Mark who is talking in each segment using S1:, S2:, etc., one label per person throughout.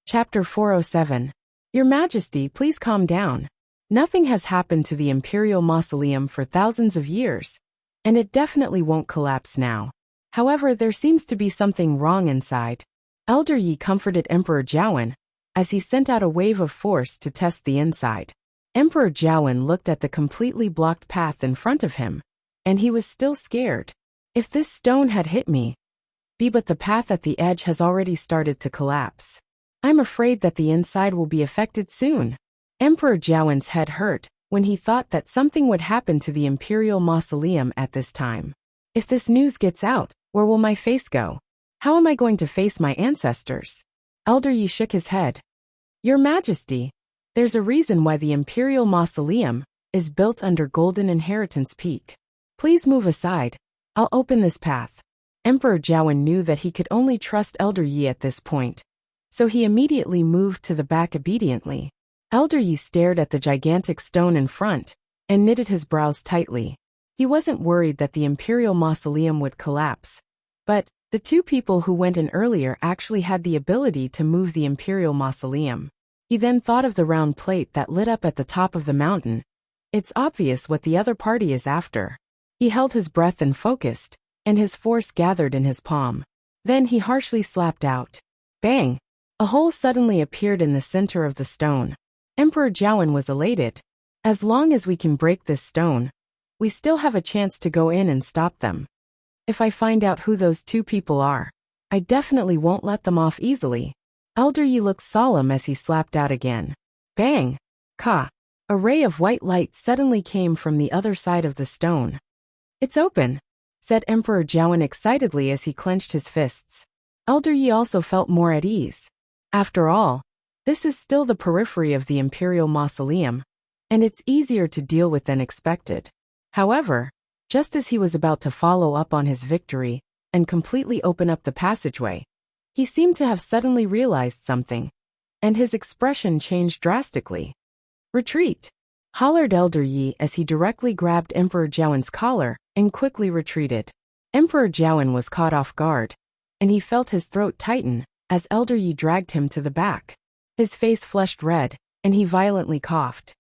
S1: Chapter 407. Your Majesty, please calm down. Nothing has happened to the Imperial Mausoleum for thousands of years, and it definitely won't collapse now. However, there seems to be something wrong inside. Elder Yi comforted Emperor Jiawen as he sent out a wave of force to test the inside. Emperor Jiawen looked at the completely blocked path in front of him, and he was still scared. If this stone had hit me, but the path at the edge has already started to collapse. I'm afraid that the inside will be affected soon. Emperor Jiawen's head hurt when he thought that something would happen to the Imperial Mausoleum at this time. If this news gets out, where will my face go? How am I going to face my ancestors? Elder Yi shook his head. Your Majesty, there's a reason why the Imperial Mausoleum is built under Golden Inheritance Peak. Please move aside. I'll open this path. Emperor Jiawen knew that he could only trust Elder Yi at this point, so he immediately moved to the back obediently. Elder Yi stared at the gigantic stone in front and knitted his brows tightly. He wasn't worried that the Imperial Mausoleum would collapse, but the two people who went in earlier actually had the ability to move the Imperial Mausoleum. He then thought of the round plate that lit up at the top of the mountain. It's obvious what the other party is after. He held his breath and focused, and his force gathered in his palm. Then he harshly slapped out. Bang! A hole suddenly appeared in the center of the stone. Emperor Jiawen was elated. As long as we can break this stone, we still have a chance to go in and stop them. If I find out who those two people are, I definitely won't let them off easily. Elder Yi looked solemn as he slapped out again. Bang! Ka! A ray of white light suddenly came from the other side of the stone. It's open, said Emperor Jiawen excitedly as he clenched his fists. Elder Yi also felt more at ease. After all, this is still the periphery of the Imperial Mausoleum, and it's easier to deal with than expected. However, just as he was about to follow up on his victory and completely open up the passageway, he seemed to have suddenly realized something, and his expression changed drastically. Retreat! Hollered Elder Yi as he directly grabbed Emperor Jiawen's collar and quickly retreated. Emperor Jiawen was caught off guard, and he felt his throat tighten as Elder Yi dragged him to the back. His face flushed red, and he violently coughed.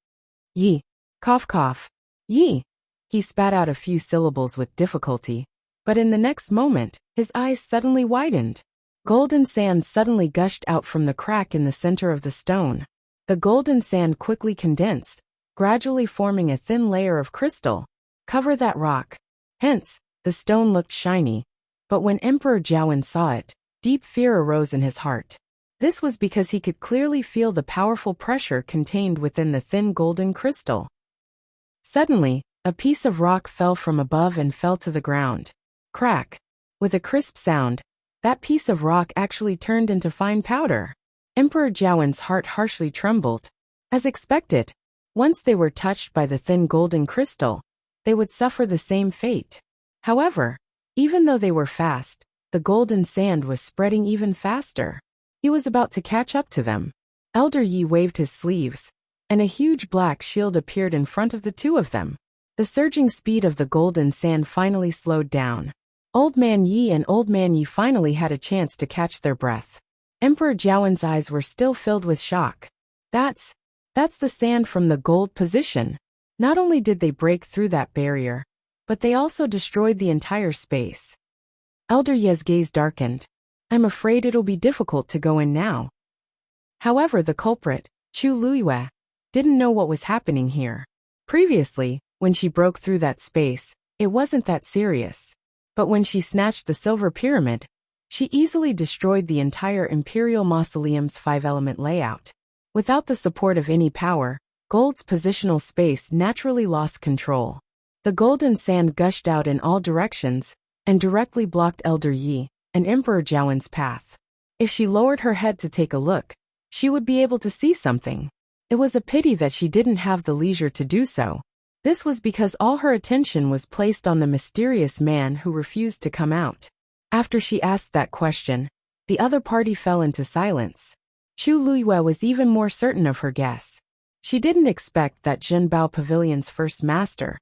S1: Yi! Cough cough! Yi! He spat out a few syllables with difficulty, but in the next moment, his eyes suddenly widened. Golden sand suddenly gushed out from the crack in the center of the stone. The golden sand quickly condensed, gradually forming a thin layer of crystal. Cover that rock. Hence, the stone looked shiny, but when Emperor Jiawen saw it, deep fear arose in his heart. This was because he could clearly feel the powerful pressure contained within the thin golden crystal. Suddenly, a piece of rock fell from above and fell to the ground. Crack! With a crisp sound, that piece of rock actually turned into fine powder. Emperor Jiawen's heart harshly trembled. As expected, once they were touched by the thin golden crystal, they would suffer the same fate. However, even though they were fast, the golden sand was spreading even faster. He was about to catch up to them. Elder Yi waved his sleeves, and a huge black shield appeared in front of the two of them. The surging speed of the golden sand finally slowed down. Old Man Yi and Old Man Yi finally had a chance to catch their breath. Emperor Jiawen's eyes were still filled with shock. That's the sand from the gold position. Not only did they break through that barrier, but they also destroyed the entire space. Elder Yi's gaze darkened. I'm afraid it'll be difficult to go in now. However, the culprit, Chu Luiyue, didn't know what was happening here. Previously, when she broke through that space, it wasn't that serious. But when she snatched the silver pyramid, she easily destroyed the entire Imperial Mausoleum's five-element layout. Without the support of any power, gold's positional space naturally lost control. The golden sand gushed out in all directions and directly blocked Elder Yi and Emperor Jiawen's path. If she lowered her head to take a look, she would be able to see something. It was a pity that she didn't have the leisure to do so. This was because all her attention was placed on the mysterious man who refused to come out. After she asked that question, the other party fell into silence. Chu Luiyue was even more certain of her guess. She didn't expect that Zhenbao Pavilion's first master,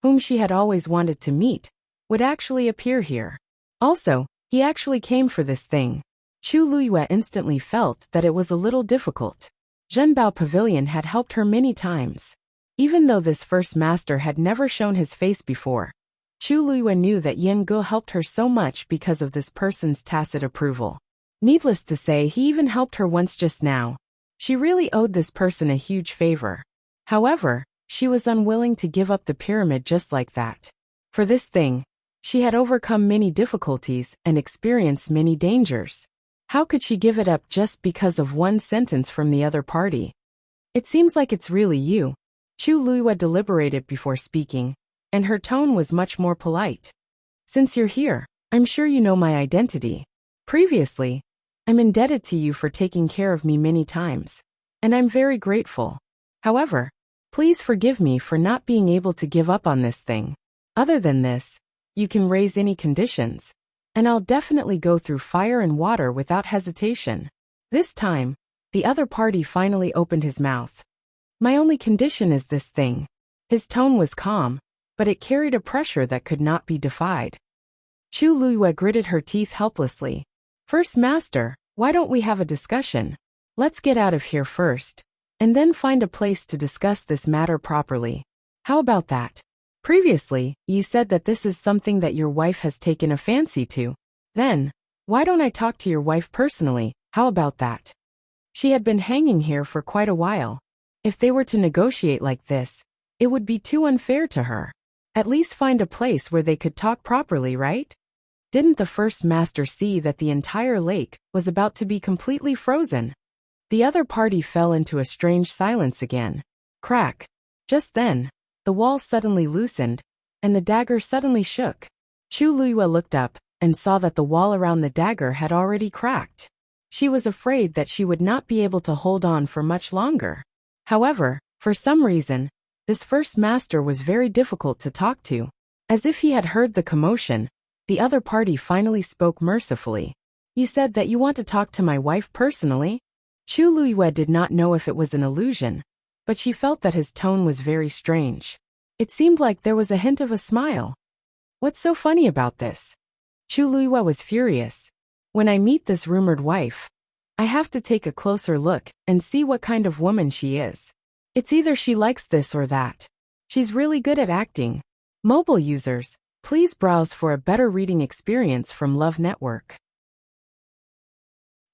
S1: whom she had always wanted to meet, would actually appear here. Also, he actually came for this thing. Chu Luiyue instantly felt that it was a little difficult. Zhenbao Pavilion had helped her many times. Even though this first master had never shown his face before, Chu Luiyue knew that Yin Ge helped her so much because of this person's tacit approval. Needless to say, he even helped her once just now. She really owed this person a huge favor. However, she was unwilling to give up the pyramid just like that. For this thing, she had overcome many difficulties and experienced many dangers. How could she give it up just because of one sentence from the other party? It seems like it's really you. Chu Luiyue deliberated before speaking, and her tone was much more polite. Since you're here, I'm sure you know my identity. Previously, I'm indebted to you for taking care of me many times, and I'm very grateful. However, please forgive me for not being able to give up on this thing. Other than this, you can raise any conditions, and I'll definitely go through fire and water without hesitation. This time, the other party finally opened his mouth. My only condition is this thing. His tone was calm, but it carried a pressure that could not be defied. Chu Luiyue gritted her teeth helplessly. First master, why don't we have a discussion? Let's get out of here first, and then find a place to discuss this matter properly. How about that? Previously, you said that this is something that your wife has taken a fancy to. Then, why don't I talk to your wife personally? How about that? She had been hanging here for quite a while. If they were to negotiate like this, it would be too unfair to her. At least find a place where they could talk properly, right? Didn't the first master see that the entire lake was about to be completely frozen? The other party fell into a strange silence again. Crack. Just then, the wall suddenly loosened, and the dagger suddenly shook. Chu Luiyue looked up and saw that the wall around the dagger had already cracked. She was afraid that she would not be able to hold on for much longer. However, for some reason, this first master was very difficult to talk to. As if he had heard the commotion, the other party finally spoke mercifully. You said that you want to talk to my wife personally? Chu Luiyue did not know if it was an illusion, but she felt that his tone was very strange. It seemed like there was a hint of a smile. What's so funny about this? Chu Luiyue was furious. When I meet this rumored wife, I have to take a closer look and see what kind of woman she is. It's either she likes this or that. She's really good at acting. Mobile users, please browse for a better reading experience from Love Network.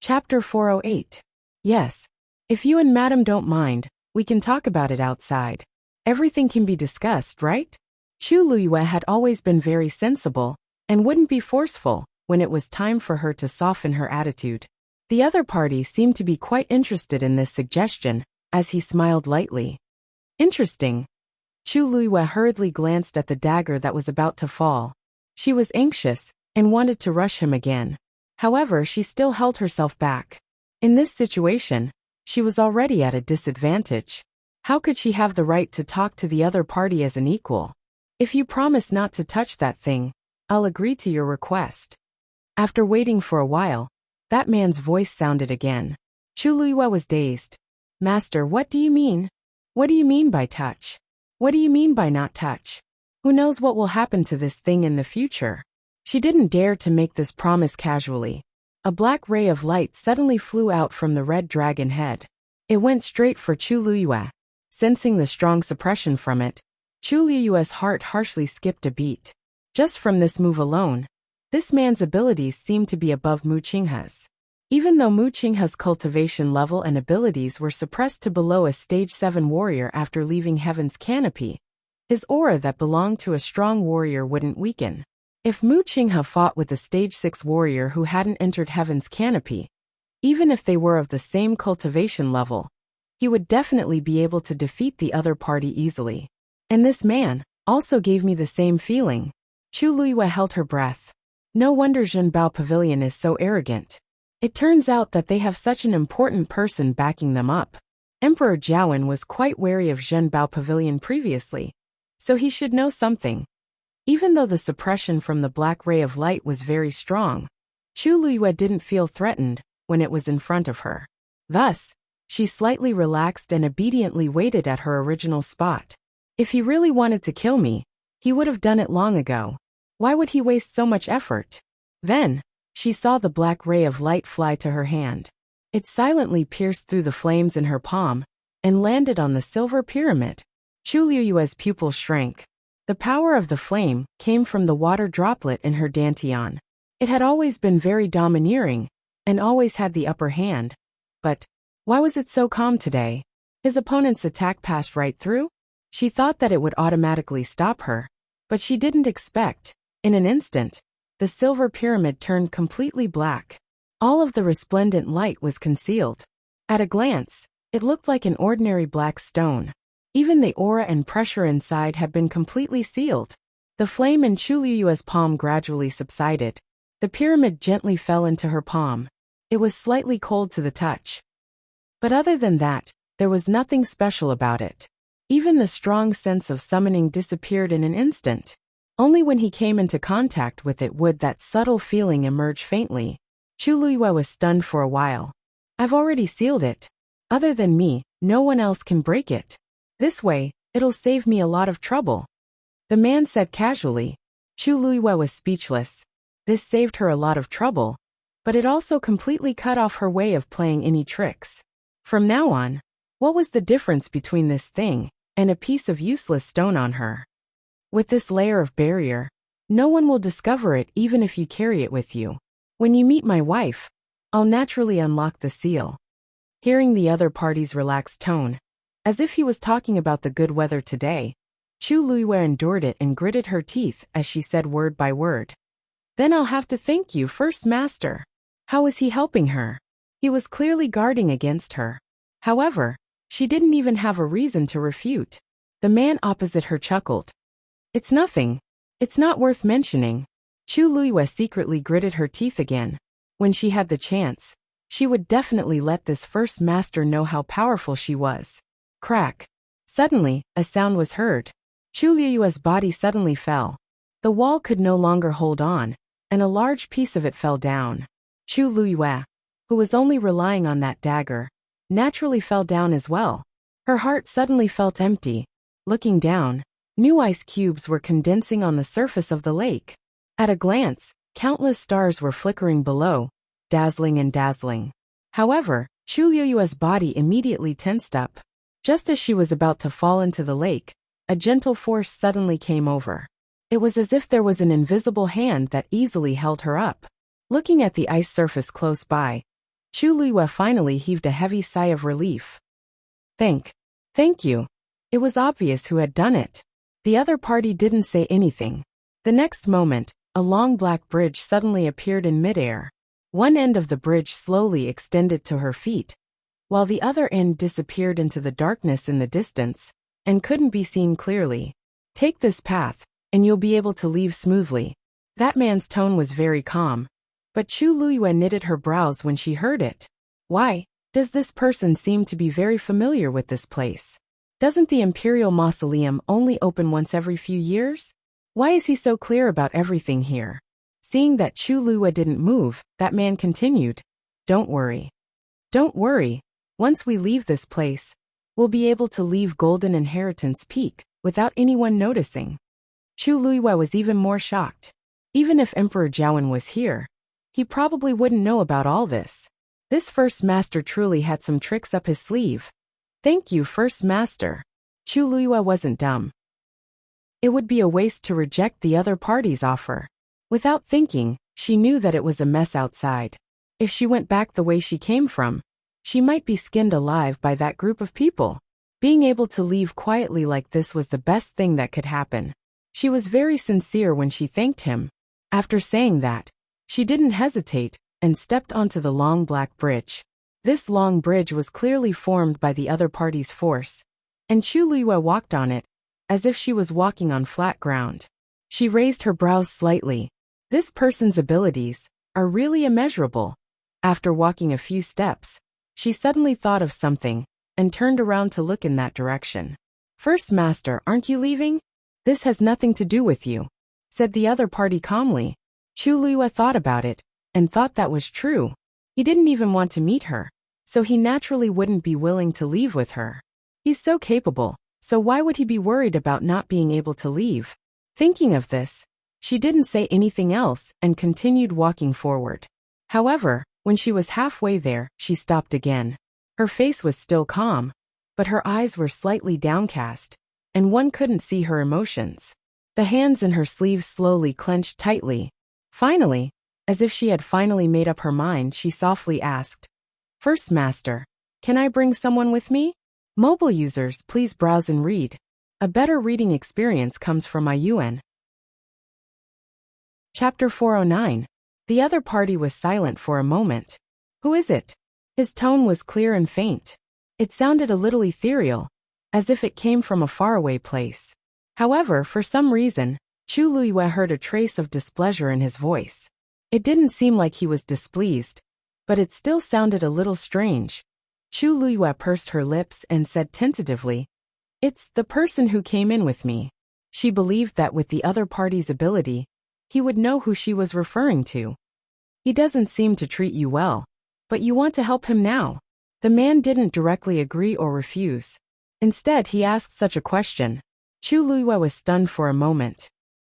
S1: Chapter 408. Yes. If you and Madam don't mind, we can talk about it outside. Everything can be discussed, right? Chu Luiyue had always been very sensible and wouldn't be forceful when it was time for her to soften her attitude. The other party seemed to be quite interested in this suggestion, as he smiled lightly. Interesting. Chu Luiyue hurriedly glanced at the dagger that was about to fall. She was anxious and wanted to rush him again. However, she still held herself back. In this situation, she was already at a disadvantage. How could she have the right to talk to the other party as an equal? If you promise not to touch that thing, I'll agree to your request. After waiting for a while, that man's voice sounded again. Chu Luiyue was dazed. Master, what do you mean? What do you mean by touch? What do you mean by not touch? Who knows what will happen to this thing in the future? She didn't dare to make this promise casually. A black ray of light suddenly flew out from the red dragon head. It went straight for Chu Luiyue. Sensing the strong suppression from it, Chu Luiyue's heart harshly skipped a beat. Just from this move alone, this man's abilities seemed to be above Mu Qinghe's. Even though Mu Qinghe's cultivation level and abilities were suppressed to below a stage 7 warrior after leaving Heaven's Canopy, his aura that belonged to a strong warrior wouldn't weaken. If Mu Qinghe fought with a stage 6 warrior who hadn't entered Heaven's Canopy, even if they were of the same cultivation level, he would definitely be able to defeat the other party easily. And this man also gave me the same feeling. Chu Luiyue held her breath. No wonder Zhenbao Pavilion is so arrogant. It turns out that they have such an important person backing them up. Emperor Jiawen was quite wary of Zhenbao Pavilion previously, so he should know something. Even though the suppression from the black ray of light was very strong, Chu Luiyue didn't feel threatened when it was in front of her. Thus, she slightly relaxed and obediently waited at her original spot. If he really wanted to kill me, he would have done it long ago. Why would he waste so much effort? Then, She saw the black ray of light fly to her hand. It silently pierced through the flames in her palm and landed on the silver pyramid. Chu Liyue's pupils shrank. The power of the flame came from the water droplet in her dantian. It had always been very domineering and always had the upper hand. But why was it so calm today? His opponent's attack passed right through? She thought that it would automatically stop her. But she didn't expect. In an instant, the silver pyramid turned completely black. All of the resplendent light was concealed. At a glance, it looked like an ordinary black stone. Even the aura and pressure inside had been completely sealed. The flame in Chu Liyue's palm gradually subsided. The pyramid gently fell into her palm. It was slightly cold to the touch. But other than that, there was nothing special about it. Even the strong sense of summoning disappeared in an instant. Only when he came into contact with it would that subtle feeling emerge faintly. Chu Liyue was stunned for a while. I've already sealed it. Other than me, no one else can break it. This way, it'll save me a lot of trouble. The man said casually. Chu Liyue was speechless. This saved her a lot of trouble, but it also completely cut off her way of playing any tricks. From now on, what was the difference between this thing and a piece of useless stone on her? With this layer of barrier, no one will discover it even if you carry it with you. When you meet my wife, I'll naturally unlock the seal. Hearing the other party's relaxed tone, as if he was talking about the good weather today, Chu Liyue endured it and gritted her teeth as she said word by word. Then I'll have to thank you, First Master. How was he helping her? He was clearly guarding against her. However, she didn't even have a reason to refute. The man opposite her chuckled. It's nothing. It's not worth mentioning. Chu Liyue secretly gritted her teeth again. When she had the chance, she would definitely let this First Master know how powerful she was. Crack. Suddenly, a sound was heard. Chu Liyue's body suddenly fell. The wall could no longer hold on, and a large piece of it fell down. Chu Liyue, who was only relying on that dagger, naturally fell down as well. Her heart suddenly felt empty. Looking down, new ice cubes were condensing on the surface of the lake. At a glance, countless stars were flickering below, dazzling and dazzling. However, Chu Liyue's body immediately tensed up. Just as she was about to fall into the lake, a gentle force suddenly came over. It was as if there was an invisible hand that easily held her up. Looking at the ice surface close by, Chu Liyue finally heaved a heavy sigh of relief. Thank you. It was obvious who had done it. The other party didn't say anything. The next moment, a long black bridge suddenly appeared in midair. One end of the bridge slowly extended to her feet, while the other end disappeared into the darkness in the distance and couldn't be seen clearly. Take this path, and you'll be able to leave smoothly. That man's tone was very calm, but Chu Liyue knitted her brows when she heard it. Why does this person seem to be very familiar with this place? Doesn't the Imperial Mausoleum only open once every few years? Why is he so clear about everything here? Seeing that Chu Liyue didn't move, that man continued. Don't worry. Don't worry. Once we leave this place, we'll be able to leave Golden Inheritance Peak without anyone noticing. Chu Liyue was even more shocked. Even if Emperor Jiawen was here, he probably wouldn't know about all this. This First Master truly had some tricks up his sleeve. Thank you, First Master. Chu Liyue wasn't dumb. It would be a waste to reject the other party's offer. Without thinking, she knew that it was a mess outside. If she went back the way she came from, she might be skinned alive by that group of people. Being able to leave quietly like this was the best thing that could happen. She was very sincere when she thanked him. After saying that, she didn't hesitate and stepped onto the long black bridge. This long bridge was clearly formed by the other party's force, and Chu Liyue walked on it, as if she was walking on flat ground. She raised her brows slightly. This person's abilities are really immeasurable. After walking a few steps, she suddenly thought of something and turned around to look in that direction. First Master, aren't you leaving? This has nothing to do with you, said the other party calmly. Chu Liyue thought about it and thought that was true. He didn't even want to meet her, so he naturally wouldn't be willing to leave with her. He's so capable, so why would he be worried about not being able to leave? Thinking of this, She didn't say anything else and continued walking forward. However, when she was halfway there, she stopped again. Her face was still calm, but her eyes were slightly downcast, and one couldn't see her emotions. The hands in her sleeves slowly clenched tightly. Finally, as if she had finally made up her mind, she softly asked, "First Master, can I bring someone with me?" Mobile users, please browse and read. A better reading experience comes from IUN. Chapter 409. The other party was silent for a moment. "Who is it?" His tone was clear and faint. It sounded a little ethereal, as if it came from a faraway place. However, for some reason, Chu Luiyue heard a trace of displeasure in his voice. It didn't seem like he was displeased, but it still sounded a little strange. Chu Luiyue pursed her lips and said tentatively, "It's the person who came in with me." She believed that with the other party's ability, he would know who she was referring to. "He doesn't seem to treat you well, but you want to help him now." The man didn't directly agree or refuse. Instead, he asked such a question. Chu Luiyue was stunned for a moment.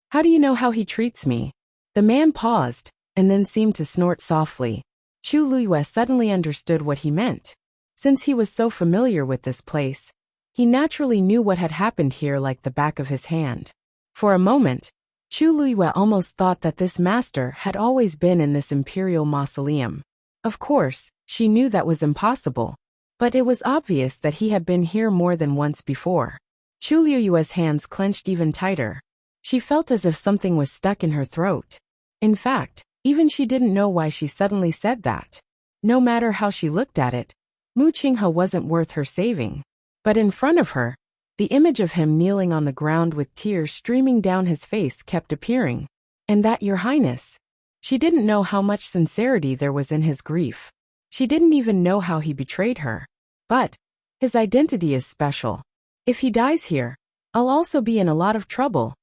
S1: "How do you know how he treats me?" The man paused, and then seemed to snort softly. Chu Luiyue suddenly understood what he meant. Since he was so familiar with this place, he naturally knew what had happened here like the back of his hand. For a moment, Chu Luiyue almost thought that this master had always been in this Imperial mausoleum. Of course, she knew that was impossible, but it was obvious that he had been here more than once before. Chu Luiyue's hands clenched even tighter. She felt as if something was stuck in her throat. In fact, even she didn't know why she suddenly said that. No matter how she looked at it, Mu Qinghe wasn't worth her saving. But in front of her, the image of him kneeling on the ground with tears streaming down his face kept appearing. "And that, Your Highness?" She didn't know how much sincerity there was in his grief. She didn't even know how he betrayed her. But his identity is special. "If he dies here, I'll also be in a lot of trouble,"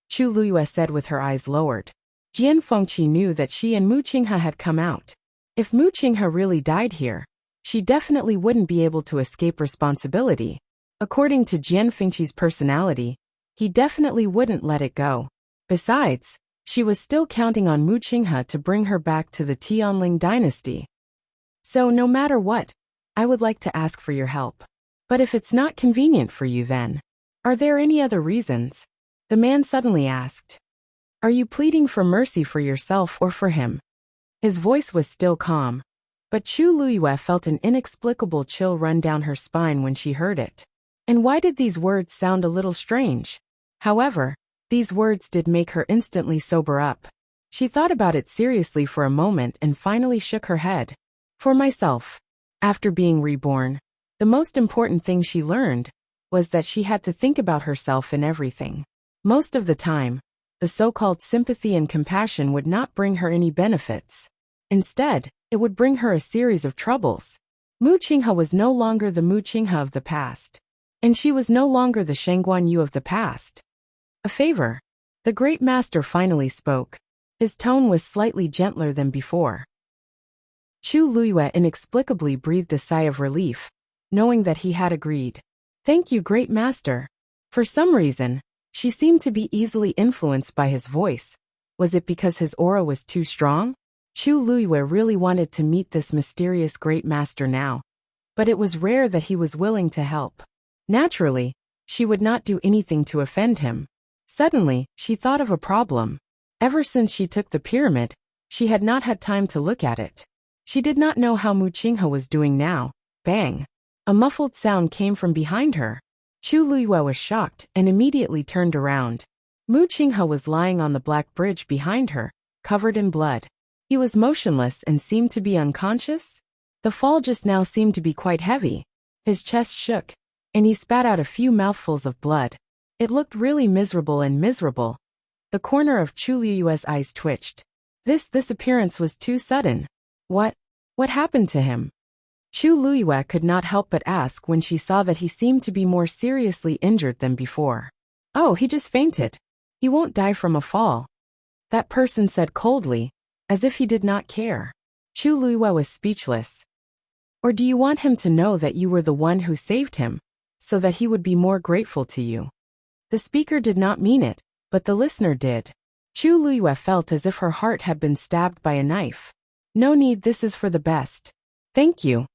S1: Chu Luiyue said with her eyes lowered. Jian Fengqi knew that she and Mu Qinghe had come out. If Mu Qinghe really died here, she definitely wouldn't be able to escape responsibility. According to Jian Fengqi's personality, he definitely wouldn't let it go. Besides, she was still counting on Mu Qinghe to bring her back to the Tianling dynasty. "So no matter what, I would like to ask for your help. But if it's not convenient for you then, are there any other reasons?" The man suddenly asked. "Are you pleading for mercy for yourself or for him?" His voice was still calm, but Chu Luiyue felt an inexplicable chill run down her spine when she heard it. And why did these words sound a little strange? However, these words did make her instantly sober up. She thought about it seriously for a moment and finally shook her head. "For myself." After being reborn, the most important thing she learned was that she had to think about herself in everything. Most of the time, the so-called sympathy and compassion would not bring her any benefits. Instead, it would bring her a series of troubles. Mu Qinghe was no longer the Mu Qinghe of the past, and she was no longer the Shangguan Yu of the past. "A favor." The great master finally spoke. His tone was slightly gentler than before. Chu Luiyue inexplicably breathed a sigh of relief, knowing that he had agreed. "Thank you, great master." For some reason, she seemed to be easily influenced by his voice. Was it because his aura was too strong? Chu Luiyue really wanted to meet this mysterious great master now, but it was rare that he was willing to help. Naturally, she would not do anything to offend him. Suddenly, she thought of a problem. Ever since she took the pyramid, she had not had time to look at it. She did not know how Mu Qinghe was doing now. Bang! A muffled sound came from behind her. Chu Luiyue was shocked and immediately turned around. Mu Qinghe was lying on the black bridge behind her, covered in blood. He was motionless and seemed to be unconscious. The fall just now seemed to be quite heavy. His chest shook, and he spat out a few mouthfuls of blood. It looked really miserable. The corner of Chu Luiyue's eyes twitched. This appearance was too sudden. What happened to him? Chu Luiyue could not help but ask when she saw that he seemed to be more seriously injured than before. "Oh, he just fainted. He won't die from a fall," that person said coldly, as if he did not care. Chu Luiyue was speechless. "Or do you want him to know that you were the one who saved him, so that he would be more grateful to you?" The speaker did not mean it, but the listener did. Chu Luyue felt as if her heart had been stabbed by a knife. No need, this is for the best. Thank you.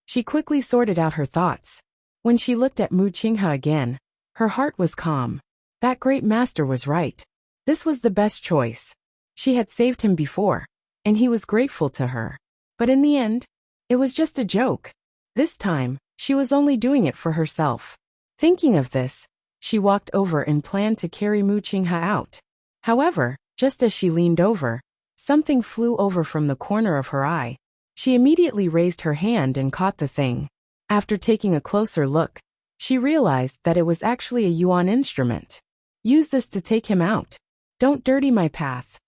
S1: She quickly sorted out her thoughts. When she looked at Mu Qinghe again, her heart was calm. That great master was right. This was the best choice. She had saved him before, and he was grateful to her. But in the end, it was just a joke. This time, she was only doing it for herself. Thinking of this, she walked over and planned to carry Mu Qinghe out. However, just as she leaned over, something flew over from the corner of her eye. She immediately raised her hand and caught the thing. After taking a closer look, she realized that it was actually a yuan instrument. Use this to take him out. Don't dirty my path.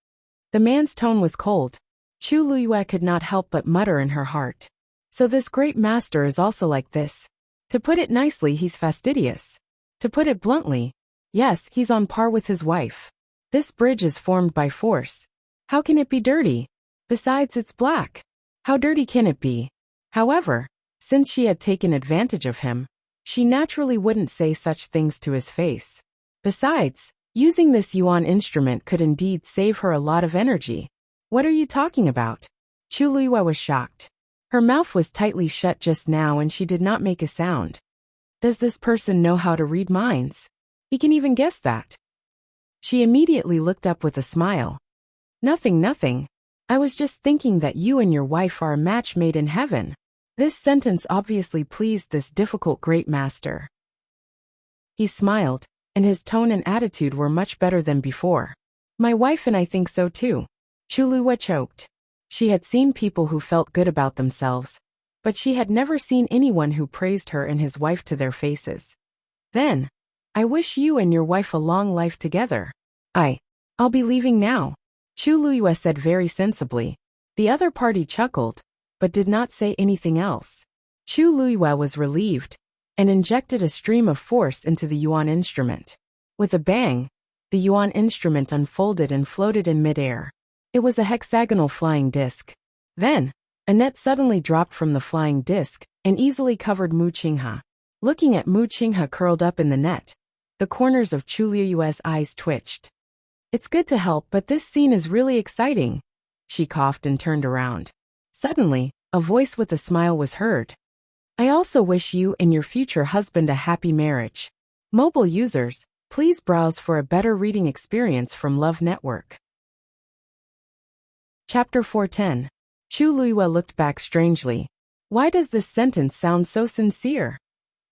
S1: The man's tone was cold. Chu Luyue could not help but mutter in her heart. So this great master is also like this. To put it nicely, he's fastidious. To put it bluntly, yes, he's on par with his wife. This bridge is formed by force. How can it be dirty? Besides, it's black. How dirty can it be? However, since she had taken advantage of him, she naturally wouldn't say such things to his face. Besides, using this yuan instrument could indeed save her a lot of energy. What are you talking about? Chu Luyue was shocked. Her mouth was tightly shut just now and she did not make a sound. Does this person know how to read minds? He can even guess that. She immediately looked up with a smile. Nothing. I was just thinking that you and your wife are a match made in heaven. This sentence obviously pleased this difficult great master. He smiled, and his tone and attitude were much better than before. My wife and I think so too. Chu Luyue choked. She had seen people who felt good about themselves, but she had never seen anyone who praised her and his wife to their faces. Then, I wish you and your wife a long life together. I'll be leaving now, Chu Luyue said very sensibly. The other party chuckled, but did not say anything else. Chu Luyue was relieved, and injected a stream of force into the yuan instrument. With a bang, the yuan instrument unfolded and floated in midair. It was a hexagonal flying disc. Then, a net suddenly dropped from the flying disc and easily covered Mu Qinghe. Looking at Mu Qinghe curled up in the net, the corners of Chu Luyue's eyes twitched. It's good to help, but this scene is really exciting. She coughed and turned around. Suddenly, a voice with a smile was heard. I also wish you and your future husband a happy marriage. Mobile users, please browse for a better reading experience from Love Network. Chapter 410. Chu Luyue looked back strangely. Why does this sentence sound so sincere?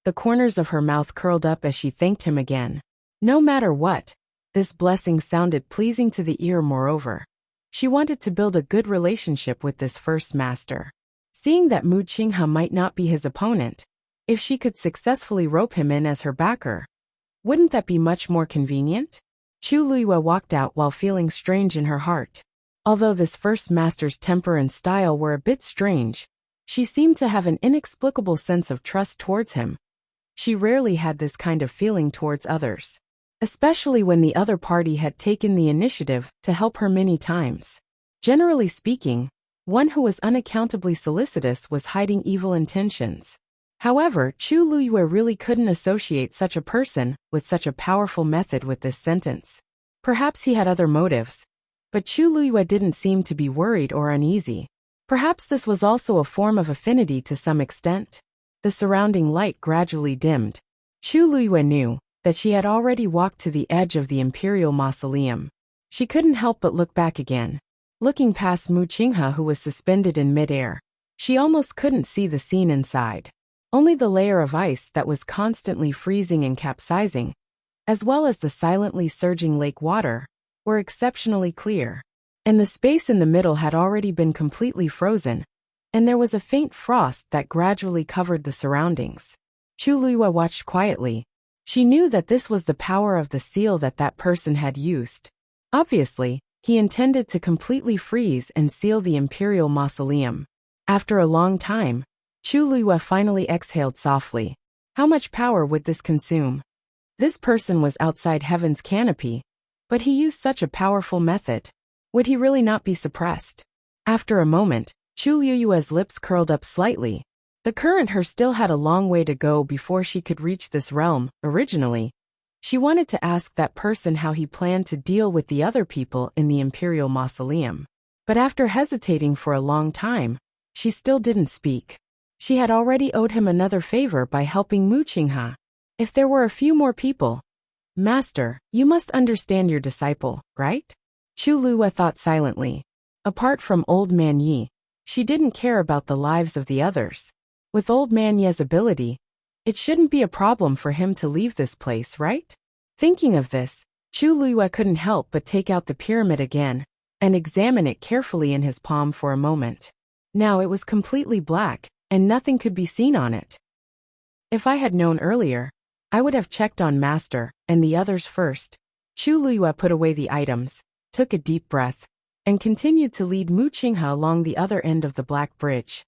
S1: The corners of her mouth curled up as she thanked him again. No matter what, this blessing sounded pleasing to the ear. Moreover, she wanted to build a good relationship with this first master. Seeing that Mu Qinghe might not be his opponent, if she could successfully rope him in as her backer, wouldn't that be much more convenient? Chu Luyue walked out while feeling strange in her heart. Although this first master's temper and style were a bit strange, she seemed to have an inexplicable sense of trust towards him. She rarely had this kind of feeling towards others, especially when the other party had taken the initiative to help her many times. Generally speaking, one who was unaccountably solicitous was hiding evil intentions. However, Chu Luyue really couldn't associate such a person with such a powerful method with this sentence. Perhaps he had other motives, but Chu Luyue didn't seem to be worried or uneasy. Perhaps this was also a form of affinity to some extent. The surrounding light gradually dimmed. Chu Luyue knew that she had already walked to the edge of the Imperial mausoleum. She couldn't help but look back again. Looking past Mu Qinghe, who was suspended in midair, she almost couldn't see the scene inside. Only the layer of ice that was constantly freezing and capsizing, as well as the silently surging lake water, were exceptionally clear. And the space in the middle had already been completely frozen, and there was a faint frost that gradually covered the surroundings. Chu Luyue watched quietly. She knew that this was the power of the seal that person had used. Obviously, he intended to completely freeze and seal the Imperial mausoleum. After a long time, Chu Luyue finally exhaled softly. How much power would this consume? This person was outside heaven's canopy, but he used such a powerful method. Would he really not be suppressed? After a moment, Chu Luyue's lips curled up slightly. The current her still had a long way to go before she could reach this realm. Originally, She wanted to ask that person how he planned to deal with the other people in the Imperial Mausoleum. But after hesitating for a long time, she still didn't speak. She had already owed him another favor by helping Mu Qinghe. If there were a few more people. Master, you must understand your disciple, right? Chu Lua thought silently. Apart from Old Man Yi, she didn't care about the lives of the others. With Old Man Ye's ability, it shouldn't be a problem for him to leave this place, right? Thinking of this, Chu Lua couldn't help but take out the pyramid again and examine it carefully in his palm for a moment. Now it was completely black, and nothing could be seen on it. If I had known earlier, I would have checked on Master and the others first. Chu Lua put away the items, took a deep breath, and continued to lead Mu Qinghe along the other end of the Black Bridge.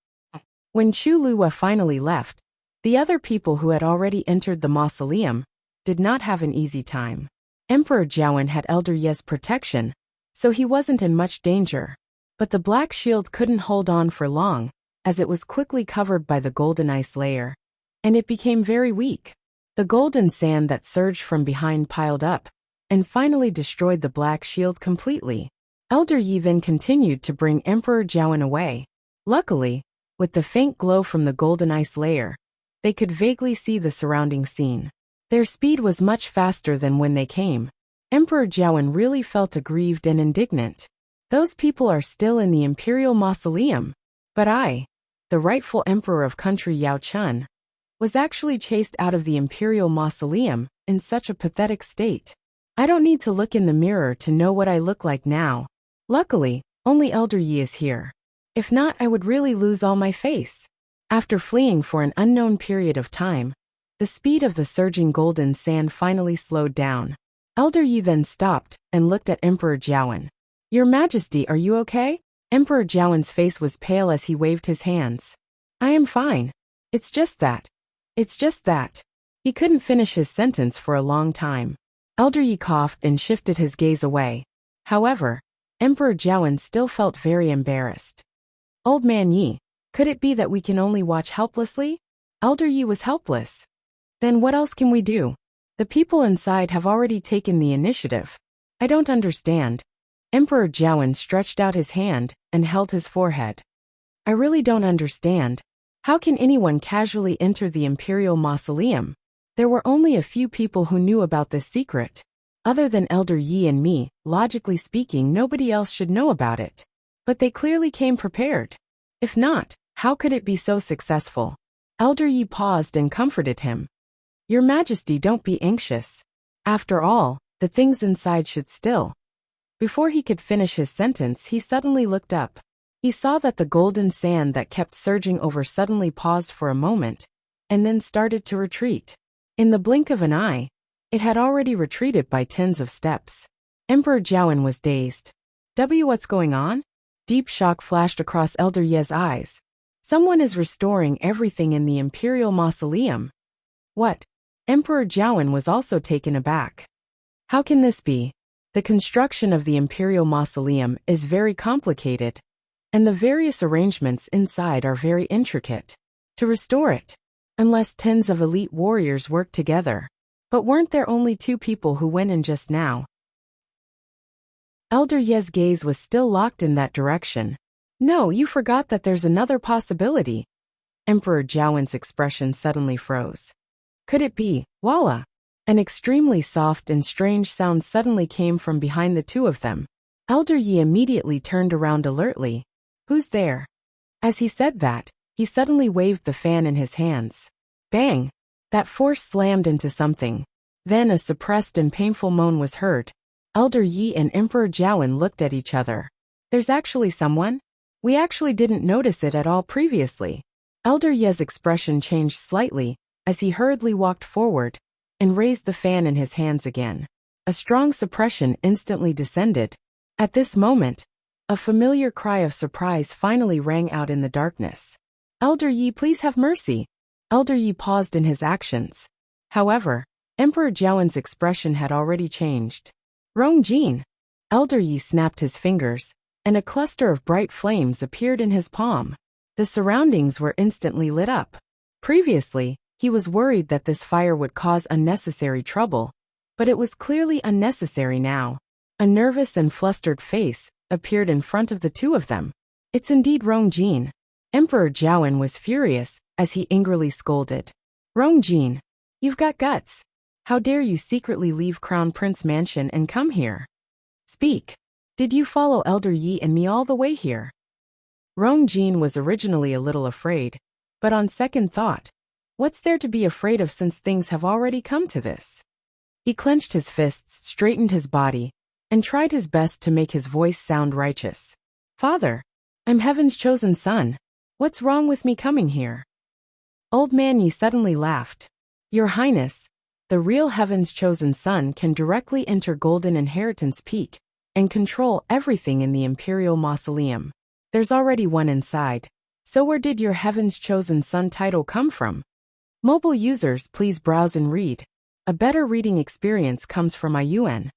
S1: When Chu Lua finally left, the other people who had already entered the mausoleum did not have an easy time. Emperor Jiawen had Elder Ye's protection, so he wasn't in much danger. But the black shield couldn't hold on for long, as it was quickly covered by the golden ice layer, and it became very weak. The golden sand that surged from behind piled up, and finally destroyed the black shield completely. Elder Yi then continued to bring Emperor Jiawen away. Luckily, with the faint glow from the golden ice layer, they could vaguely see the surrounding scene. Their speed was much faster than when they came. Emperor Jiawen really felt aggrieved and indignant. Those people are still in the Imperial Mausoleum, but I, the rightful emperor of country Yao Chun, was actually chased out of the Imperial Mausoleum in such a pathetic state. I don't need to look in the mirror to know what I look like now. Luckily, only Elder Yi is here. If not, I would really lose all my face. After fleeing for an unknown period of time, the speed of the surging golden sand finally slowed down. Elder Yi then stopped and looked at Emperor Jiawen. Your Majesty, are you okay? Emperor Jiawen's face was pale as he waved his hands. I am fine. It's just that. He couldn't finish his sentence for a long time. Elder Yi coughed and shifted his gaze away. However, Emperor Jiawen still felt very embarrassed. Old Man Yi, could it be that we can only watch helplessly? Elder Yi was helpless. Then what else can we do? The people inside have already taken the initiative. I don't understand. Emperor Jiawen stretched out his hand and held his forehead. I really don't understand. How can anyone casually enter the Imperial Mausoleum? There were only a few people who knew about this secret. Other than Elder Yi and me, logically speaking, nobody else should know about it. But they clearly came prepared. If not, how could it be so successful? Elder Yi paused and comforted him. Your Majesty, don't be anxious. After all, the things inside should still. Before he could finish his sentence, he suddenly looked up. He saw that the golden sand that kept surging over suddenly paused for a moment, and then started to retreat. In the blink of an eye, it had already retreated by tens of steps. Emperor Jiawen was dazed. What's going on? Deep shock flashed across Elder Ye's eyes. Someone is restoring everything in the Imperial Mausoleum. What? Emperor Jiawen was also taken aback. How can this be? The construction of the Imperial Mausoleum is very complicated, and the various arrangements inside are very intricate. To restore it, unless tens of elite warriors work together. But weren't there only 2 people who went in just now? Elder Ye's gaze was still locked in that direction. No, you forgot that there's another possibility. Emperor Jiawen's expression suddenly froze. Could it be, Walla? An extremely soft and strange sound suddenly came from behind the 2 of them. Elder Yi immediately turned around alertly. Who's there? As he said that, he suddenly waved the fan in his hands. Bang! That force slammed into something. Then a suppressed and painful moan was heard. Elder Yi and Emperor Jiawen looked at each other. There's actually someone? We actually didn't notice it at all previously. Elder Ye's expression changed slightly as he hurriedly walked forward and raised the fan in his hands again. A strong suppression instantly descended. At this moment, a familiar cry of surprise finally rang out in the darkness. Elder Yi, please have mercy. Elder Yi paused in his actions. However, Emperor Jiawen's expression had already changed. Rongjin! Elder Yi snapped his fingers, and a cluster of bright flames appeared in his palm. The surroundings were instantly lit up. Previously, he was worried that this fire would cause unnecessary trouble, but it was clearly unnecessary now. A nervous and flustered face appeared in front of the two of them. It's indeed Rongjin. Emperor Jiawen was furious as he angrily scolded. Rongjin, you've got guts. How dare you secretly leave Crown Prince Mansion and come here? Speak. Did you follow Elder Yi and me all the way here? Rongjin was originally a little afraid, but on second thought, what's there to be afraid of since things have already come to this? He clenched his fists, straightened his body, and tried his best to make his voice sound righteous. Father, I'm Heaven's chosen son. What's wrong with me coming here? Old Man Yi suddenly laughed. Your Highness, the real Heaven's chosen son can directly enter Golden Inheritance Peak and control everything in the Imperial Mausoleum. There's already one inside. So where did your Heaven's chosen son title come from? Mobile users, please browse and read. A better reading experience comes from IUN.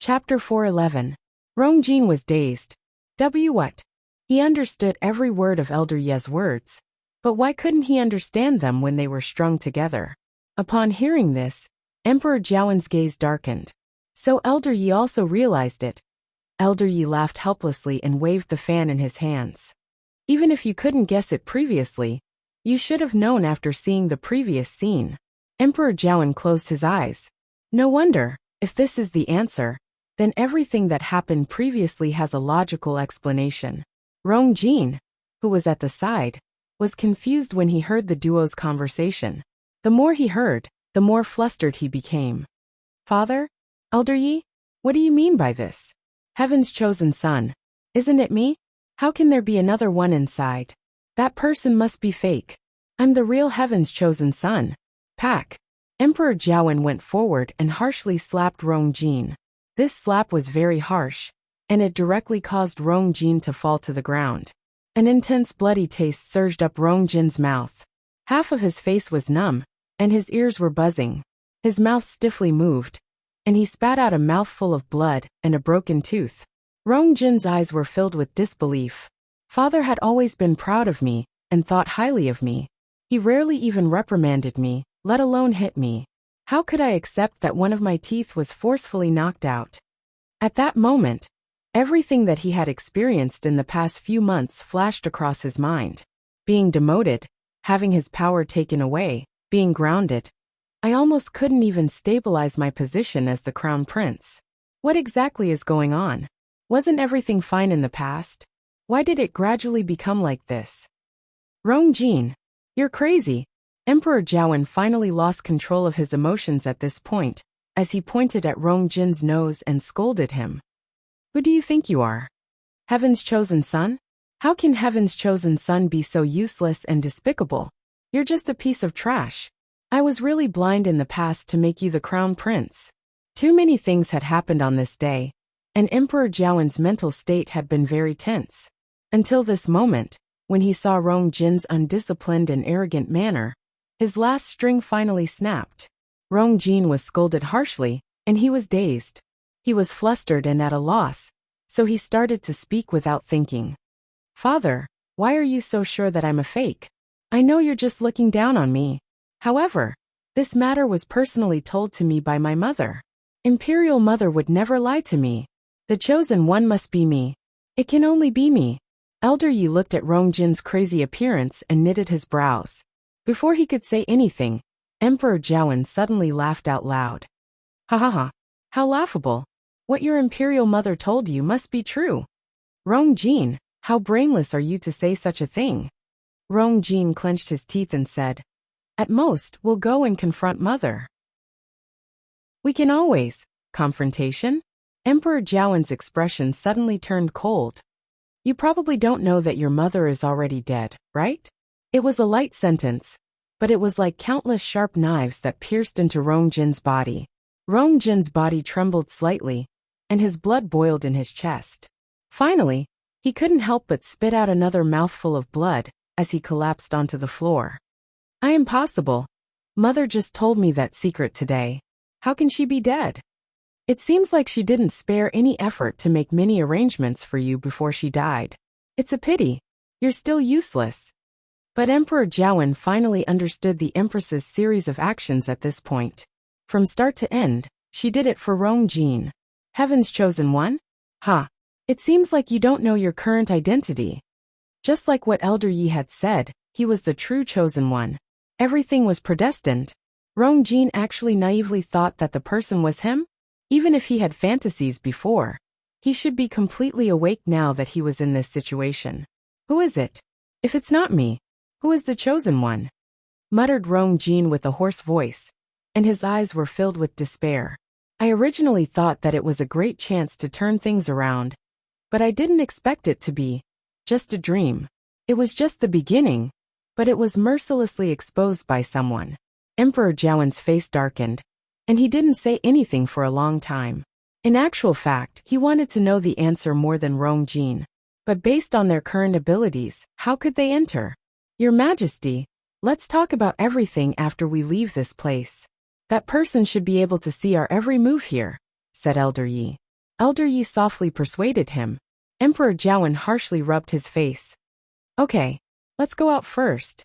S1: Chapter 411. Rongjin was dazed. What? He understood every word of Elder Ye's words, but why couldn't he understand them when they were strung together? Upon hearing this, Emperor Jiawen's gaze darkened. So Elder Yi also realized it. Elder Yi laughed helplessly and waved the fan in his hands. Even if you couldn't guess it previously, you should have known after seeing the previous scene. Emperor Jiawen closed his eyes. No wonder, if this is the answer, then everything that happened previously has a logical explanation. Rongjin, who was at the side, was confused when he heard the duo's conversation. The more he heard, the more flustered he became. Father? Elder Yi? What do you mean by this? Heaven's chosen son. Isn't it me? How can there be another one inside? That person must be fake. I'm the real Heaven's chosen son. Pack. Emperor Jiawen went forward and harshly slapped Rongjin. This slap was very harsh, and it directly caused Rongjin to fall to the ground. An intense bloody taste surged up Rongjin's mouth. Half of his face was numb, and his ears were buzzing. His mouth stiffly moved, and he spat out a mouthful of blood and a broken tooth. Rongjin's eyes were filled with disbelief. Father had always been proud of me and thought highly of me. He rarely even reprimanded me, let alone hit me. How could I accept that one of my teeth was forcefully knocked out? At that moment, everything that he had experienced in the past few months flashed across his mind. Being demoted, having his power taken away, being grounded. I almost couldn't even stabilize my position as the crown prince. What exactly is going on? Wasn't everything fine in the past? Why did it gradually become like this? Rongjin, you're crazy. Emperor Jiawen finally lost control of his emotions at this point, as he pointed at Rongjin's nose and scolded him. Who do you think you are? Heaven's chosen son? How can Heaven's chosen son be so useless and despicable? You're just a piece of trash. I was really blind in the past to make you the crown prince. Too many things had happened on this day, and Emperor Jiawen's mental state had been very tense. Until this moment, when he saw Rongjin's undisciplined and arrogant manner, his last string finally snapped. Rongjin was scolded harshly, and he was dazed. He was flustered and at a loss, so he started to speak without thinking. Father, why are you so sure that I'm a fake? I know you're just looking down on me. However, this matter was personally told to me by my mother. Imperial Mother would never lie to me. The chosen one must be me. It can only be me. Elder Yi looked at Rongjin's crazy appearance and knitted his brows. Before he could say anything, Emperor Jiawen suddenly laughed out loud. Ha ha ha. How laughable. What your Imperial Mother told you must be true. Rongjin, how brainless are you to say such a thing? Rongjin clenched his teeth and said, At most, we'll go and confront Mother. We can always. Confrontation? Emperor Jiawen's expression suddenly turned cold. You probably don't know that your mother is already dead, right? It was a light sentence, but it was like countless sharp knives that pierced into Rongjin's body. Rongjin's body trembled slightly, and his blood boiled in his chest. Finally, he couldn't help but spit out another mouthful of blood as he collapsed onto the floor. I am possible. Mother just told me that secret today. How can she be dead? It seems like she didn't spare any effort to make many arrangements for you before she died. It's a pity. You're still useless. But Emperor Jiawen finally understood the Empress's series of actions at this point. From start to end, she did it for Rong Jin. Heaven's chosen one? Ha! It seems like you don't know your current identity. Just like what Elder Yi had said, he was the true chosen one. Everything was predestined. Rong Jin actually naively thought that the person was him? Even if he had fantasies before, he should be completely awake now that he was in this situation. Who is it? If it's not me, who is the chosen one? Muttered Rong Jin with a hoarse voice, and his eyes were filled with despair. I originally thought that it was a great chance to turn things around, but I didn't expect it to be just a dream. It was just the beginning, but it was mercilessly exposed by someone. Emperor Jiawen's face darkened, and he didn't say anything for a long time. In actual fact, he wanted to know the answer more than Rong Jin. But based on their current abilities, how could they enter? Your Majesty, let's talk about everything after we leave this place. That person should be able to see our every move here, said Elder Yi. Elder Yi softly persuaded him. Emperor Jiawen harshly rubbed his face. Okay, let's go out first.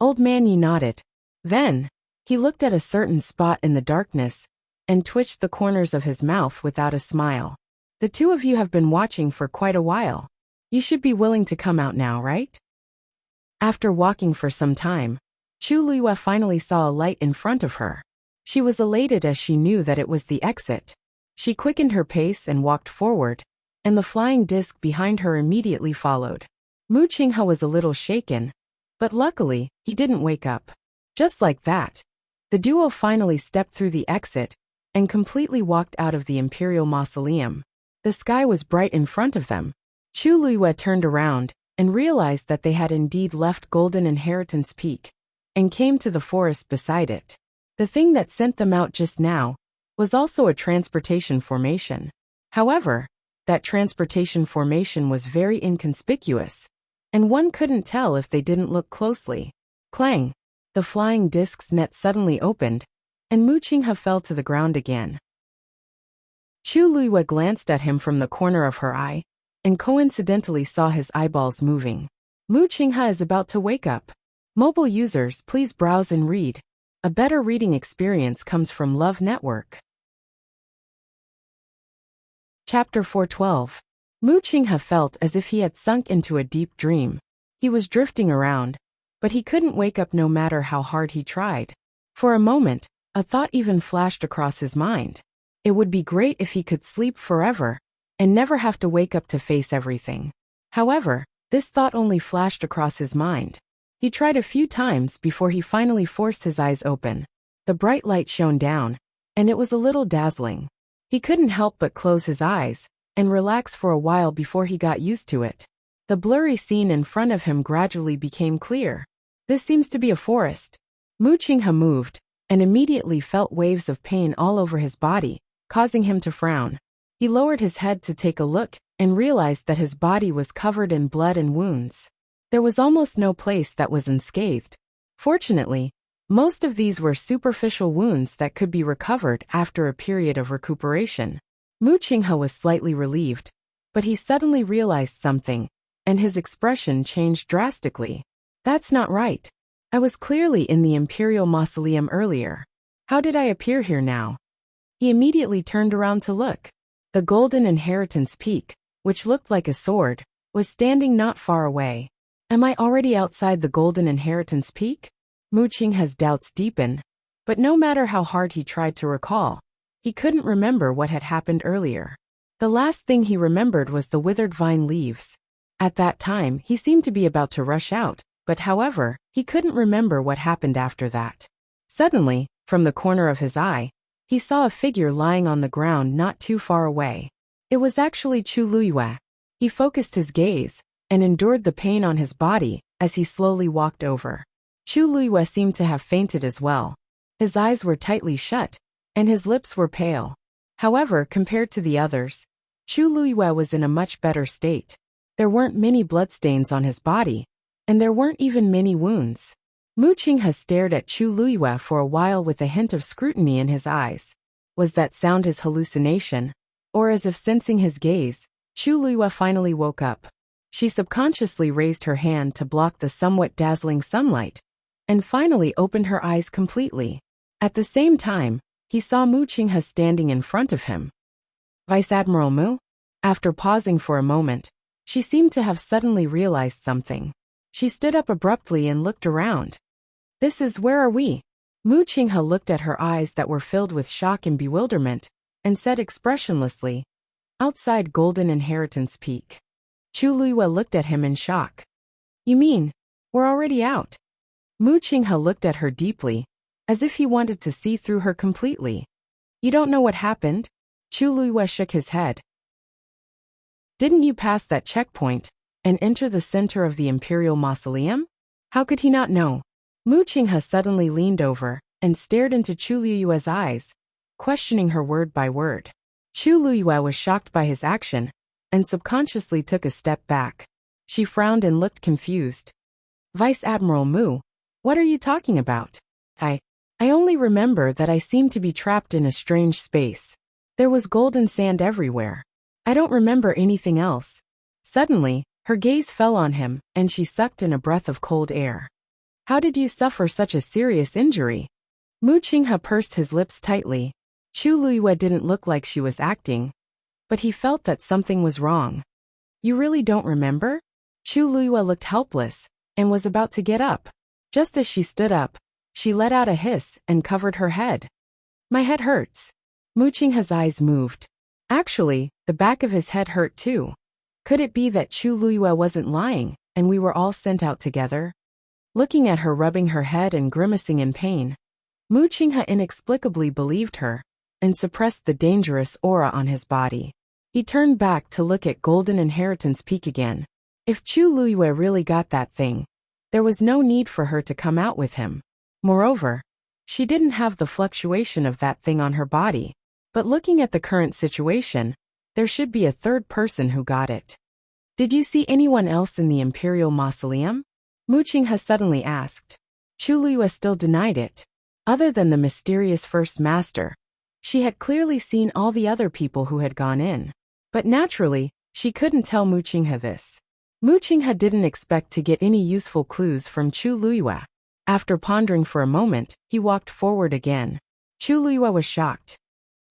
S1: Old Man Yi nodded. Then, he looked at a certain spot in the darkness and twitched the corners of his mouth without a smile. The two of you have been watching for quite a while. You should be willing to come out now, right? After walking for some time, Chu Luiyue finally saw a light in front of her. She was elated as she knew that it was the exit. She quickened her pace and walked forward, and the flying disc behind her immediately followed. Mu Qinghe was a little shaken, but luckily, he didn't wake up. Just like that, the duo finally stepped through the exit and completely walked out of the Imperial Mausoleum. The sky was bright in front of them. Chu Luiyue turned around and realized that they had indeed left Golden Inheritance Peak and came to the forest beside it. The thing that sent them out just now was also a transportation formation. However, that transportation formation was very inconspicuous, and one couldn't tell if they didn't look closely. Clang! The flying disc's net suddenly opened, and Mu Qinghe fell to the ground again. Chu Luiyue glanced at him from the corner of her eye, and coincidentally saw his eyeballs moving. Mu Qinghe is about to wake up. Mobile users, please browse and read. A better reading experience comes from Love Network. Chapter 412. Mu Qinghe felt as if he had sunk into a deep dream. He was drifting around, but he couldn't wake up no matter how hard he tried. For a moment, a thought even flashed across his mind. It would be great if he could sleep forever and never have to wake up to face everything. However, this thought only flashed across his mind. He tried a few times before he finally forced his eyes open. The bright light shone down, and it was a little dazzling. He couldn't help but close his eyes and relax for a while before he got used to it. The blurry scene in front of him gradually became clear. This seems to be a forest. Mu Qinghe moved, and immediately felt waves of pain all over his body, causing him to frown. He lowered his head to take a look and realized that his body was covered in blood and wounds. There was almost no place that was unscathed. Fortunately, most of these were superficial wounds that could be recovered after a period of recuperation. Mu Qinghe was slightly relieved, but he suddenly realized something, and his expression changed drastically. That's not right. I was clearly in the Imperial Mausoleum earlier. How did I appear here now? He immediately turned around to look. The Golden Inheritance Peak, which looked like a sword, was standing not far away. Am I already outside the Golden Inheritance Peak? Mu Qinghe's doubts deepened, but no matter how hard he tried to recall, he couldn't remember what had happened earlier. The last thing he remembered was the withered vine leaves. At that time, he seemed to be about to rush out, but however, he couldn't remember what happened after that. Suddenly, from the corner of his eye, he saw a figure lying on the ground not too far away. It was actually Chu Luiyue. He focused his gaze and endured the pain on his body as he slowly walked over. Chu Luiyue seemed to have fainted as well. His eyes were tightly shut, and his lips were pale. However, compared to the others, Chu Luiyue was in a much better state. There weren't many bloodstains on his body, and there weren't even many wounds. Mu Qinghe stared at Chu Luiyue for a while with a hint of scrutiny in his eyes. Was that sound his hallucination? Or as if sensing his gaze, Chu Luiyue finally woke up. She subconsciously raised her hand to block the somewhat dazzling sunlight, and finally opened her eyes completely. At the same time, he saw Mu Qinghe standing in front of him. Vice Admiral Mu? After pausing for a moment, she seemed to have suddenly realized something. She stood up abruptly and looked around. Where are we? Mu Qinghe looked at her eyes that were filled with shock and bewilderment, and said expressionlessly, outside Golden Inheritance Peak. Chu Luiyue looked at him in shock. You mean, we're already out? Mu Qinghe looked at her deeply, as if he wanted to see through her completely. You don't know what happened? Chu Luiyue shook his head. Didn't you pass that checkpoint and enter the center of the Imperial Mausoleum? How could he not know? Mu Qinghe suddenly leaned over and stared into Chu Luiyue's eyes, questioning her word by word. Chu Luiyue was shocked by his action and subconsciously took a step back. She frowned and looked confused. Vice Admiral Mu, what are you talking about? I only remember that I seemed to be trapped in a strange space. There was golden sand everywhere. I don't remember anything else. Suddenly, her gaze fell on him, and she sucked in a breath of cold air. How did you suffer such a serious injury? Mu Qinghe pursed his lips tightly. Chu Luiyue didn't look like she was acting, but he felt that something was wrong. You really don't remember? Chu Luiyue looked helpless, and was about to get up. Just as she stood up, she let out a hiss and covered her head. My head hurts. Mu Qinghe's eyes moved. Actually, the back of his head hurt too. Could it be that Chu Luiyue wasn't lying, and we were all sent out together? Looking at her rubbing her head and grimacing in pain, Mu Qinghe inexplicably believed her, and suppressed the dangerous aura on his body. He turned back to look at Golden Inheritance Peak again. If Chu Luiyue really got that thing, there was no need for her to come out with him. Moreover, she didn't have the fluctuation of that thing on her body. But looking at the current situation, there should be a third person who got it. Did you see anyone else in the Imperial Mausoleum? Mu Qinghe suddenly asked. Chu Luiyue still denied it. Other than the mysterious first master, she had clearly seen all the other people who had gone in. But naturally, she couldn't tell Mu Qinghe this. Mu Qinghe didn't expect to get any useful clues from Chu Luiyue. After pondering for a moment, he walked forward again. Chu Luiyue was shocked.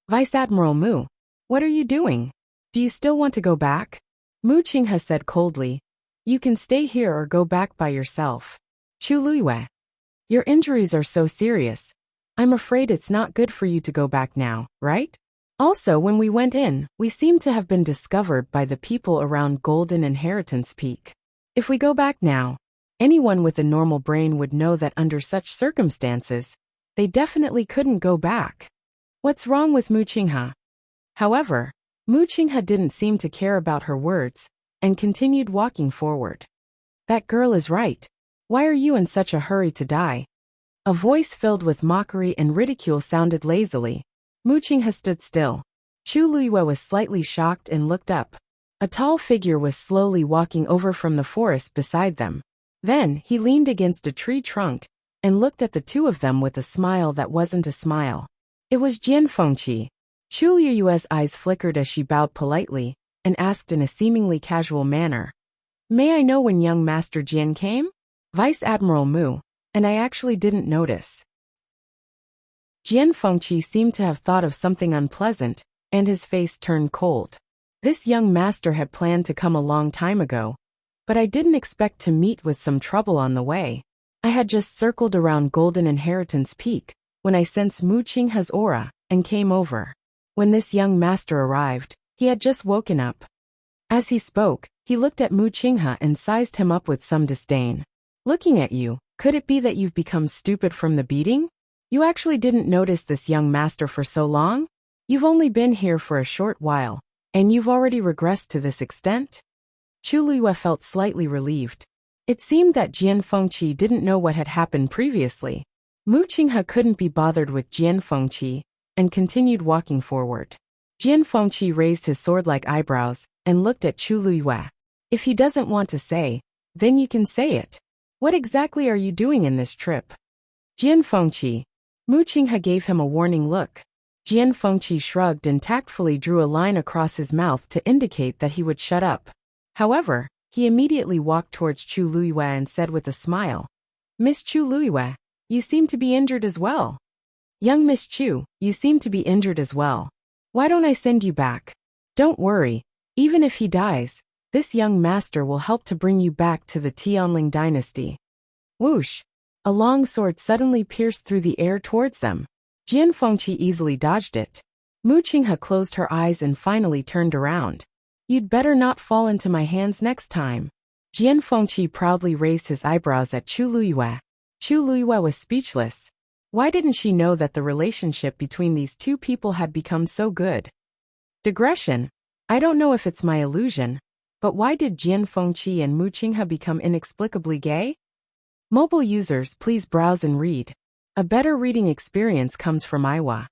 S1: Vice Admiral Mu, what are you doing? Do you still want to go back? Mu Qinghe said coldly. You can stay here or go back by yourself. Chu Luiyue, your injuries are so serious. I'm afraid it's not good for you to go back now, right? Also, when we went in, we seem to have been discovered by the people around Golden Inheritance Peak. If we go back now, anyone with a normal brain would know that under such circumstances, they definitely couldn't go back. What's wrong with Mu Qinghe? However, Mu Qinghe didn't seem to care about her words, and continued walking forward. That girl is right. Why are you in such a hurry to die? A voice filled with mockery and ridicule sounded lazily. Mu Qinghe stood still. Chu Luiyue was slightly shocked and looked up. A tall figure was slowly walking over from the forest beside them. Then, he leaned against a tree trunk, and looked at the two of them with a smile that wasn't a smile. It was Jian Fengqi. Chu Luiyue's eyes flickered as she bowed politely, and asked in a seemingly casual manner. May I know when young Master Jian came? Vice Admiral Mu, and I actually didn't notice. Jian Fengqi seemed to have thought of something unpleasant, and his face turned cold. This young master had planned to come a long time ago, but I didn't expect to meet with some trouble on the way. I had just circled around Golden Inheritance Peak, when I sensed Mu Qinghe's aura, and came over. When this young master arrived, he had just woken up. As he spoke, he looked at Mu Qinghe and sized him up with some disdain. Looking at you, could it be that you've become stupid from the beating? You actually didn't notice this young master for so long? You've only been here for a short while, and you've already regressed to this extent? Chu Luiyue felt slightly relieved. It seemed that Jian Fengqi didn't know what had happened previously. Mu Qinghe couldn't be bothered with Jian Fengqi, and continued walking forward. Jian Fengqi raised his sword-like eyebrows, and looked at Chu Luiyue. If he doesn't want to say, then you can say it. What exactly are you doing in this trip? Jian Fengqi. Mu Qinghe gave him a warning look. Jian Fengqi shrugged and tactfully drew a line across his mouth to indicate that he would shut up. However, He immediately walked towards Chu Luiyue and said with a smile, "Miss Chu Luiyue, you seem to be injured as well. Young Miss Chu, you seem to be injured as well. Why don't I send you back? Don't worry, even if he dies, this young master will help to bring you back to the Tianling dynasty." Whoosh! A long sword suddenly pierced through the air towards them. Jian Fengqi easily dodged it. Mu Qinghe closed her eyes and finally turned around. "You'd better not fall into my hands next time." Jian Fengqi proudly raised his eyebrows at Chu Luiyue. Chu Luiyue was speechless. Why didn't she know that the relationship between these two people had become so good? Digression. I don't know if it's my illusion, but why did Jian Fengqi and Mu Qinghe become inexplicably gay? Mobile users, please browse and read. A better reading experience comes from Aiwa.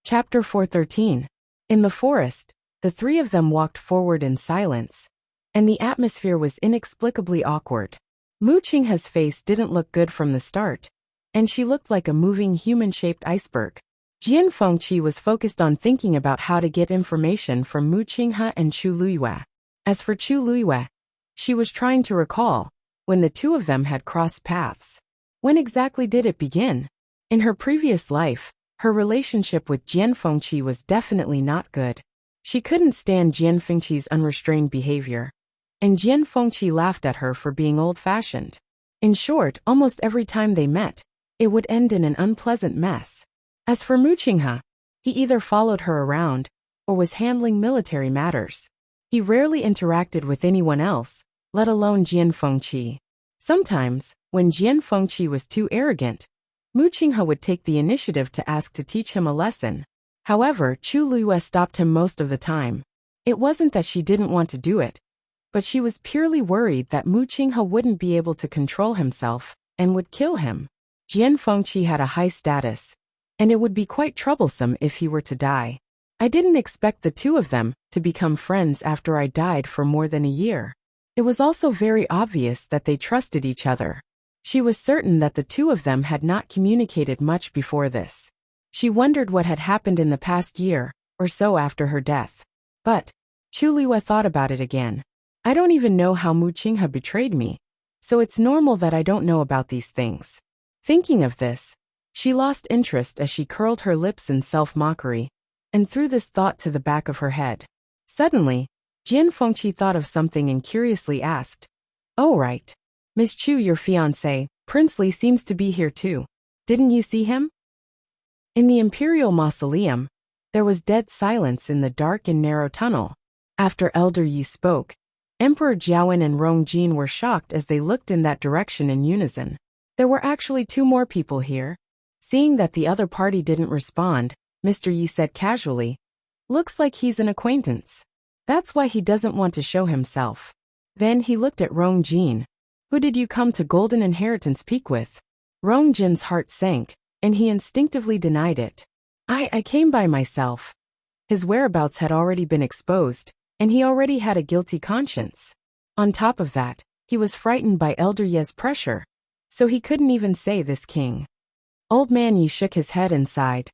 S1: Chapter 413. In the forest, the three of them walked forward in silence, and the atmosphere was inexplicably awkward. Mu Qinghe's face didn't look good from the start, and she looked like a moving human-shaped iceberg. Jian Fengqi was focused on thinking about how to get information from Mu Qinghe and Chu Luiyue. As for Chu Luiyue, she was trying to recall when the two of them had crossed paths. When exactly did it begin? In her previous life, her relationship with Jian Fengqi was definitely not good. She couldn't stand Jian Fengqi's unrestrained behavior, and Jian Fengqi laughed at her for being old-fashioned. In short, almost every time they met, it would end in an unpleasant mess. As for Mu Qinghe, he either followed her around or was handling military matters. He rarely interacted with anyone else, let alone Jian Fengqi. Sometimes, when Jian Fengqi was too arrogant, Mu Qinghe would take the initiative to ask to teach him a lesson. However, Chu Luiyue stopped him most of the time. It wasn't that she didn't want to do it, but she was purely worried that Mu Qinghe wouldn't be able to control himself and would kill him. Jian Fengqi had a high status, and it would be quite troublesome if he were to die. I didn't expect the two of them to become friends after I died for more than a year. It was also very obvious that they trusted each other. She was certain that the two of them had not communicated much before this. She wondered what had happened in the past year or so after her death. But Chu Luiyue thought about it again. I don't even know how Mu Qinghe betrayed me, so it's normal that I don't know about these things. Thinking of this, she lost interest as she curled her lips in self-mockery and threw this thought to the back of her head. Suddenly, Jian Fengqi thought of something and curiously asked, "Oh right. Miss Chu, your fiancé, Prince Li seems to be here too. Didn't you see him?" In the Imperial Mausoleum, there was dead silence in the dark and narrow tunnel. After Elder Yi spoke, Emperor Jiawen and Rong Jin were shocked as they looked in that direction in unison. There were actually two more people here. Seeing that the other party didn't respond, Mr. Yi said casually, "Looks like he's an acquaintance. That's why he doesn't want to show himself." Then he looked at Rong Jin. "Who did you come to Golden Inheritance Peak with?" Rong Jin's heart sank, and he instinctively denied it. I came by myself." His whereabouts had already been exposed, and he already had a guilty conscience. On top of that, he was frightened by Elder Ye's pressure, so he couldn't even say this king. Old Man Yi shook his head and sighed.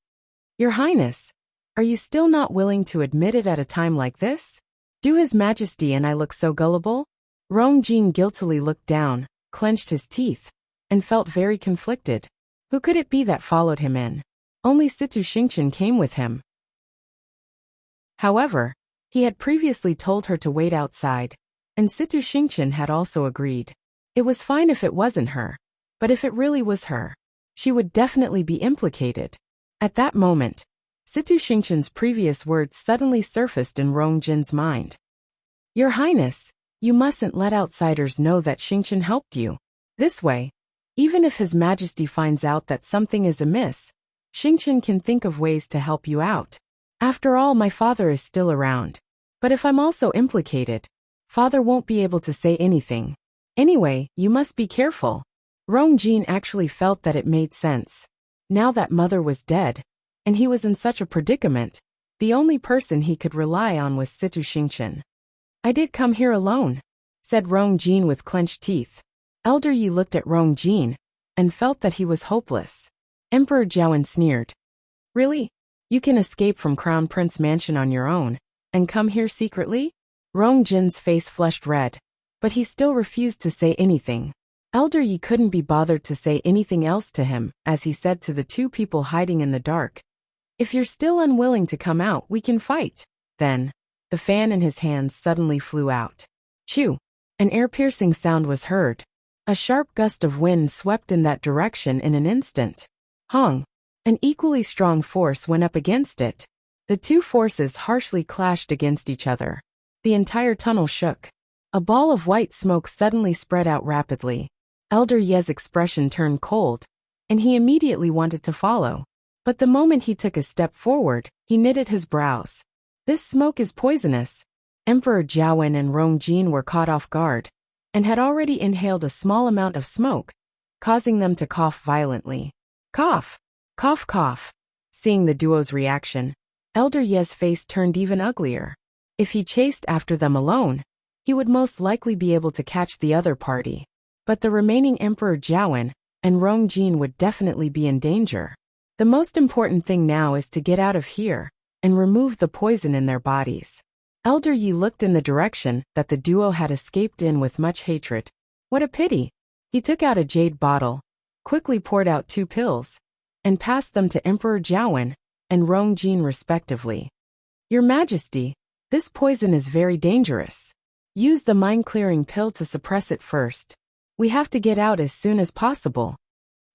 S1: "Your Highness, are you still not willing to admit it at a time like this? Do His Majesty and I look so gullible?" Rong Jin guiltily looked down, clenched his teeth, and felt very conflicted. Who could it be that followed him in? Only Situ Xingqian came with him. However, he had previously told her to wait outside, and Situ Xingqian had also agreed. It was fine if it wasn't her, but if it really was her, she would definitely be implicated. At that moment, Situ Xingqian's previous words suddenly surfaced in Rong Jin's mind. "Your Highness, you mustn't let outsiders know that Xingqian helped you. This way, even if His Majesty finds out that something is amiss, Xingqian can think of ways to help you out. After all, my father is still around. But if I'm also implicated, father won't be able to say anything. Anyway, you must be careful." Rong Jin actually felt that it made sense. Now that mother was dead, and he was in such a predicament, the only person he could rely on was Situ Xingqian. "I did come here alone," said Rong Jin with clenched teeth. Elder Yi looked at Rong Jin and felt that he was hopeless. Emperor Jiawen sneered. "Really? You can escape from Crown Prince Mansion on your own and come here secretly?" Rong Jin's face flushed red, but he still refused to say anything. Elder Yi couldn't be bothered to say anything else to him, as he said to the two people hiding in the dark, "If you're still unwilling to come out, we can fight." Then, the fan in his hands suddenly flew out. Chew! An ear-piercing sound was heard. A sharp gust of wind swept in that direction in an instant. Hong! An equally strong force went up against it. The two forces harshly clashed against each other. The entire tunnel shook. A ball of white smoke suddenly spread out rapidly. Elder Ye's expression turned cold, and he immediately wanted to follow. But the moment he took a step forward, he knitted his brows. This smoke is poisonous. Emperor Jiawen and Rong Jin were caught off guard, and had already inhaled a small amount of smoke, causing them to cough violently. Cough! Cough cough! Seeing the duo's reaction, Elder Ye's face turned even uglier. If he chased after them alone, he would most likely be able to catch the other party. But the remaining Emperor Jiawen and Rong Jin would definitely be in danger. The most important thing now is to get out of here and remove the poison in their bodies. Elder Yi looked in the direction that the duo had escaped in with much hatred. What a pity! He took out a jade bottle, quickly poured out 2 pills, and passed them to Emperor Jiawen and Rong Jin respectively. Your Majesty, this poison is very dangerous. Use the mind-clearing pill to suppress it first. We have to get out as soon as possible.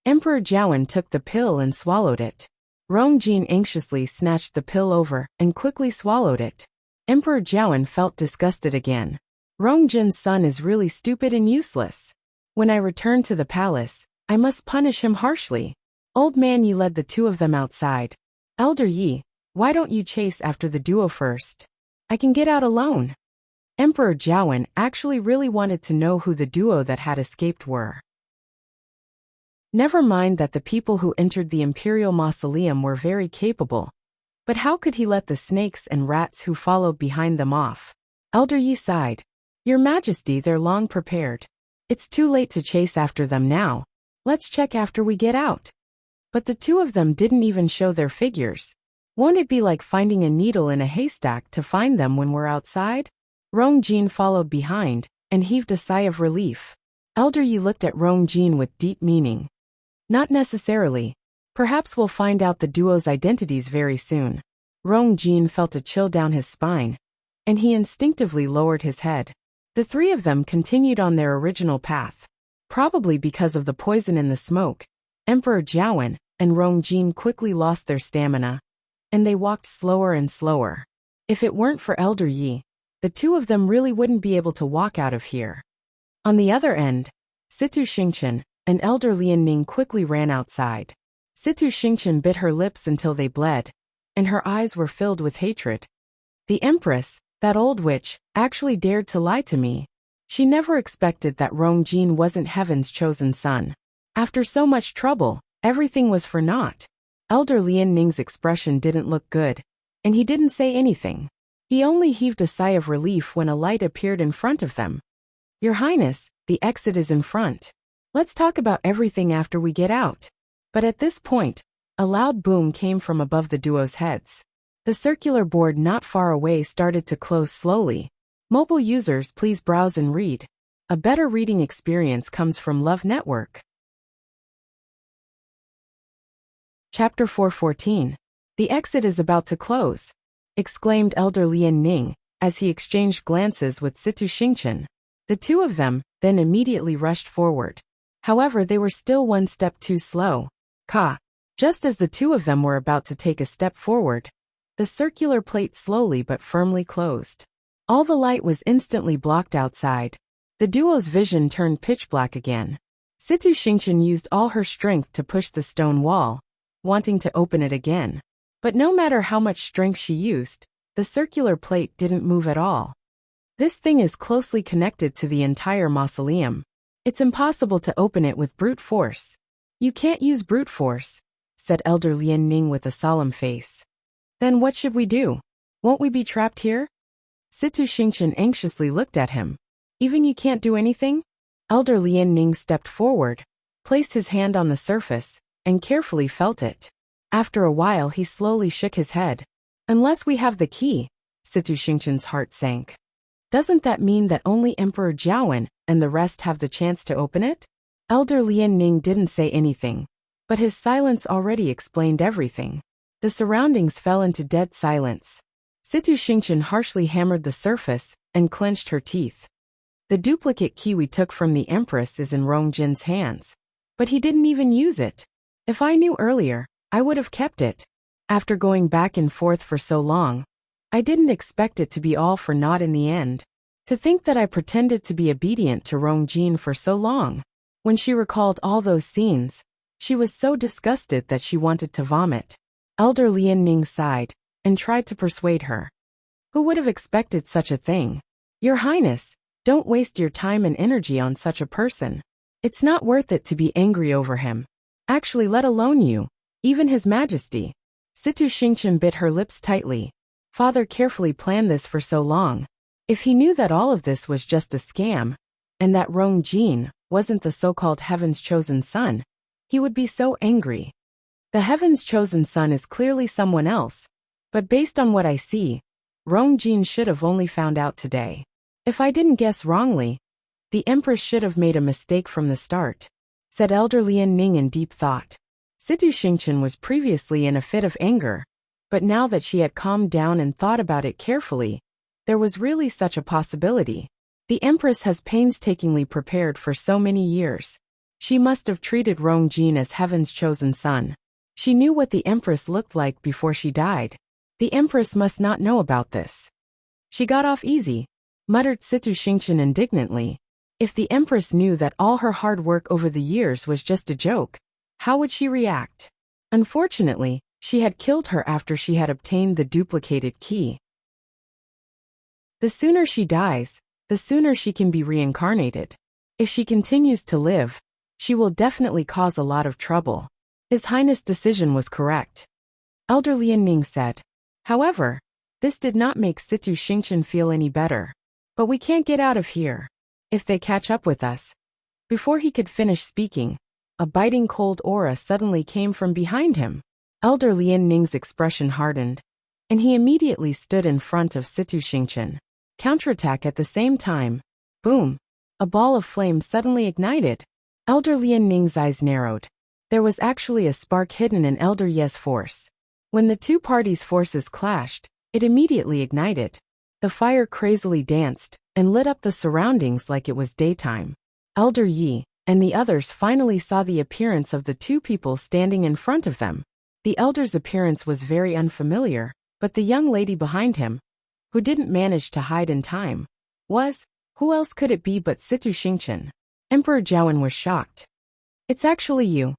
S1: Emperor Jiawen took the pill and swallowed it. Rong Jin anxiously snatched the pill over and quickly swallowed it. Emperor Jiawen felt disgusted again. Rong Jin's son is really stupid and useless. When I return to the palace, I must punish him harshly. Old Man Yi led the two of them outside. Elder Yi, why don't you chase after the duo first? I can get out alone. Emperor Jiawen actually really wanted to know who the duo that had escaped were. Never mind that the people who entered the Imperial Mausoleum were very capable. But how could he let the snakes and rats who followed behind them off? Elder Yi sighed. Your Majesty, they're long prepared. It's too late to chase after them now. Let's check after we get out. But the two of them didn't even show their figures. Won't it be like finding a needle in a haystack to find them when we're outside? Rong Jin followed behind and heaved a sigh of relief. Elder Yi looked at Rong Jin with deep meaning. Not necessarily. Perhaps we'll find out the duo's identities very soon. Rong Jin felt a chill down his spine, and he instinctively lowered his head. The three of them continued on their original path. Probably because of the poison in the smoke, Emperor Jiawen and Rong Jin quickly lost their stamina, and they walked slower and slower. If it weren't for Elder Yi, the two of them really wouldn't be able to walk out of here. On the other end, Situ Xingchen and Elder Lian Ning quickly ran outside. Situ Xingchen bit her lips until they bled, and her eyes were filled with hatred. The Empress, that old witch, actually dared to lie to me. She never expected that Rong Jin wasn't heaven's chosen son. After so much trouble, everything was for naught. Elder Lian Ning's expression didn't look good, and he didn't say anything. He only heaved a sigh of relief when a light appeared in front of them. Your Highness, the exit is in front. Let's talk about everything after we get out. But at this point, a loud boom came from above the duo's heads. The circular board not far away started to close slowly. Mobile users, please browse and read. A better reading experience comes from Love Network. Chapter 414. The exit is about to close, exclaimed Elder Lian Ning, as he exchanged glances with Situ Xingchen. The two of them then immediately rushed forward. However, they were still one step too slow. Just as the two of them were about to take a step forward, the circular plate slowly but firmly closed. All the light was instantly blocked outside. The duo's vision turned pitch black again. Situ Xingchen used all her strength to push the stone wall, wanting to open it again. But no matter how much strength she used, the circular plate didn't move at all. This thing is closely connected to the entire mausoleum. It's impossible to open it with brute force. You can't use brute force, said Elder Lian Ning with a solemn face. Then what should we do? Won't we be trapped here? Situ Xingchen anxiously looked at him. Even you can't do anything? Elder Lian Ning stepped forward, placed his hand on the surface, and carefully felt it. After a while he slowly shook his head. Unless we have the key, Situ Xingchen's heart sank. Doesn't that mean that only Emperor Jiawen and the rest have the chance to open it? Elder Lian Ning didn't say anything, but his silence already explained everything. The surroundings fell into dead silence. Situ Xingqian harshly hammered the surface and clenched her teeth. The duplicate key we took from the Empress is in Rong Jin's hands, but he didn't even use it. If I knew earlier, I would have kept it. After going back and forth for so long, I didn't expect it to be all for naught in the end. To think that I pretended to be obedient to Rong Jin for so long. When she recalled all those scenes, she was so disgusted that she wanted to vomit. Elder Lian Ning sighed and tried to persuade her. Who would have expected such a thing? Your Highness, don't waste your time and energy on such a person. It's not worth it to be angry over him. Actually, let alone you, even His Majesty. Situ Xingqian bit her lips tightly. Father carefully planned this for so long. If he knew that all of this was just a scam, and that Rong Jin wasn't the so-called Heaven's chosen son, he would be so angry. The Heaven's chosen son is clearly someone else, but based on what I see, Rong Jin should have only found out today. If I didn't guess wrongly, the Empress should have made a mistake from the start, said Elder Lian Ning in deep thought. Situ Xingqian was previously in a fit of anger, but now that she had calmed down and thought about it carefully, there was really such a possibility. The Empress has painstakingly prepared for so many years. She must have treated Rong Jin as Heaven's chosen son. She knew what the Empress looked like before she died. The Empress must not know about this. She got off easy, muttered Situ Xingqian indignantly. If the Empress knew that all her hard work over the years was just a joke, how would she react? Unfortunately, she had killed her after she had obtained the duplicated key. The sooner she dies, the sooner she can be reincarnated. If she continues to live, she will definitely cause a lot of trouble. His Highness' decision was correct, Elder Lian Ning said. However, this did not make Situ Xingqian feel any better. But we can't get out of here. If they catch up with us. Before he could finish speaking, a biting cold aura suddenly came from behind him. Elder Lian Ning's expression hardened, and he immediately stood in front of Situ Xingqian. Counterattack at the same time. Boom! A ball of flame suddenly ignited. Elder Lian Ning's eyes narrowed. There was actually a spark hidden in Elder Ye's force. When the two parties' forces clashed, it immediately ignited. The fire crazily danced and lit up the surroundings like it was daytime. Elder Yi and the others finally saw the appearance of the two people standing in front of them. The elder's appearance was very unfamiliar, but the young lady behind him, who didn't manage to hide in time, was, who else could it be but Situ Xingqian? Emperor Jiawen was shocked. It's actually you.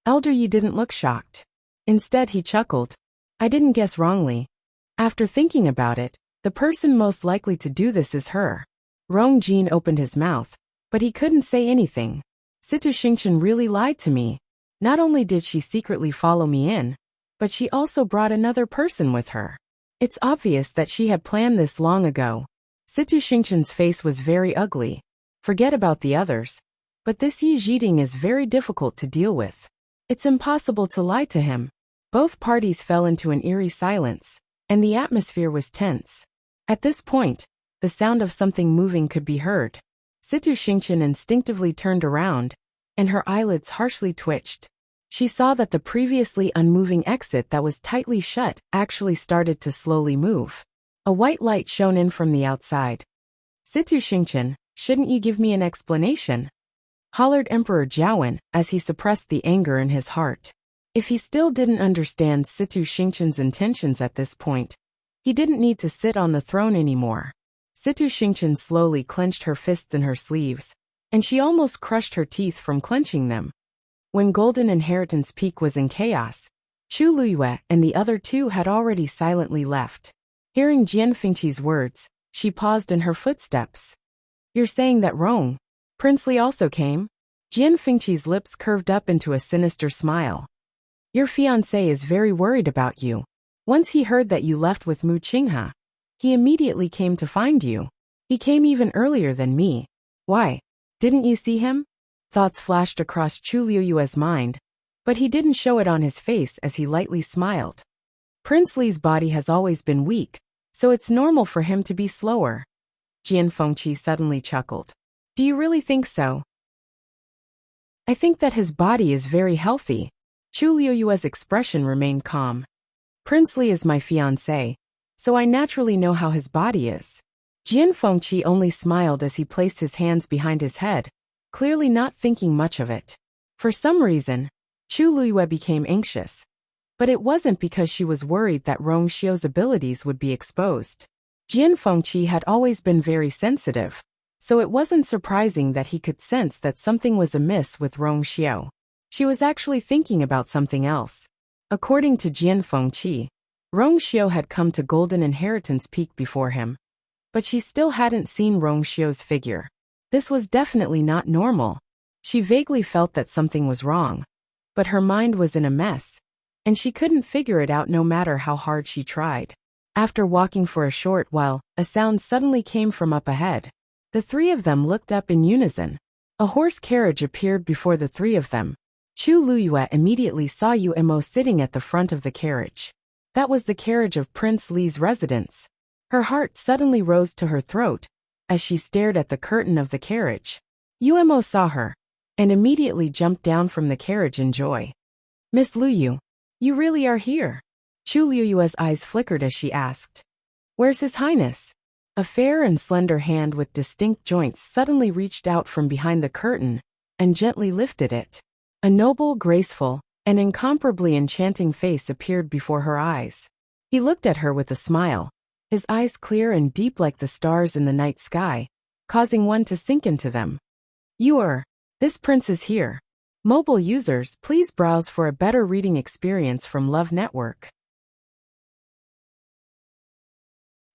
S1: Elder Yi didn't look shocked. Instead he chuckled. I didn't guess wrongly. After thinking about it, the person most likely to do this is her. Rong Jin opened his mouth, but he couldn't say anything. Situ Xingqian really lied to me. Not only did she secretly follow me in, but she also brought another person with her. It's obvious that she had planned this long ago. Situ Xingqian's face was very ugly. Forget about the others. But this Yi Jiding is very difficult to deal with. It's impossible to lie to him. Both parties fell into an eerie silence, and the atmosphere was tense. At this point, the sound of something moving could be heard. Situ Xingqian instinctively turned around, and her eyelids harshly twitched. She saw that the previously unmoving exit that was tightly shut actually started to slowly move. A white light shone in from the outside. Situ Xingqian, shouldn't you give me an explanation? Hollered Emperor Jiawen as he suppressed the anger in his heart. If he still didn't understand Situ Xingqian's intentions at this point, he didn't need to sit on the throne anymore. Situ Xingqian slowly clenched her fists in her sleeves, and she almost crushed her teeth from clenching them. When Golden Inheritance Peak was in chaos, Chu Luyue and the other two had already silently left. Hearing Jian Fengqi's words, she paused in her footsteps. You're saying that Rong Princely also came? Jian Fengqi's lips curved up into a sinister smile. Your fiancé is very worried about you. Once he heard that you left with Mu Qinghe, he immediately came to find you. He came even earlier than me. Why? Didn't you see him? Thoughts flashed across Chu Liyue's mind, but he didn't show it on his face as he lightly smiled. Prince Li's body has always been weak, so it's normal for him to be slower. Jian Fengqi suddenly chuckled. Do you really think so? I think that his body is very healthy. Chu Liuyue's expression remained calm. Prince Li is my fiancé, so I naturally know how his body is. Jian Fengqi only smiled as he placed his hands behind his head, clearly not thinking much of it. For some reason, Chu Liyue became anxious. But it wasn't because she was worried that Rong Xiu's abilities would be exposed. Jian Fengqi had always been very sensitive, so it wasn't surprising that he could sense that something was amiss with Rong Xiu. She was actually thinking about something else. According to Jian Fengqi, Rong Xiu had come to Golden Inheritance Peak before him, but she still hadn't seen Rong Xiu's figure. This was definitely not normal. She vaguely felt that something was wrong, but her mind was in a mess, and she couldn't figure it out no matter how hard she tried. After walking for a short while, a sound suddenly came from up ahead. The three of them looked up in unison. A horse carriage appeared before the three of them. Chu Liyue immediately saw Yuemo sitting at the front of the carriage. That was the carriage of Prince Li's residence. Her heart suddenly rose to her throat as she stared at the curtain of the carriage. Yuemo saw her and immediately jumped down from the carriage in joy. Miss Liu, you really are here? Chu Liyue's eyes flickered as she asked. Where's His Highness? A fair and slender hand with distinct joints suddenly reached out from behind the curtain and gently lifted it. A noble, graceful, and incomparably enchanting face appeared before her eyes. He looked at her with a smile, his eyes clear and deep like the stars in the night sky, causing one to sink into them. This prince is here. Mobile users, please browse for a better reading experience from Love Network.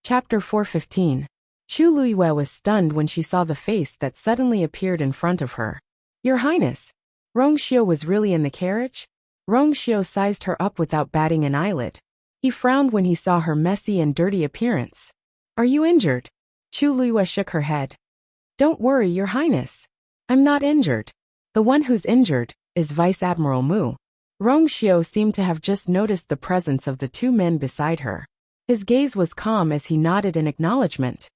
S1: Chapter 415. Chu Liyue was stunned when she saw the face that suddenly appeared in front of her. Your Highness, Rong Xiu was really in the carriage? Rong Xiu sized her up without batting an eyelid. He frowned when he saw her messy and dirty appearance. Are you injured? Chu Liyue shook her head. Don't worry, Your Highness. I'm not injured. The one who's injured is Vice Admiral Mu. Rong Xiu seemed to have just noticed the presence of the two men beside her. His gaze was calm as he nodded in acknowledgement.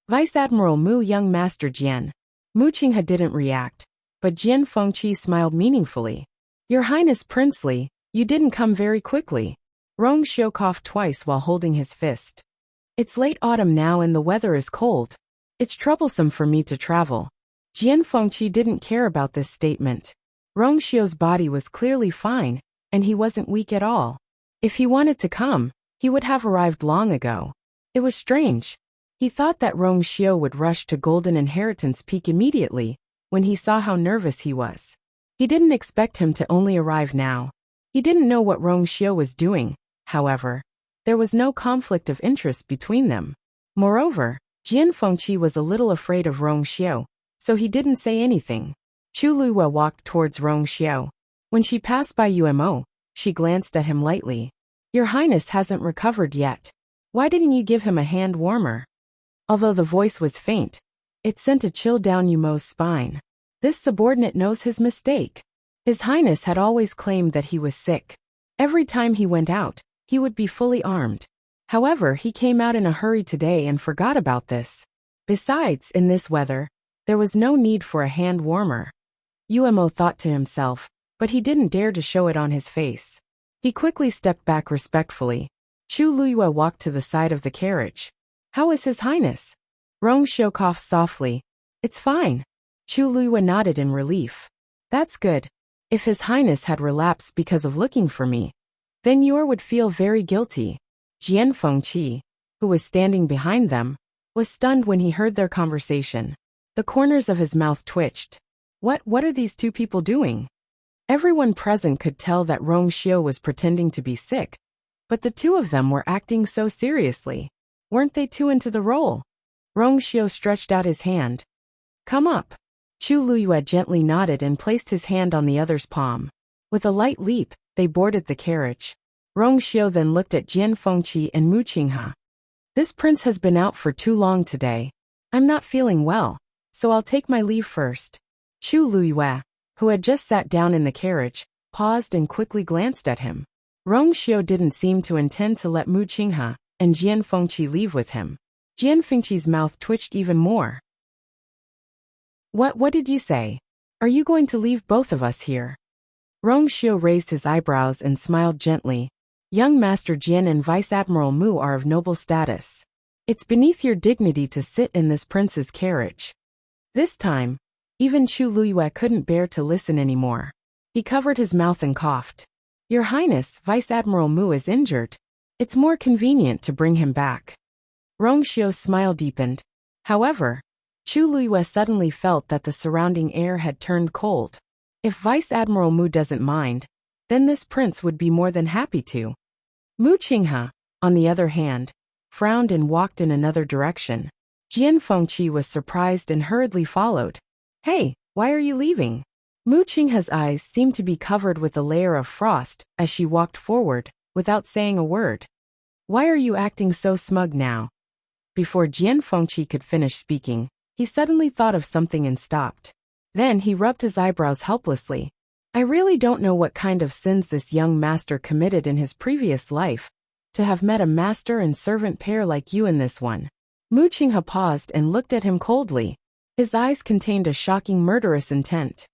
S1: Vice Admiral Mu, young Master Jian. Mu Qinghe didn't react, but Jian Fengqi smiled meaningfully. Your Highness Prince Li, you didn't come very quickly. Rong Xiu coughed twice while holding his fist. It's late autumn now and the weather is cold. It's troublesome for me to travel. Jian Fengqi didn't care about this statement. Rong Xiu's body was clearly fine, and he wasn't weak at all. If he wanted to come, he would have arrived long ago. It was strange. He thought that Rong Xiu would rush to Golden Inheritance Peak immediately when he saw how nervous he was. He didn't expect him to only arrive now. He didn't know what Rong Xiu was doing, however. There was no conflict of interest between them. Moreover, Jian Fengqi was a little afraid of Rong Xiu, so he didn't say anything. Chu Liyue walked towards Rong Xiu. When she passed by Yuemo, she glanced at him lightly. Your Highness hasn't recovered yet. Why didn't you give him a hand warmer? Although the voice was faint, it sent a chill down Yuemo's spine. This subordinate knows his mistake. His Highness had always claimed that he was sick. Every time he went out, he would be fully armed. However, he came out in a hurry today and forgot about this. Besides, in this weather, there was no need for a hand warmer. Yuemo thought to himself, but he didn't dare to show it on his face. He quickly stepped back respectfully. Chu Liyue walked to the side of the carriage. How is His Highness? Rong Xiu coughed softly. It's fine. Chu Liyue nodded in relief. That's good. If His Highness had relapsed because of looking for me, then you would feel very guilty. Jian Fengqi, who was standing behind them, was stunned when he heard their conversation. The corners of his mouth twitched. What are these two people doing? Everyone present could tell that Rong Xiu was pretending to be sick, but the two of them were acting so seriously. Weren't they too into the role? Rong Xiu stretched out his hand. Come up. Chu Liyue gently nodded and placed his hand on the other's palm. With a light leap, they boarded the carriage. Rong Xiu then looked at Jian Fengqi and Mu Qinghe. This prince has been out for too long today. I'm not feeling well, so I'll take my leave first. Chu Liyue, who had just sat down in the carriage, paused and quickly glanced at him. Rong Xiu didn't seem to intend to let Mu Qinghe and Jian Fengqi leave with him. Jian Fengqi's mouth twitched even more. What did you say? Are you going to leave both of us here? Rong Xiu raised his eyebrows and smiled gently. Young Master Jian and Vice Admiral Mu are of noble status. It's beneath your dignity to sit in this prince's carriage. This time, even Chu Luiyue couldn't bear to listen anymore. He covered his mouth and coughed. Your Highness, Vice Admiral Mu is injured. It's more convenient to bring him back. Rong Xiu's smile deepened. However, Chu Luiyue suddenly felt that the surrounding air had turned cold. If Vice Admiral Mu doesn't mind, then this prince would be more than happy to. Mu Qinghe, on the other hand, frowned and walked in another direction. Jian Fengqi was surprised and hurriedly followed. Hey, why are you leaving? Mu Qinghe's eyes seemed to be covered with a layer of frost as she walked forward, without saying a word. Why are you acting so smug now? Before Jian Fengqi could finish speaking, he suddenly thought of something and stopped. Then he rubbed his eyebrows helplessly. I really don't know what kind of sins this young master committed in his previous life, to have met a master and servant pair like you in this one. Mu Qinghe paused and looked at him coldly. His eyes contained a shocking murderous intent.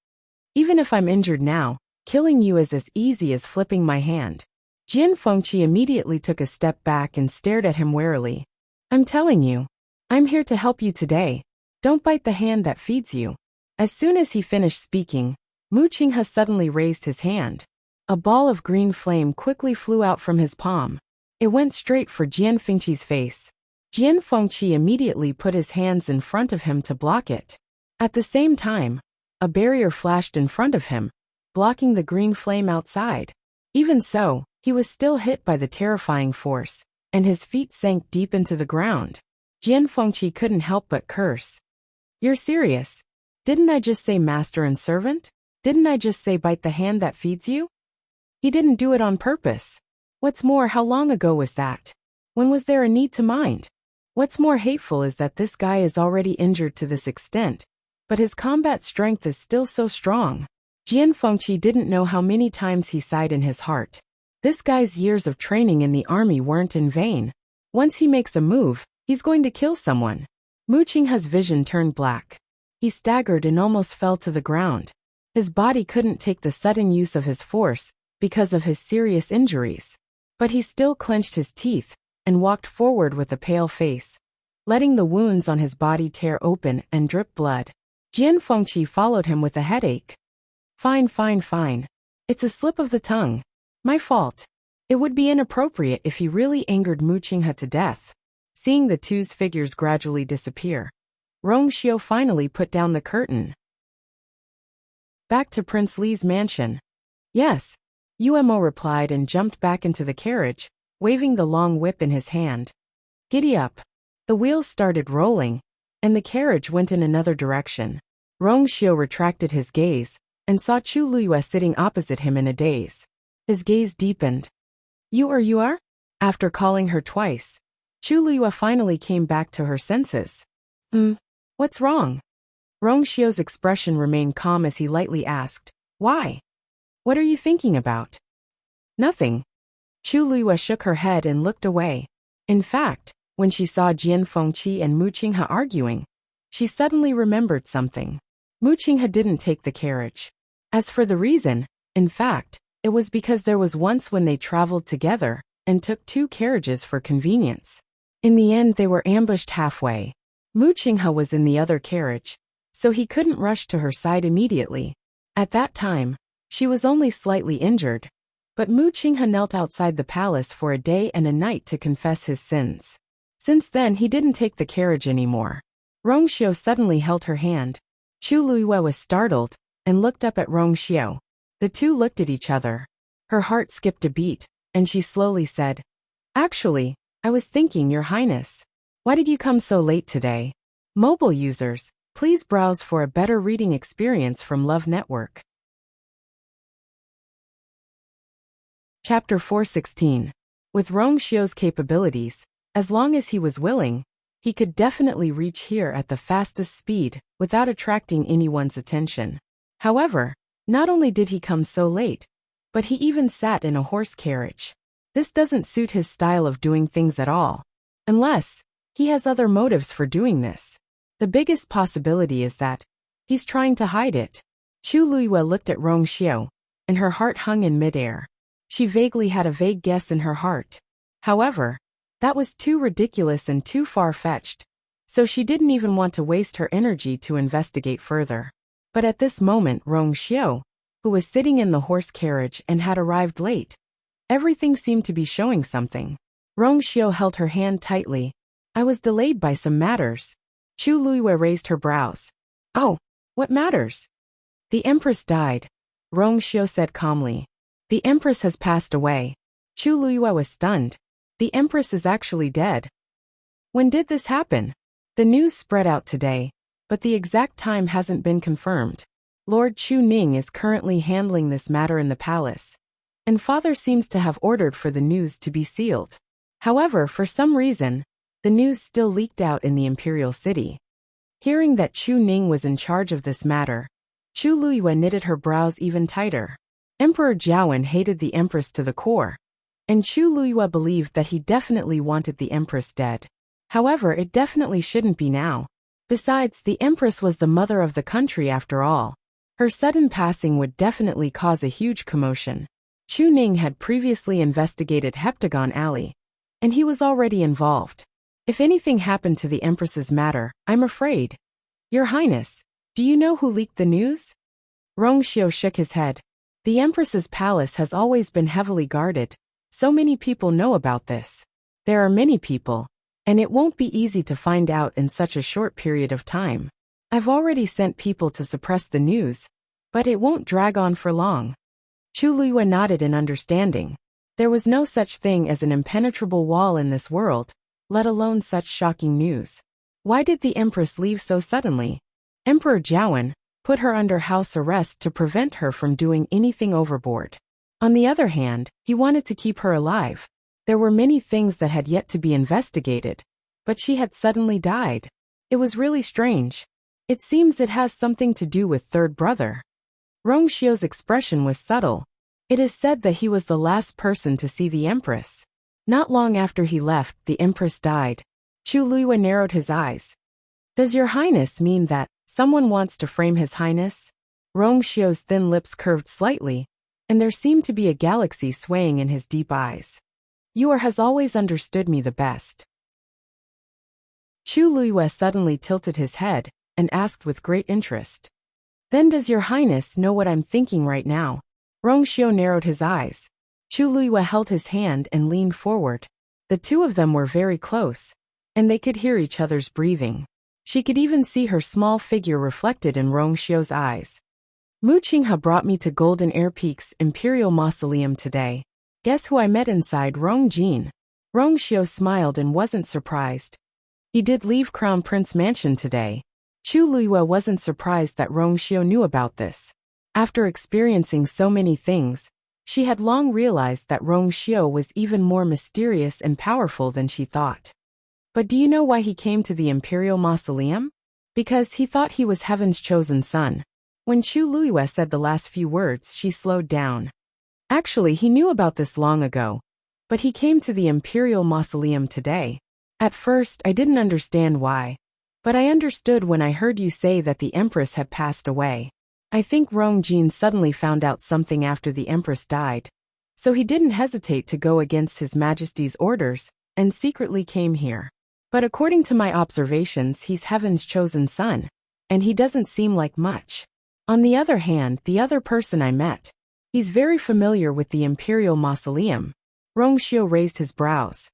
S1: Even if I'm injured now, killing you is as easy as flipping my hand. Jian Fengqi immediately took a step back and stared at him warily. I'm telling you, I'm here to help you today. Don't bite the hand that feeds you. As soon as he finished speaking, Mu Qinghe suddenly raised his hand. A ball of green flame quickly flew out from his palm. It went straight for Jian Fengqi's face. Jian Fengqi immediately put his hands in front of him to block it. At the same time, a barrier flashed in front of him, blocking the green flame outside. Even so, he was still hit by the terrifying force, and his feet sank deep into the ground. Jian Fengqi couldn't help but curse. You're serious? Didn't I just say master and servant? Didn't I just say bite the hand that feeds you? He didn't do it on purpose. What's more, how long ago was that? When was there a need to mind? What's more hateful is that this guy is already injured to this extent, but his combat strength is still so strong. Jian Fengqi didn't know how many times he sighed in his heart. This guy's years of training in the army weren't in vain. Once he makes a move, he's going to kill someone. Mu Qinghe's vision turned black. He staggered and almost fell to the ground. His body couldn't take the sudden use of his force because of his serious injuries. But he still clenched his teeth and walked forward with a pale face, letting the wounds on his body tear open and drip blood. Jian Fengqi followed him with a headache. Fine. It's a slip of the tongue. My fault. It would be inappropriate if he really angered Mu Qinghe to death. Seeing the two's figures gradually disappear, Rong Xiu finally put down the curtain. Back to Prince Li's mansion. Yes, Umo replied and jumped back into the carriage, waving the long whip in his hand. Giddy up. The wheels started rolling, and the carriage went in another direction. Rong Xiu retracted his gaze and saw Chu Luiyue sitting opposite him in a daze. His gaze deepened. You are? After calling her twice, Chu Luiyue finally came back to her senses. What's wrong? Rong Xiu's expression remained calm as he lightly asked, Why? What are you thinking about? Nothing. Chu Luiyue shook her head and looked away. In fact, when she saw Jian Fengqi and Mu Qinghe arguing, she suddenly remembered something. Mu Qinghe didn't take the carriage. As for the reason, in fact, it was because there was once when they traveled together and took two carriages for convenience. In the end, they were ambushed halfway. Mu Qinghe was in the other carriage, so he couldn't rush to her side immediately. At that time, she was only slightly injured, but Mu Qinghe knelt outside the palace for a day and a night to confess his sins. Since then, he didn't take the carriage anymore. Rong Xiu suddenly held her hand. Chu Luiyue was startled and looked up at Rong Xiu. The two looked at each other. Her heart skipped a beat, and she slowly said, Actually, I was thinking, Your Highness. Why did you come so late today? Mobile users, please browse for a better reading experience from Love Network. Chapter 416. With Rong Xiu's capabilities, as long as he was willing, he could definitely reach here at the fastest speed without attracting anyone's attention. However, not only did he come so late, but he even sat in a horse carriage. This doesn't suit his style of doing things at all. Unless He has other motives for doing this. The biggest possibility is that he's trying to hide it. Chu Luiyue looked at Rong Xiao, and her heart hung in midair. She vaguely had a vague guess in her heart. However, that was too ridiculous and too far-fetched, so she didn't even want to waste her energy to investigate further. But at this moment Rong Xiao, who was sitting in the horse carriage and had arrived late, everything seemed to be showing something. Rong Xiao held her hand tightly. I was delayed by some matters. Chu Luiyue raised her brows. Oh, what matters? The Empress died, Rong Xiao said calmly. The Empress has passed away. Chu Luiyue was stunned. The Empress is actually dead. When did this happen? The news spread out today, but the exact time hasn't been confirmed. Lord Chu Ning is currently handling this matter in the palace, and father seems to have ordered for the news to be sealed. However, for some reason, the news still leaked out in the Imperial city. Hearing that Chu Ning was in charge of this matter, Chu Luiyue knitted her brows even tighter. Emperor Jiawen hated the Empress to the core, and Chu Luiyue believed that he definitely wanted the Empress dead. However, it definitely shouldn't be now. Besides, the Empress was the mother of the country after all. Her sudden passing would definitely cause a huge commotion. Chu Ning had previously investigated Heptagon Alley, and he was already involved. If anything happened to the Empress's matter, I'm afraid. Your Highness, do you know who leaked the news? Rong Xiao shook his head. The Empress's palace has always been heavily guarded. So many people know about this. There are many people, and it won't be easy to find out in such a short period of time. I've already sent people to suppress the news, but it won't drag on for long. Chu Luiyue nodded in understanding. There was no such thing as an impenetrable wall in this world, let alone such shocking news. Why did the Empress leave so suddenly? Emperor Jiawen put her under house arrest to prevent her from doing anything overboard. On the other hand, he wanted to keep her alive. There were many things that had yet to be investigated, but she had suddenly died. It was really strange. It seems it has something to do with third brother. Rong Xiao's expression was subtle. It is said that he was the last person to see the Empress. Not long after he left, the Empress died. Chu Luiyue narrowed his eyes. Does your Highness mean that someone wants to frame his Highness? Rong Xiao's thin lips curved slightly, and there seemed to be a galaxy swaying in his deep eyes. You has always understood me the best. Chu Luiyue suddenly tilted his head and asked with great interest. Then does your Highness know what I'm thinking right now? Rong Xiao narrowed his eyes. Chu Luiyue held his hand and leaned forward. The two of them were very close, and they could hear each other's breathing. She could even see her small figure reflected in Rong Xiao's eyes. Mu Qinghe brought me to Golden Air Peak's Imperial Mausoleum today. Guess who I met inside? Rong Jin. Rong Xiao smiled and wasn't surprised. He did leave Crown Prince Mansion today. Chu Luiyue wasn't surprised that Rong Xiao knew about this. After experiencing so many things, she had long realized that Rong Xiao was even more mysterious and powerful than she thought. But do you know why he came to the Imperial Mausoleum? Because he thought he was heaven's chosen son. When Chu Luiyue said the last few words, she slowed down. Actually, he knew about this long ago, but he came to the Imperial Mausoleum today. At first, I didn't understand why, but I understood when I heard you say that the Empress had passed away. I think Rong Jin suddenly found out something after the Empress died, so he didn't hesitate to go against His Majesty's orders and secretly came here. But according to my observations, he's heaven's chosen son, and he doesn't seem like much. On the other hand, the other person I met, he's very familiar with the Imperial Mausoleum. Rong Xiao raised his brows.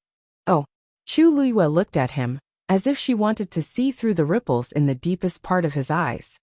S1: Oh. Chu Luiyue looked at him, as if she wanted to see through the ripples in the deepest part of his eyes.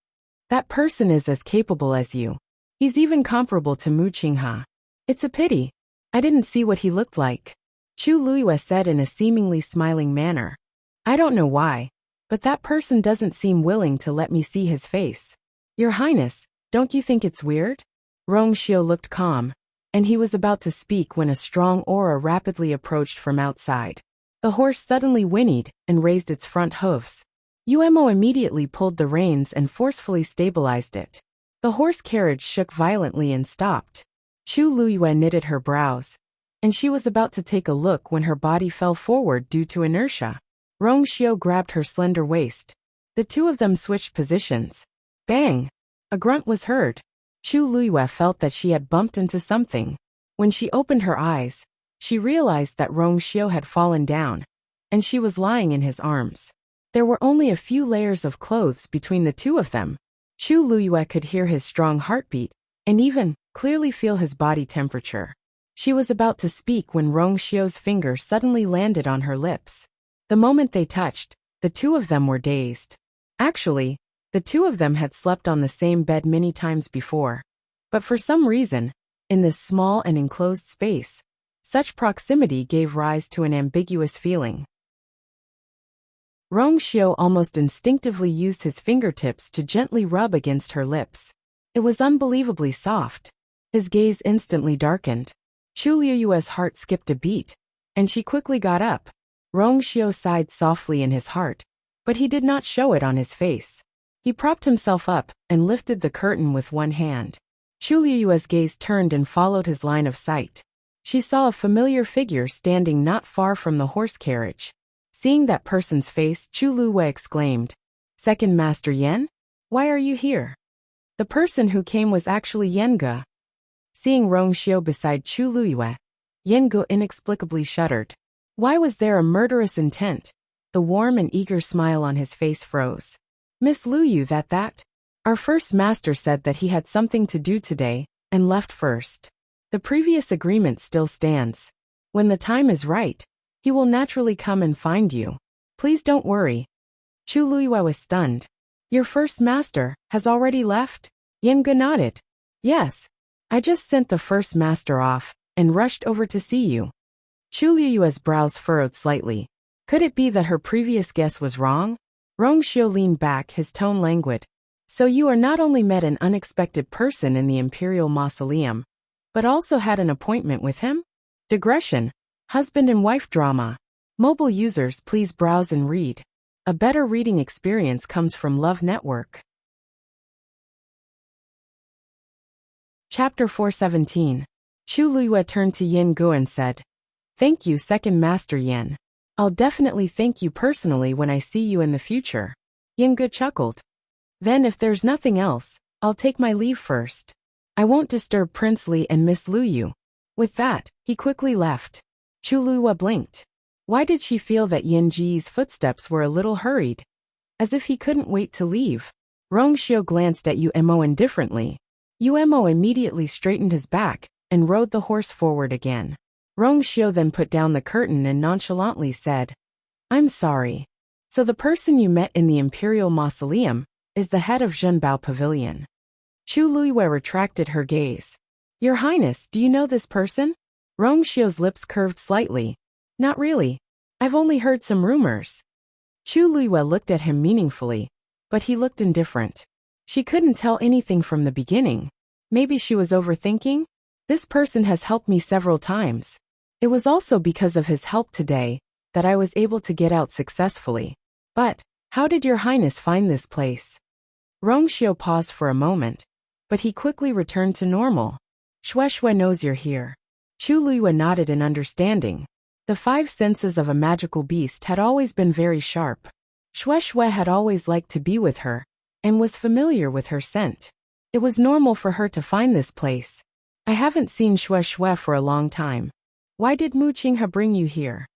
S1: That person is as capable as you. He's even comparable to Mu Qinghe. It's a pity. I didn't see what he looked like. Chu Luiyue said in a seemingly smiling manner. I don't know why, but that person doesn't seem willing to let me see his face. Your Highness, don't you think it's weird? Rong Xiao looked calm, and he was about to speak when a strong aura rapidly approached from outside. The horse suddenly whinnied and raised its front hooves. Umo immediately pulled the reins and forcefully stabilized it. The horse carriage shook violently and stopped. Chu Luiyue knitted her brows, and she was about to take a look when her body fell forward due to inertia. Rong Xiao grabbed her slender waist. The two of them switched positions. Bang! A grunt was heard. Chu Luiyue felt that she had bumped into something. When she opened her eyes, she realized that Rong Xiao had fallen down, and she was lying in his arms. There were only a few layers of clothes between the two of them. Chu Luiyue could hear his strong heartbeat, and even clearly feel his body temperature. She was about to speak when Rong Xiao's finger suddenly landed on her lips. The moment they touched, the two of them were dazed. Actually, the two of them had slept on the same bed many times before. But for some reason, in this small and enclosed space, such proximity gave rise to an ambiguous feeling. Rong Xiao almost instinctively used his fingertips to gently rub against her lips. It was unbelievably soft. His gaze instantly darkened. Chu Luiyue's heart skipped a beat, and she quickly got up. Rong Xiao sighed softly in his heart, but he did not show it on his face. He propped himself up and lifted the curtain with one hand. Chu Luiyue's gaze turned and followed his line of sight. She saw a familiar figure standing not far from the horse carriage. Seeing that person's face, Chu Luiyue exclaimed, "Second Master Yan? Why are you here?" The person who came was actually Yan Ge. Seeing Rong Xiao beside Chu Luiyue, Yan Ge inexplicably shuddered. Why was there a murderous intent? The warm and eager smile on his face froze. "Miss Luyu, that? Our first master said that he had something to do today, and left first. The previous agreement still stands. When the time is right, he will naturally come and find you. Please don't worry." Chu Luiyue was stunned. "Your first master has already left?" Yan Ge nodded. "Yes. I just sent the first master off, and rushed over to see you." Chu Luiyue's brows furrowed slightly. Could it be that her previous guess was wrong? Rong Xiao leaned back, his tone languid. "So you are not only met an unexpected person in the Imperial Mausoleum, but also had an appointment with him? Digression. Husband and wife drama. Mobile users, please browse and read. A better reading experience comes from Love Network. Chapter 417. Chu Luiyue turned to Yan Ge and said, "Thank you, Second Master Yan. I'll definitely thank you personally when I see you in the future." Yan Ge chuckled. "Then if there's nothing else, I'll take my leave first. I won't disturb Prince Li and Miss Luyu." With that, he quickly left. Chu Luiyue blinked. Why did she feel that Yan Ji's footsteps were a little hurried? As if he couldn't wait to leave. Rong Xiao glanced at Umo indifferently. Umo immediately straightened his back and rode the horse forward again. Rong Xiao then put down the curtain and nonchalantly said, "I'm sorry. So the person you met in the Imperial Mausoleum is the head of Zhenbao Pavilion." Chu Luiyue retracted her gaze. "Your Highness, do you know this person?" Rong Xiao's lips curved slightly. "Not really. I've only heard some rumors." Chu Luiyue looked at him meaningfully, but he looked indifferent. She couldn't tell anything from the beginning. Maybe she was overthinking? "This person has helped me several times. It was also because of his help today that I was able to get out successfully. But how did your Highness find this place?" Rong Xiao paused for a moment, but he quickly returned to normal. "Shui knows you're here." Chu Luiyue nodded in understanding. The five senses of a magical beast had always been very sharp. Shui had always liked to be with her, and was familiar with her scent. It was normal for her to find this place. "I haven't seen Shui for a long time. Why did Mu Qinghe bring you here?"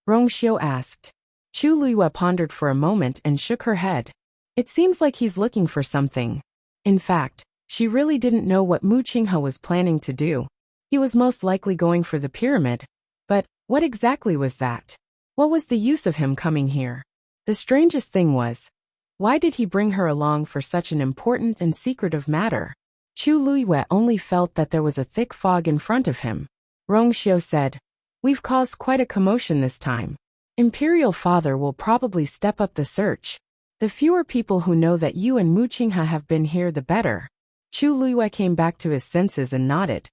S1: Rong Xiao asked. Chu Luiyue pondered for a moment and shook her head. "It seems like he's looking for something." In fact, she really didn't know what Mu Qinghe was planning to do. He was most likely going for the pyramid. But what exactly was that? What was the use of him coming here? The strangest thing was, why did he bring her along for such an important and secretive matter? Chu Luiyue only felt that there was a thick fog in front of him. Rong Xiao said, "We've caused quite a commotion this time. Imperial Father will probably step up the search. The fewer people who know that you and Mu Qinghe have been here, the better." Chu Luiyue came back to his senses and nodded.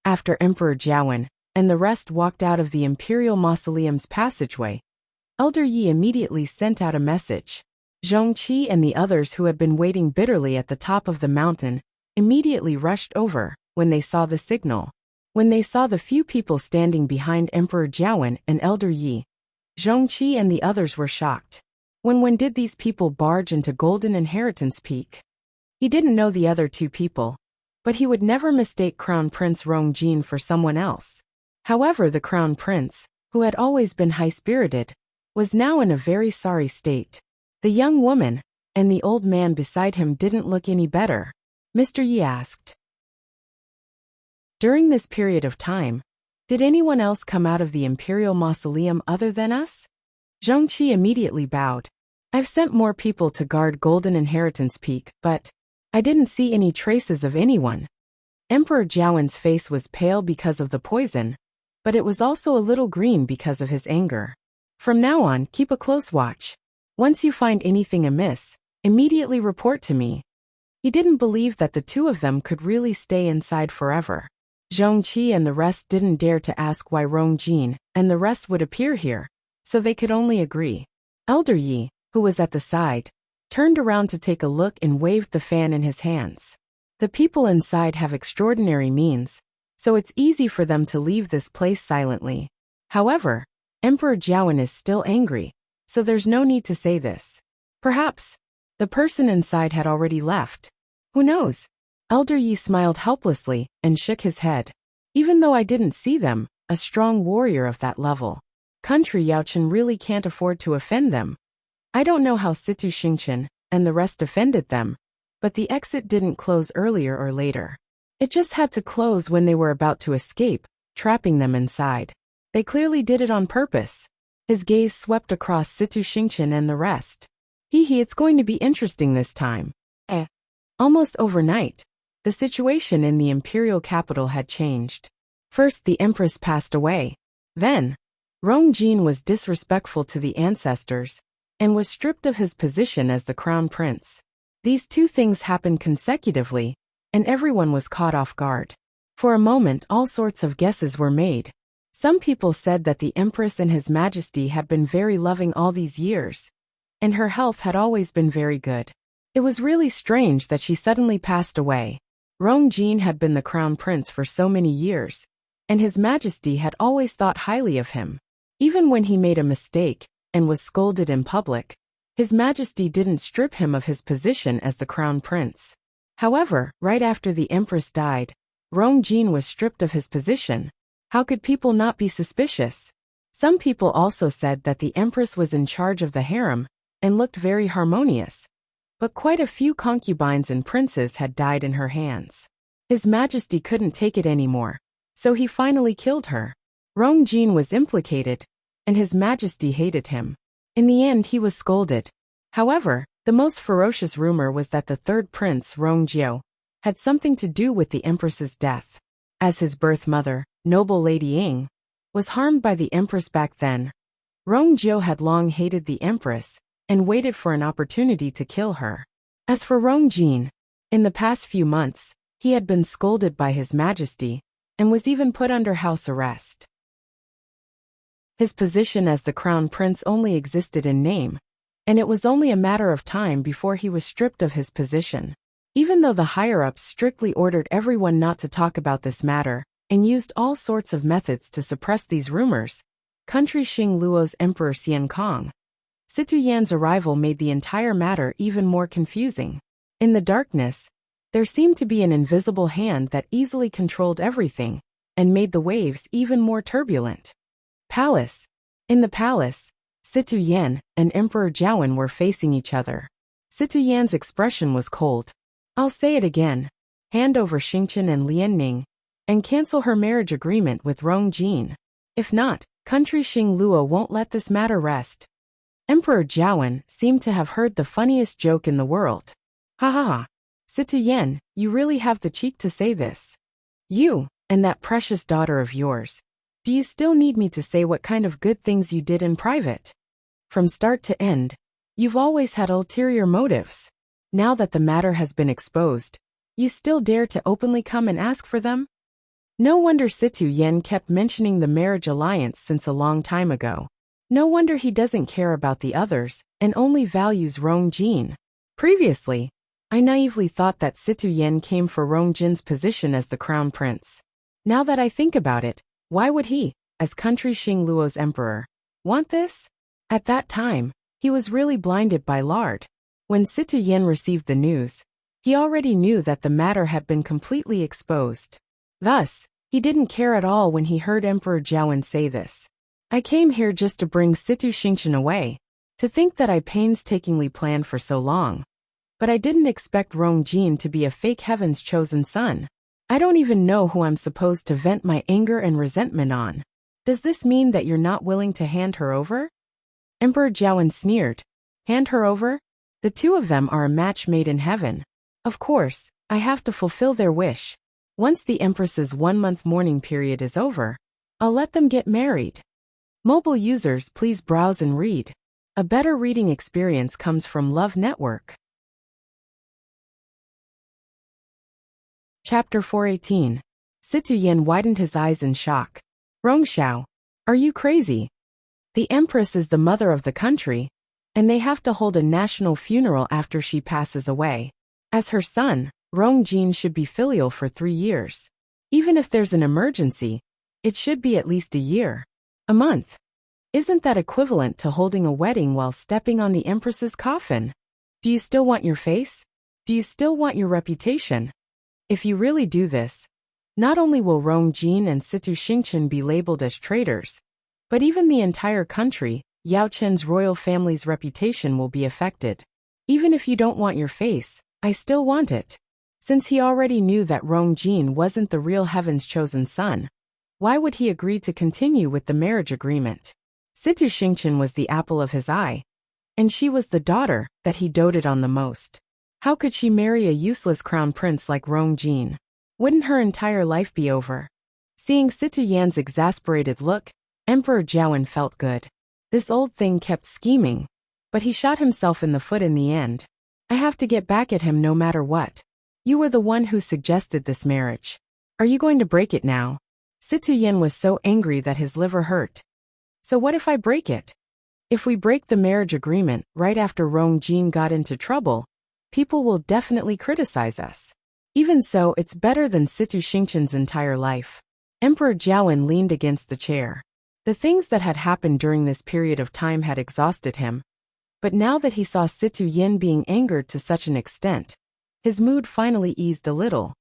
S1: After Emperor Jiawen and the rest walked out of the Imperial Mausoleum's passageway, Elder Yi immediately sent out a message. Zhongqi and the others who had been waiting bitterly at the top of the mountain immediately rushed over when they saw the signal. When they saw the few people standing behind Emperor Jiawen and Elder Yi, Zhongqi and the others were shocked. When did these people barge into Golden Inheritance Peak? He didn't know the other two people, but he would never mistake Crown Prince Rongjin for someone else. However, the Crown Prince, who had always been high-spirited, was now in a very sorry state. The young woman and the old man beside him didn't look any better. Mr. Yi asked. During this period of time, did anyone else come out of the Imperial Mausoleum other than us? Zhongqi immediately bowed. I've sent more people to guard Golden Inheritance Peak, but I didn't see any traces of anyone. Emperor Jiawen's face was pale because of the poison, but it was also a little green because of his anger. From now on, keep a close watch. Once you find anything amiss, immediately report to me. He didn't believe that the two of them could really stay inside forever. Zhongqi and the rest didn't dare to ask why Rongjin and the rest would appear here, so they could only agree. Elder Yi, who was at the side, turned around to take a look and waved the fan in his hands. The people inside have extraordinary means, so it's easy for them to leave this place silently. However, Emperor Jiawen is still angry, so there's no need to say this. Perhaps the person inside had already left. Who knows? Elder Yi smiled helplessly and shook his head. Even though I didn't see them, a strong warrior of that level, Country Yaochen really can't afford to offend them. I don't know how Situ Xingchen and the rest offended them, but the exit didn't close earlier or later. It just had to close when they were about to escape, trapping them inside. They clearly did it on purpose. His gaze swept across Situ Xingchen and the rest. It's going to be interesting this time. Almost overnight, the situation in the imperial capital had changed. First, the empress passed away. Then, Rongjin was disrespectful to the ancestors and was stripped of his position as the crown prince. These two things happened consecutively, and everyone was caught off guard. For a moment, all sorts of guesses were made. Some people said that the empress and his majesty had been very loving all these years, and her health had always been very good. It was really strange that she suddenly passed away. Rongjin had been the crown prince for so many years, and his majesty had always thought highly of him. Even when he made a mistake and was scolded in public, his majesty didn't strip him of his position as the crown prince. However, right after the empress died, Rongjin was stripped of his position. How could people not be suspicious? Some people also said that the empress was in charge of the harem and looked very harmonious, but quite a few concubines and princes had died in her hands. His majesty couldn't take it anymore, so he finally killed her. Rongjin was implicated, and his majesty hated him. In the end, he was scolded. However, the most ferocious rumor was that the third prince, Rongjio, had something to do with the empress's death. As his birth mother, noble Lady Ying, was harmed by the empress back then, Rongjio had long hated the empress and waited for an opportunity to kill her. As for Rongjin, in the past few months, he had been scolded by his majesty and was even put under house arrest. His position as the crown prince only existed in name, and it was only a matter of time before he was stripped of his position. Even though the higher-ups strictly ordered everyone not to talk about this matter and used all sorts of methods to suppress these rumors, country Xing Luo's Emperor Xian Kong, Situ Yan's arrival made the entire matter even more confusing. In the darkness, there seemed to be an invisible hand that easily controlled everything and made the waves even more turbulent. Palace. In the palace, Situ Yan and Emperor Jiawen were facing each other. Situ Yan's expression was cold. I'll say it again. Hand over Xingchen and Lianning, and cancel her marriage agreement with Rongjin. If not, country Xing Luo won't let this matter rest. Emperor Jiawen seemed to have heard the funniest joke in the world. Ha ha ha. Situ Yan, you really have the cheek to say this. You, and that precious daughter of yours. Do you still need me to say what kind of good things you did in private? From start to end, you've always had ulterior motives. Now that the matter has been exposed, you still dare to openly come and ask for them? No wonder Situ Yan kept mentioning the marriage alliance since a long time ago. No wonder he doesn't care about the others and only values Rongjin. Previously, I naively thought that Situ Yan came for Rongjin's position as the crown prince. Now that I think about it, why would he, as country Xing Luo's emperor, Want this? At that time, he was really blinded by lard. When Situ Yin received the news, he already knew that the matter had been completely exposed. Thus, he didn't care at all when he heard Emperor Jiawen say this. I came here just to bring Situ Xingqian away. To think that I painstakingly planned for so long. But I didn't expect Rong Jin to be a fake heaven's chosen son. I don't even know who I'm supposed to vent my anger and resentment on. Does this mean that you're not willing to hand her over? Emperor Jiawen sneered. Hand her over? The two of them are a match made in heaven. Of course, I have to fulfill their wish. Once the Empress's 1-month mourning period is over, I'll let them get married. Mobile users, please browse and read. A better reading experience comes from Love Network. Chapter 418. Situ Yin widened his eyes in shock. Rongxiao, are you crazy? The Empress is the mother of the country, and they have to hold a national funeral after she passes away. As her son, Rong Jin should be filial for 3 years. Even if there's an emergency, it should be at least a year. A month. Isn't that equivalent to holding a wedding while stepping on the Empress's coffin? Do you still want your face? Do you still want your reputation? If you really do this, not only will Rong Jin and Situ Xingqian be labeled as traitors, but even the entire country, Yao Chen's royal family's reputation will be affected. Even if you don't want your face, I still want it. Since he already knew that Rong Jin wasn't the real heaven's chosen son, why would he agree to continue with the marriage agreement? Situ Xingqian was the apple of his eye, and she was the daughter that he doted on the most. How could she marry a useless crown prince like Rong Jin? Wouldn't her entire life be over? Seeing Situ Yan's exasperated look, Emperor Jiawen felt good. This old thing kept scheming, but he shot himself in the foot in the end. I have to get back at him no matter what. You were the one who suggested this marriage. Are you going to break it now? Situ Yan was so angry that his liver hurt. So what if I break it? If we break the marriage agreement right after Rong Jin got into trouble, people will definitely criticize us. Even so, it's better than Situ Xingqian's entire life. Emperor Jiawen leaned against the chair. The things that had happened during this period of time had exhausted him. But now that he saw Situ Yin being angered to such an extent, his mood finally eased a little.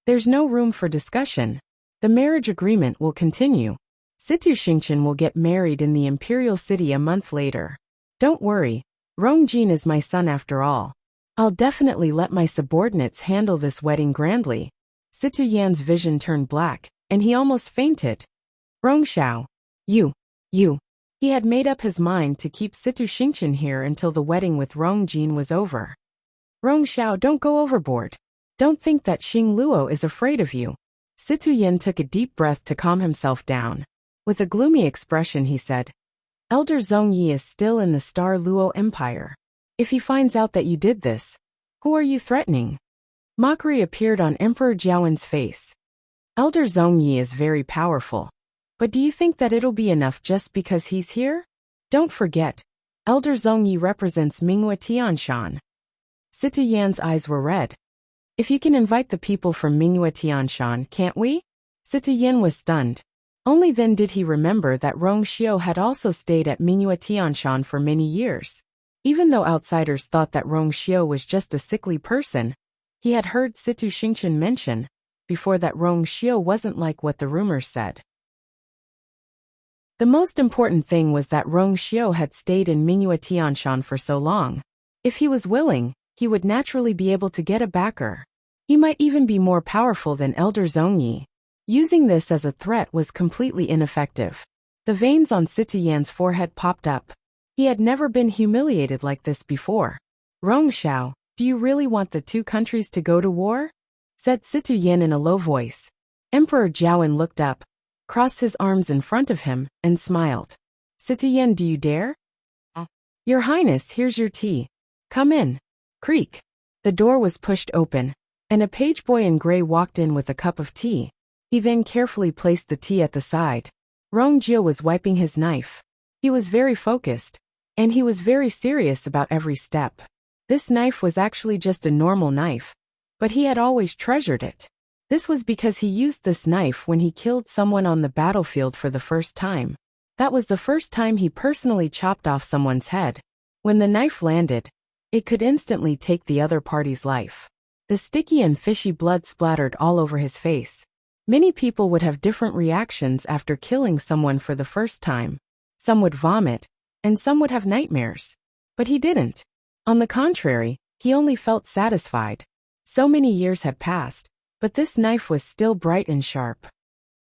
S1: There's no room for discussion. The marriage agreement will continue. Situ Xingqian will get married in the Imperial city a month later. Don't worry, Rong Jin is my son after all. I'll definitely let my subordinates handle this wedding grandly. Situ Yan's vision turned black, and he almost fainted. Rongxiao. You. He had made up his mind to keep Situ Xingqian here until the wedding with Rong Jin was over. Rongxiao, don't go overboard. Don't think that Xing Luo is afraid of you. Situ Yin took a deep breath to calm himself down. With a gloomy expression he said, Elder Zhongyi is still in the Star Luo Empire. If he finds out that you did this, who are you threatening? Mockery appeared on Emperor Jiawen's face. Elder Zhongyi is very powerful. But do you think that it'll be enough just because he's here? Don't forget, Elder Zhongyi represents Minghua Tianshan. Situ Yan's eyes were red. If you can invite the people from Minghua Tianshan, can't we? Situ Yan was stunned. Only then did he remember that Rong Xiao had also stayed at Minghua Tianshan for many years. Even though outsiders thought that Rong Xiao was just a sickly person, he had heard Situ Xingqian mention before that Rong Xiao wasn't like what the rumors said. The most important thing was that Rong Xiao had stayed in Minghua Tianshan for so long. If he was willing, he would naturally be able to get a backer. He might even be more powerful than Elder Zhongyi. Using this as a threat was completely ineffective. The veins on Situ Yan's forehead popped up. He had never been humiliated like this before. Rongxiao, do you really want the two countries to go to war? Said Situ Yan in a low voice. Emperor Jiawen looked up, crossed his arms in front of him, and smiled. Situ Yan, do you dare? Your Highness, here's your tea. Come in. Creak. The door was pushed open, and a page boy in gray walked in with a cup of tea. He then carefully placed the tea at the side. Rong Jio was wiping his knife. He was very focused, and he was very serious about every step. This knife was actually just a normal knife, but he had always treasured it. This was because he used this knife when he killed someone on the battlefield for the first time. That was the first time he personally chopped off someone's head. When the knife landed, it could instantly take the other party's life. The sticky and fishy blood splattered all over his face. Many people would have different reactions after killing someone for the first time. Some would vomit, and some would have nightmares. But he didn't. On the contrary, he only felt satisfied. So many years had passed, but this knife was still bright and sharp.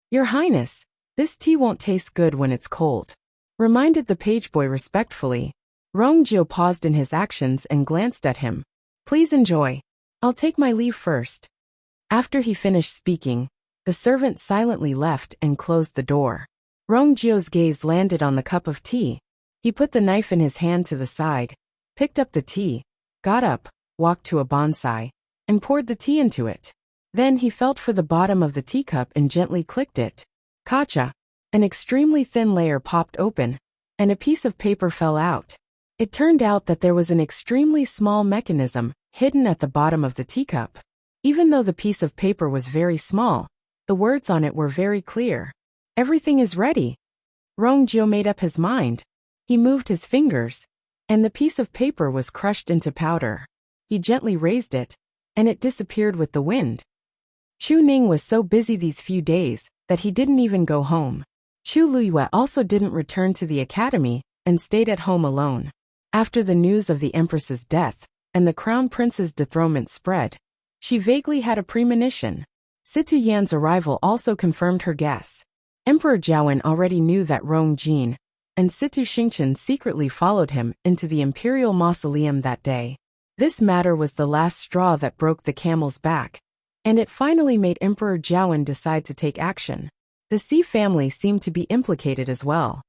S1: "Your Highness, this tea won't taste good when it's cold," reminded the pageboy respectfully. Rongjio paused in his actions and glanced at him. "Please enjoy. I'll take my leave first." After he finished speaking, the servant silently left and closed the door. Rongjio's gaze landed on the cup of tea. He put the knife in his hand to the side, picked up the tea, got up, walked to a bonsai, and poured the tea into it. Then he felt for the bottom of the teacup and gently clicked it. Kacha! An extremely thin layer popped open, and a piece of paper fell out. It turned out that there was an extremely small mechanism hidden at the bottom of the teacup. Even though the piece of paper was very small, the words on it were very clear. "Everything is ready." Rongjio made up his mind. He moved his fingers, and the piece of paper was crushed into powder. He gently raised it, and it disappeared with the wind. Chu Ning was so busy these few days that he didn't even go home. Chu Luyue also didn't return to the academy and stayed at home alone. After the news of the empress's death and the crown prince's dethronement spread, she vaguely had a premonition. Situ Yan's arrival also confirmed her guess. Emperor Jiawen already knew that Rong Jin and Situ Xingqian secretly followed him into the Imperial mausoleum that day. This matter was the last straw that broke the camel's back, and it finally made Emperor Jiawen decide to take action. The Xi family seemed to be implicated as well.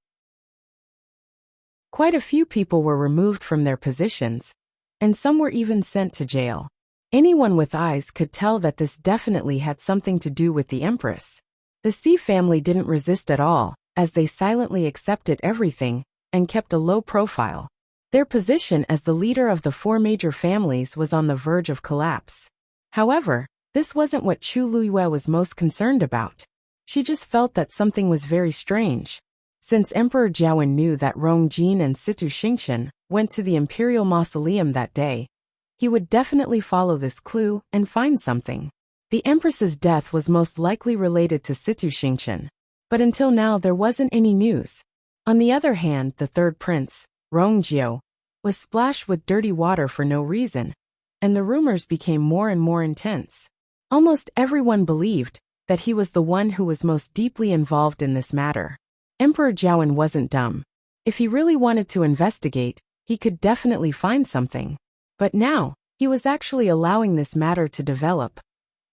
S1: Quite a few people were removed from their positions, and some were even sent to jail. Anyone with eyes could tell that this definitely had something to do with the empress. The Xi family didn't resist at all, as they silently accepted everything and kept a low profile. Their position as the leader of the four major families was on the verge of collapse. However, this wasn't what Chu Luyue was most concerned about. She just felt that something was very strange. Since Emperor Jiawen knew that Rong Jin and Situ Xingqian went to the Imperial mausoleum that day, he would definitely follow this clue and find something. The empress's death was most likely related to Situ Xingqian, but until now there wasn't any news. On the other hand, the third prince, Rongjio, was splashed with dirty water for no reason, and the rumors became more and more intense. Almost everyone believed that he was the one who was most deeply involved in this matter. Emperor Jiawen wasn't dumb. If he really wanted to investigate, he could definitely find something. But now, he was actually allowing this matter to develop.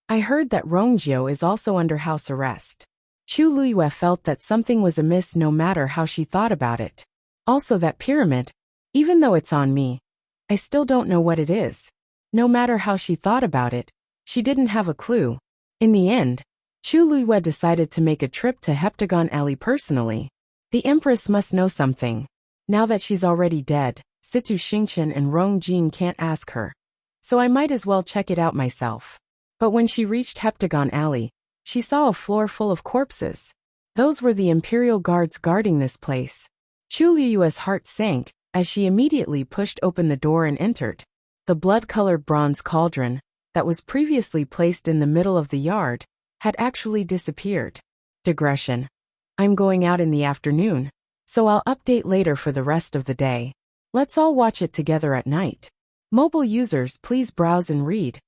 S1: "I heard that Rongjio is also under house arrest." Chu Luyue felt that something was amiss no matter how she thought about it. Also that pyramid, even though it's on me, I still don't know what it is. No matter how she thought about it, she didn't have a clue. In the end, Chu Luyue decided to make a trip to Heptagon Alley personally. The empress must know something. Now that she's already dead, Situ Xingqian and Rong Jin can't ask her. So I might as well check it out myself. But when she reached Heptagon Alley, she saw a floor full of corpses. Those were the Imperial guards guarding this place. Chu Luyue's heart sank as she immediately pushed open the door and entered. The blood-colored bronze cauldron that was previously placed in the middle of the yard had actually disappeared. Digression. I'm going out in the afternoon, so I'll update later for the rest of the day. Let's all watch it together at night. Mobile users, please browse and read.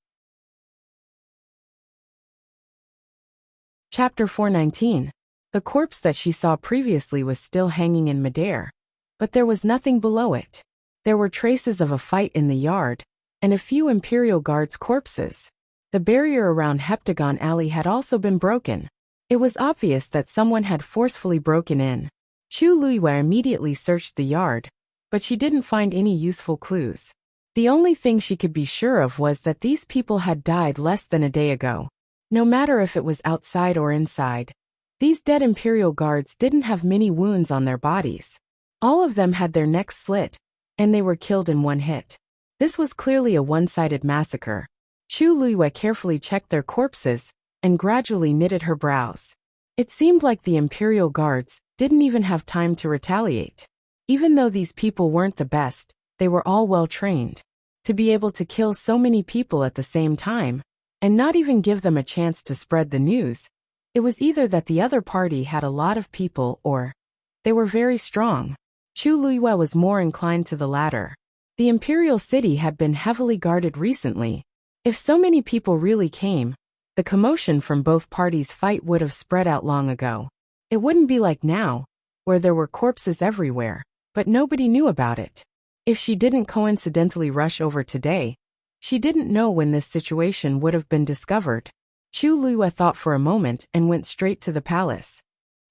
S1: Chapter 419. The corpse that she saw previously was still hanging in midair, but there was nothing below it. There were traces of a fight in the yard, and a few Imperial guards' corpses. The barrier around Heptagon Alley had also been broken. It was obvious that someone had forcefully broken in. Chu Luyue immediately searched the yard, but she didn't find any useful clues. The only thing she could be sure of was that these people had died less than a day ago. No matter if it was outside or inside, these dead Imperial guards didn't have many wounds on their bodies. All of them had their necks slit, and they were killed in one hit. This was clearly a one-sided massacre. Chu Luyue carefully checked their corpses and gradually knitted her brows. It seemed like the Imperial guards didn't even have time to retaliate. Even though these people weren't the best, they were all well trained. To be able to kill so many people at the same time, and not even give them a chance to spread the news, it was either that the other party had a lot of people or they were very strong. Chu Luiyue was more inclined to the latter. The Imperial City had been heavily guarded recently. If so many people really came, the commotion from both parties' fight would have spread out long ago. It wouldn't be like now, where there were corpses everywhere, but nobody knew about it. If she didn't coincidentally rush over today, she didn't know when this situation would have been discovered. Chu Luiyue thought for a moment and went straight to the palace.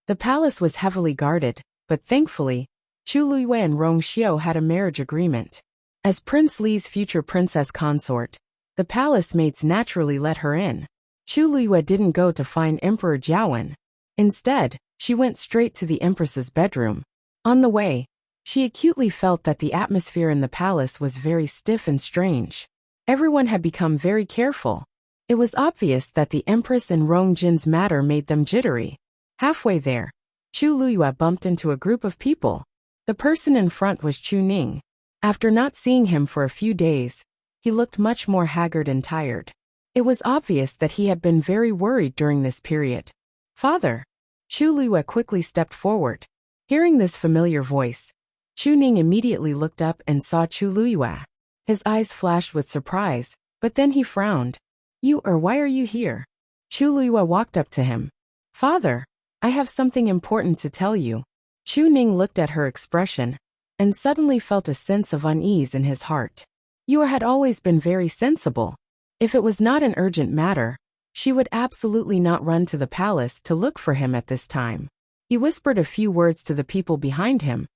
S1: The palace was heavily guarded, but thankfully, Chu Luiyue and Rong Xiao had a marriage agreement. As Prince Li's future princess consort, the palace mates naturally let her in. Chu Luiyue didn't go to find Emperor Jiawen. Instead, she went straight to the Empress's bedroom. On the way, she acutely felt that the atmosphere in the palace was very stiff and strange. Everyone had become very careful. It was obvious that the Empress and Rong Jin's matter made them jittery. Halfway there, Chu Luiyue bumped into a group of people. The person in front was Chu Ning. After not seeing him for a few days, he looked much more haggard and tired. It was obvious that he had been very worried during this period. "Father." Chu Luiyue quickly stepped forward. Hearing this familiar voice, Chu Ning immediately looked up and saw Chu Luiyue. His eyes flashed with surprise, but then he frowned. Why are you here?" Chu Luiyue walked up to him. "Father, I have something important to tell you." Chu Ning looked at her expression, and suddenly felt a sense of unease in his heart. Yue had always been very sensible. If it was not an urgent matter, she would absolutely not run to the palace to look for him at this time. He whispered a few words to the people behind him,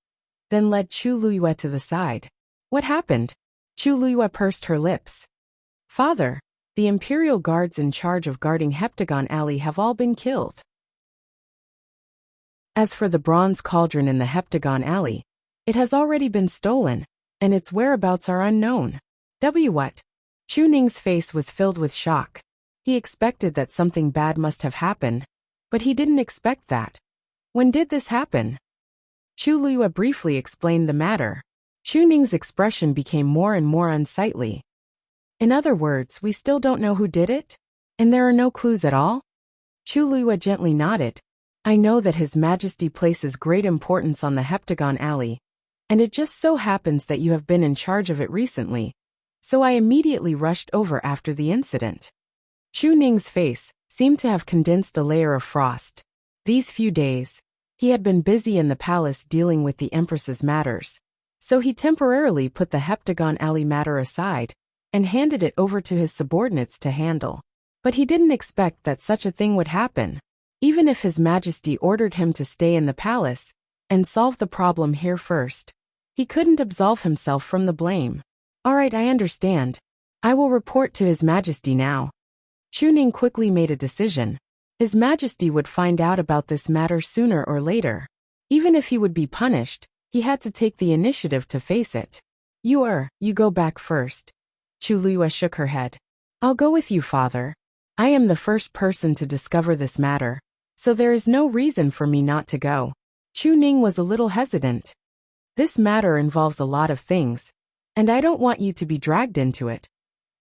S1: then led Chu Luiyue to the side. "What happened?" Chu Luiyue pursed her lips. "Father, the Imperial guards in charge of guarding Heptagon Alley have all been killed. As for the bronze cauldron in the Heptagon Alley, it has already been stolen, and its whereabouts are unknown." What? Chu Ning's face was filled with shock. He expected that something bad must have happened, but he didn't expect that. "When did this happen?" Chu Luiyue briefly explained the matter. Chu Ning's expression became more and more unsightly. "In other words, we still don't know who did it? And there are no clues at all?" Chu Luiyue gently nodded. "I know that His Majesty places great importance on the Heptagon Alley, and it just so happens that you have been in charge of it recently, so I immediately rushed over after the incident." Chu Ning's face seemed to have condensed a layer of frost. These few days, he had been busy in the palace dealing with the Empress's matters, so he temporarily put the Heptagon Alley matter aside and handed it over to his subordinates to handle. But he didn't expect that such a thing would happen. Even if His Majesty ordered him to stay in the palace and solve the problem here first, he couldn't absolve himself from the blame. "All right, I understand. I will report to His Majesty now." Chu Ning quickly made a decision. His Majesty would find out about this matter sooner or later. Even if he would be punished, he had to take the initiative to face it. You go back first." Chu Luiyue shook her head. "I'll go with you, father. I am the first person to discover this matter, so there is no reason for me not to go." Chu Ning was a little hesitant. "This matter involves a lot of things, and I don't want you to be dragged into it."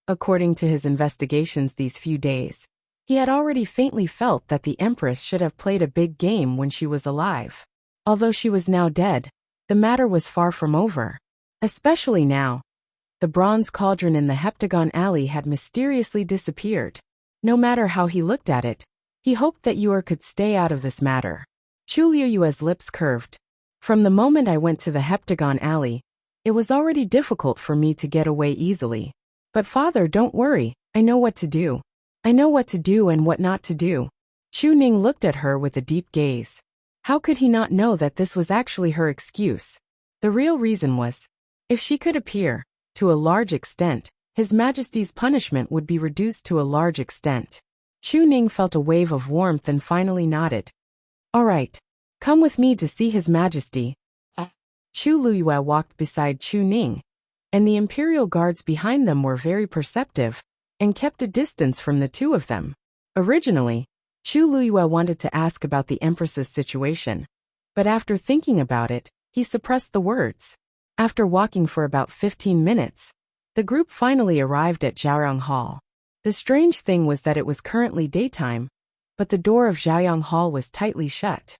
S1: According to his investigations these few days, he had already faintly felt that the Empress should have played a big game when she was alive. Although she was now dead, the matter was far from over. Especially now. The bronze cauldron in the Heptagon Alley had mysteriously disappeared. No matter how he looked at it, he hoped that Yue could stay out of this matter. Chu Luiyue's lips curved. "From the moment I went to the Heptagon Alley, it was already difficult for me to get away easily. But father, don't worry, I know what to do. I know what to do and what not to do." Chu Ning looked at her with a deep gaze. How could he not know that this was actually her excuse? The real reason was, if she could appear, to a large extent, His Majesty's punishment would be reduced to a large extent. Chu Ning felt a wave of warmth and finally nodded. "All right. Come with me to see His Majesty." Chu Luiyue walked beside Chu Ning, and the Imperial guards behind them were very perceptive and kept a distance from the two of them. Originally, Chu Luiyue wanted to ask about the Empress's situation, But after thinking about it, he suppressed the words. After walking for about 15 minutes, the group finally arrived at Zhaoyang Hall. The strange thing was that it was currently daytime, but the door of Zhaoyang Hall was tightly shut.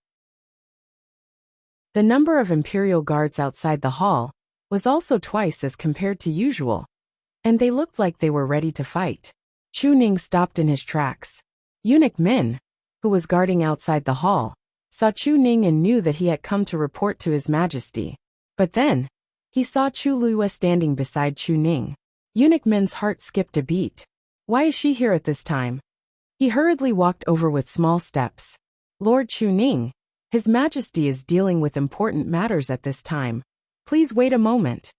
S1: The number of Imperial guards outside the hall was also twice as compared to usual, and they looked like they were ready to fight. Chu Ning stopped in his tracks. Eunuch Min, who was guarding outside the hall, saw Chu Ning and knew that he had come to report to His Majesty. But then, he saw Chu Luiyue standing beside Chu Ning. Eunuch Min's heart skipped a beat. Why is she here at this time? He hurriedly walked over with small steps. Lord Chu Ning, His Majesty is dealing with important matters at this time. Please wait a moment.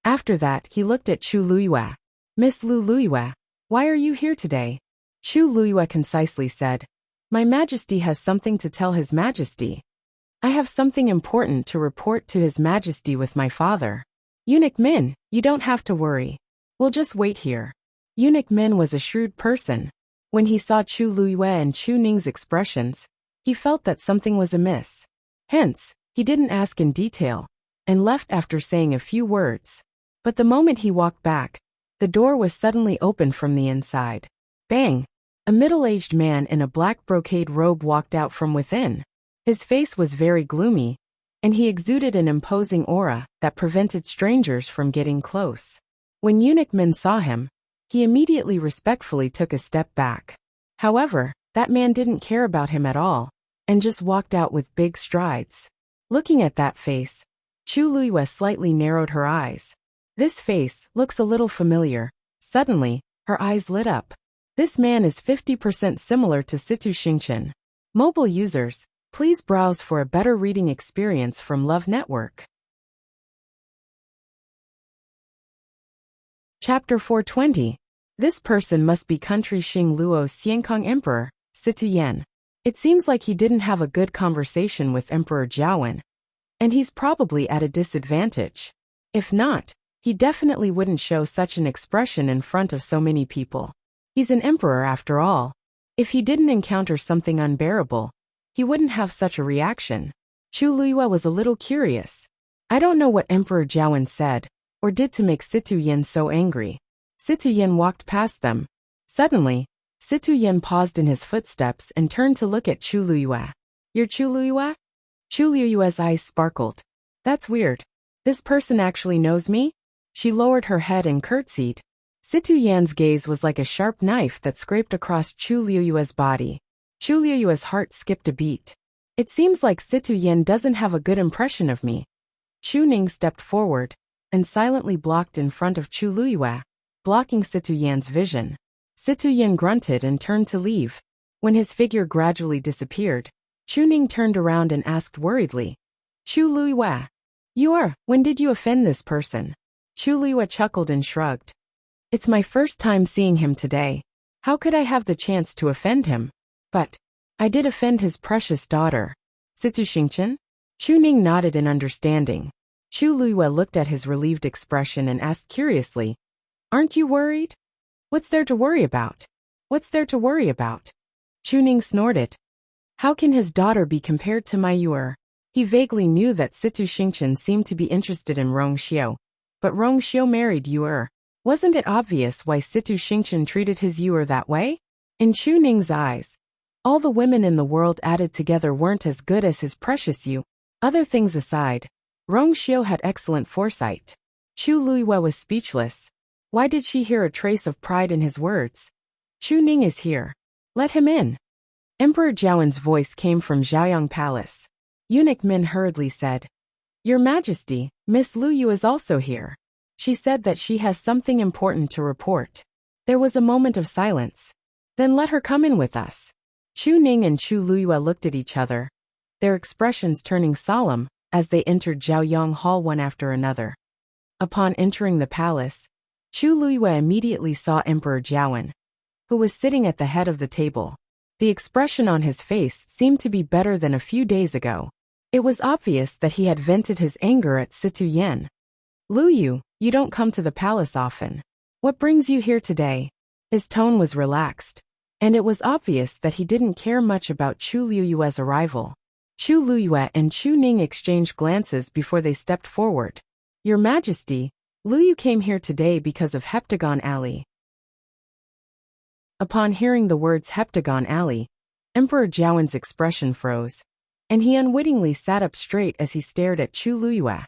S1: After that, he looked at Chu Luiyue. Miss Lu Luiyue, why are you here today? Chu Luiyue concisely said, My Majesty has something to tell His Majesty. I have something important to report to His Majesty with my father. Eunuch Min, you don't have to worry. We'll just wait here. Eunuch Min was a shrewd person. When he saw Chu Luiyue and Chu Ning's expressions, he felt that something was amiss. Hence, he didn't ask in detail, and left after saying a few words. But the moment he walked back, the door was suddenly opened from the inside. Bang! A middle-aged man in a black brocade robe walked out from within. His face was very gloomy, and he exuded an imposing aura that prevented strangers from getting close. When Eunuch Min saw him, he immediately respectfully took a step back. However, that man didn't care about him at all, and just walked out with big strides. Looking at that face, Chu Luiyue slightly narrowed her eyes. This face looks a little familiar. Suddenly, her eyes lit up. This man is 50% similar to Situ Xingchen. Mobile users, please browse for a better reading experience from Love Network. Chapter 420. This person must be Country Xing Luo's Xiankong Emperor, Situ Yan. It seems like he didn't have a good conversation with Emperor Jiawen, and he's probably at a disadvantage. If not, he definitely wouldn't show such an expression in front of so many people. He's an emperor after all. If he didn't encounter something unbearable, he wouldn't have such a reaction. Chu Luiyue was a little curious. I don't know what Emperor Jiawen said or did to make Situ Yan so angry. Situ Yan walked past them. Suddenly, Situ Yan paused in his footsteps and turned to look at Chu Luiyue. You're Chu Luiyue? Chu Luiyue's eyes sparkled. That's weird. This person actually knows me? She lowered her head and curtsied. Situ Yan's gaze was like a sharp knife that scraped across Chu Luiyue's body. Chu Luiyue's heart skipped a beat. It seems like Situ Yan doesn't have a good impression of me. Chu Ning stepped forward and silently blocked in front of Chu Luiyue, blocking Situ Yan's vision. Situ Yan grunted and turned to leave. When his figure gradually disappeared, Chu Ning turned around and asked worriedly, Chu Luiyue, when did you offend this person? Chu Luiyue chuckled and shrugged. It's my first time seeing him today. How could I have the chance to offend him? But I did offend his precious daughter. Situ Xingchen? Chu Ning nodded in understanding. Chu Luiyue looked at his relieved expression and asked curiously, Aren't you worried? What's there to worry about? What's there to worry about? Chu Ning snorted. How can his daughter be compared to my Yuer? He vaguely knew that Situ Xingchen seemed to be interested in Rong Xiu, but Rong Xiu married Yuer. Wasn't it obvious why Situ Xingchen treated his Yuer that way? In Chu Ning's eyes, all the women in the world added together weren't as good as his precious Yu. Other things aside, Rong Xiu had excellent foresight. Chu Luiyue was speechless. Why did she hear a trace of pride in his words? Chu Ning is here. Let him in. Emperor Jiawen's voice came from Zhaoyang Palace. Eunuch Min hurriedly said, Your Majesty, Miss Lu Yu is also here. She said that she has something important to report. There was a moment of silence. Then let her come in with us. Chu Ning and Chu Luiyue looked at each other, their expressions turning solemn as they entered Zhaoyang Hall one after another. Upon entering the palace, Chu Luiyue immediately saw Emperor Jiawen, who was sitting at the head of the table. The expression on his face seemed to be better than a few days ago. It was obvious that he had vented his anger at Situ Yan. Lu Yu, you don't come to the palace often. What brings you here today? His tone was relaxed, and it was obvious that he didn't care much about Chu Luiyue's arrival. Chu Luyue and Chu Ning exchanged glances before they stepped forward. Your Majesty, Luyu came here today because of Heptagon Alley. Upon hearing the words Heptagon Alley, Emperor Jiawen's expression froze, and he unwittingly sat up straight as he stared at Chu Luyue.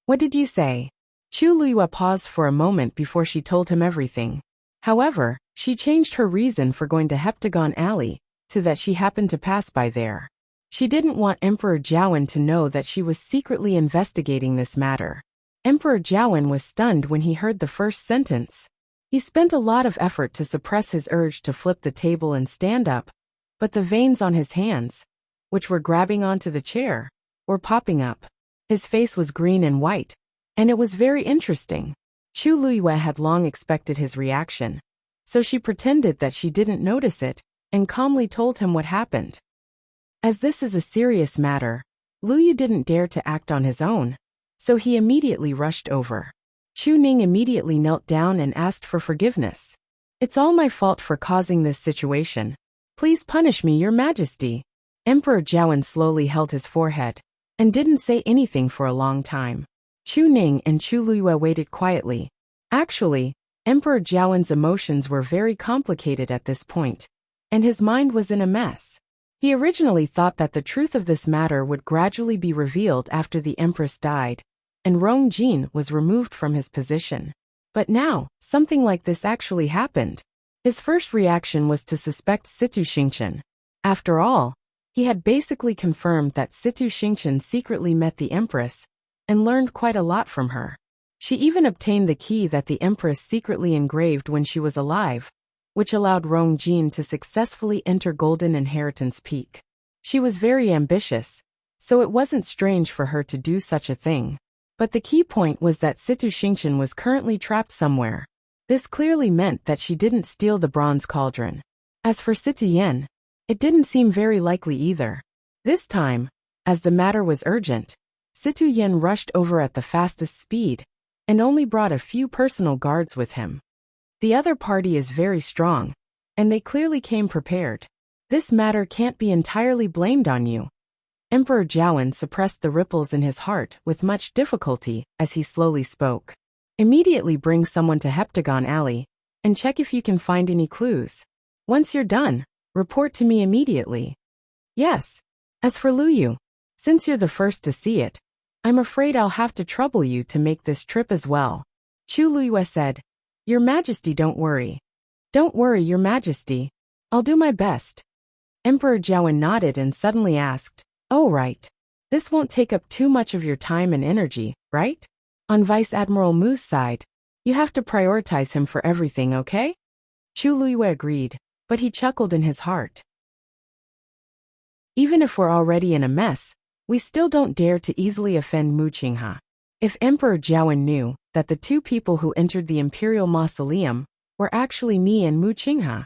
S1: What did you say? Chu Luyue paused for a moment before she told him everything. However, she changed her reason for going to Heptagon Alley to that she happened to pass by there. She didn't want Emperor Jiawen to know that she was secretly investigating this matter. Emperor Jiawen was stunned when he heard the first sentence. He spent a lot of effort to suppress his urge to flip the table and stand up, but the veins on his hands, which were grabbing onto the chair, were popping up. His face was green and white, and it was very interesting. Chu Luyue had long expected his reaction, so she pretended that she didn't notice it and calmly told him what happened. As this is a serious matter, Luyu didn't dare to act on his own, so he immediately rushed over. Chu Ning immediately knelt down and asked for forgiveness. It's all my fault for causing this situation. Please punish me, Your Majesty. Emperor Jiawen slowly held his forehead and didn't say anything for a long time. Chu Ning and Chu Luyue waited quietly. Actually, Emperor Jiawen's emotions were very complicated at this point, and his mind was in a mess. He originally thought that the truth of this matter would gradually be revealed after the Empress died, and Rong Jin was removed from his position. But now, something like this actually happened. His first reaction was to suspect Situ Xingchen. After all, he had basically confirmed that Situ Xingchen secretly met the Empress and learned quite a lot from her. She even obtained the key that the Empress secretly engraved when she was alive, which allowed Rong Jin to successfully enter Golden Inheritance Peak. She was very ambitious, so it wasn't strange for her to do such a thing. But the key point was that Situ Xingchen was currently trapped somewhere. This clearly meant that she didn't steal the bronze cauldron. As for Situ Yen, it didn't seem very likely either. This time, as the matter was urgent, Situ Yen rushed over at the fastest speed, and only brought a few personal guards with him. The other party is very strong, and they clearly came prepared. This matter can't be entirely blamed on you. Emperor Jiawen suppressed the ripples in his heart with much difficulty as he slowly spoke. Immediately bring someone to Heptagon Alley, and check if you can find any clues. Once you're done, report to me immediately. Yes. As for Luyu, since you're the first to see it, I'm afraid I'll have to trouble you to make this trip as well. Chu Luyue said, Your Majesty, don't worry. Don't worry, Your Majesty. I'll do my best. Emperor Jiawen nodded and suddenly asked, Oh right. This won't take up too much of your time and energy, right? On Vice Admiral Mu's side, you have to prioritize him for everything, okay? Chu Luyue agreed, but he chuckled in his heart. Even if we're already in a mess, we still don't dare to easily offend Mu Qinghe. If Emperor Jiawen knew that the two people who entered the Imperial Mausoleum were actually me and Mu Qinghe,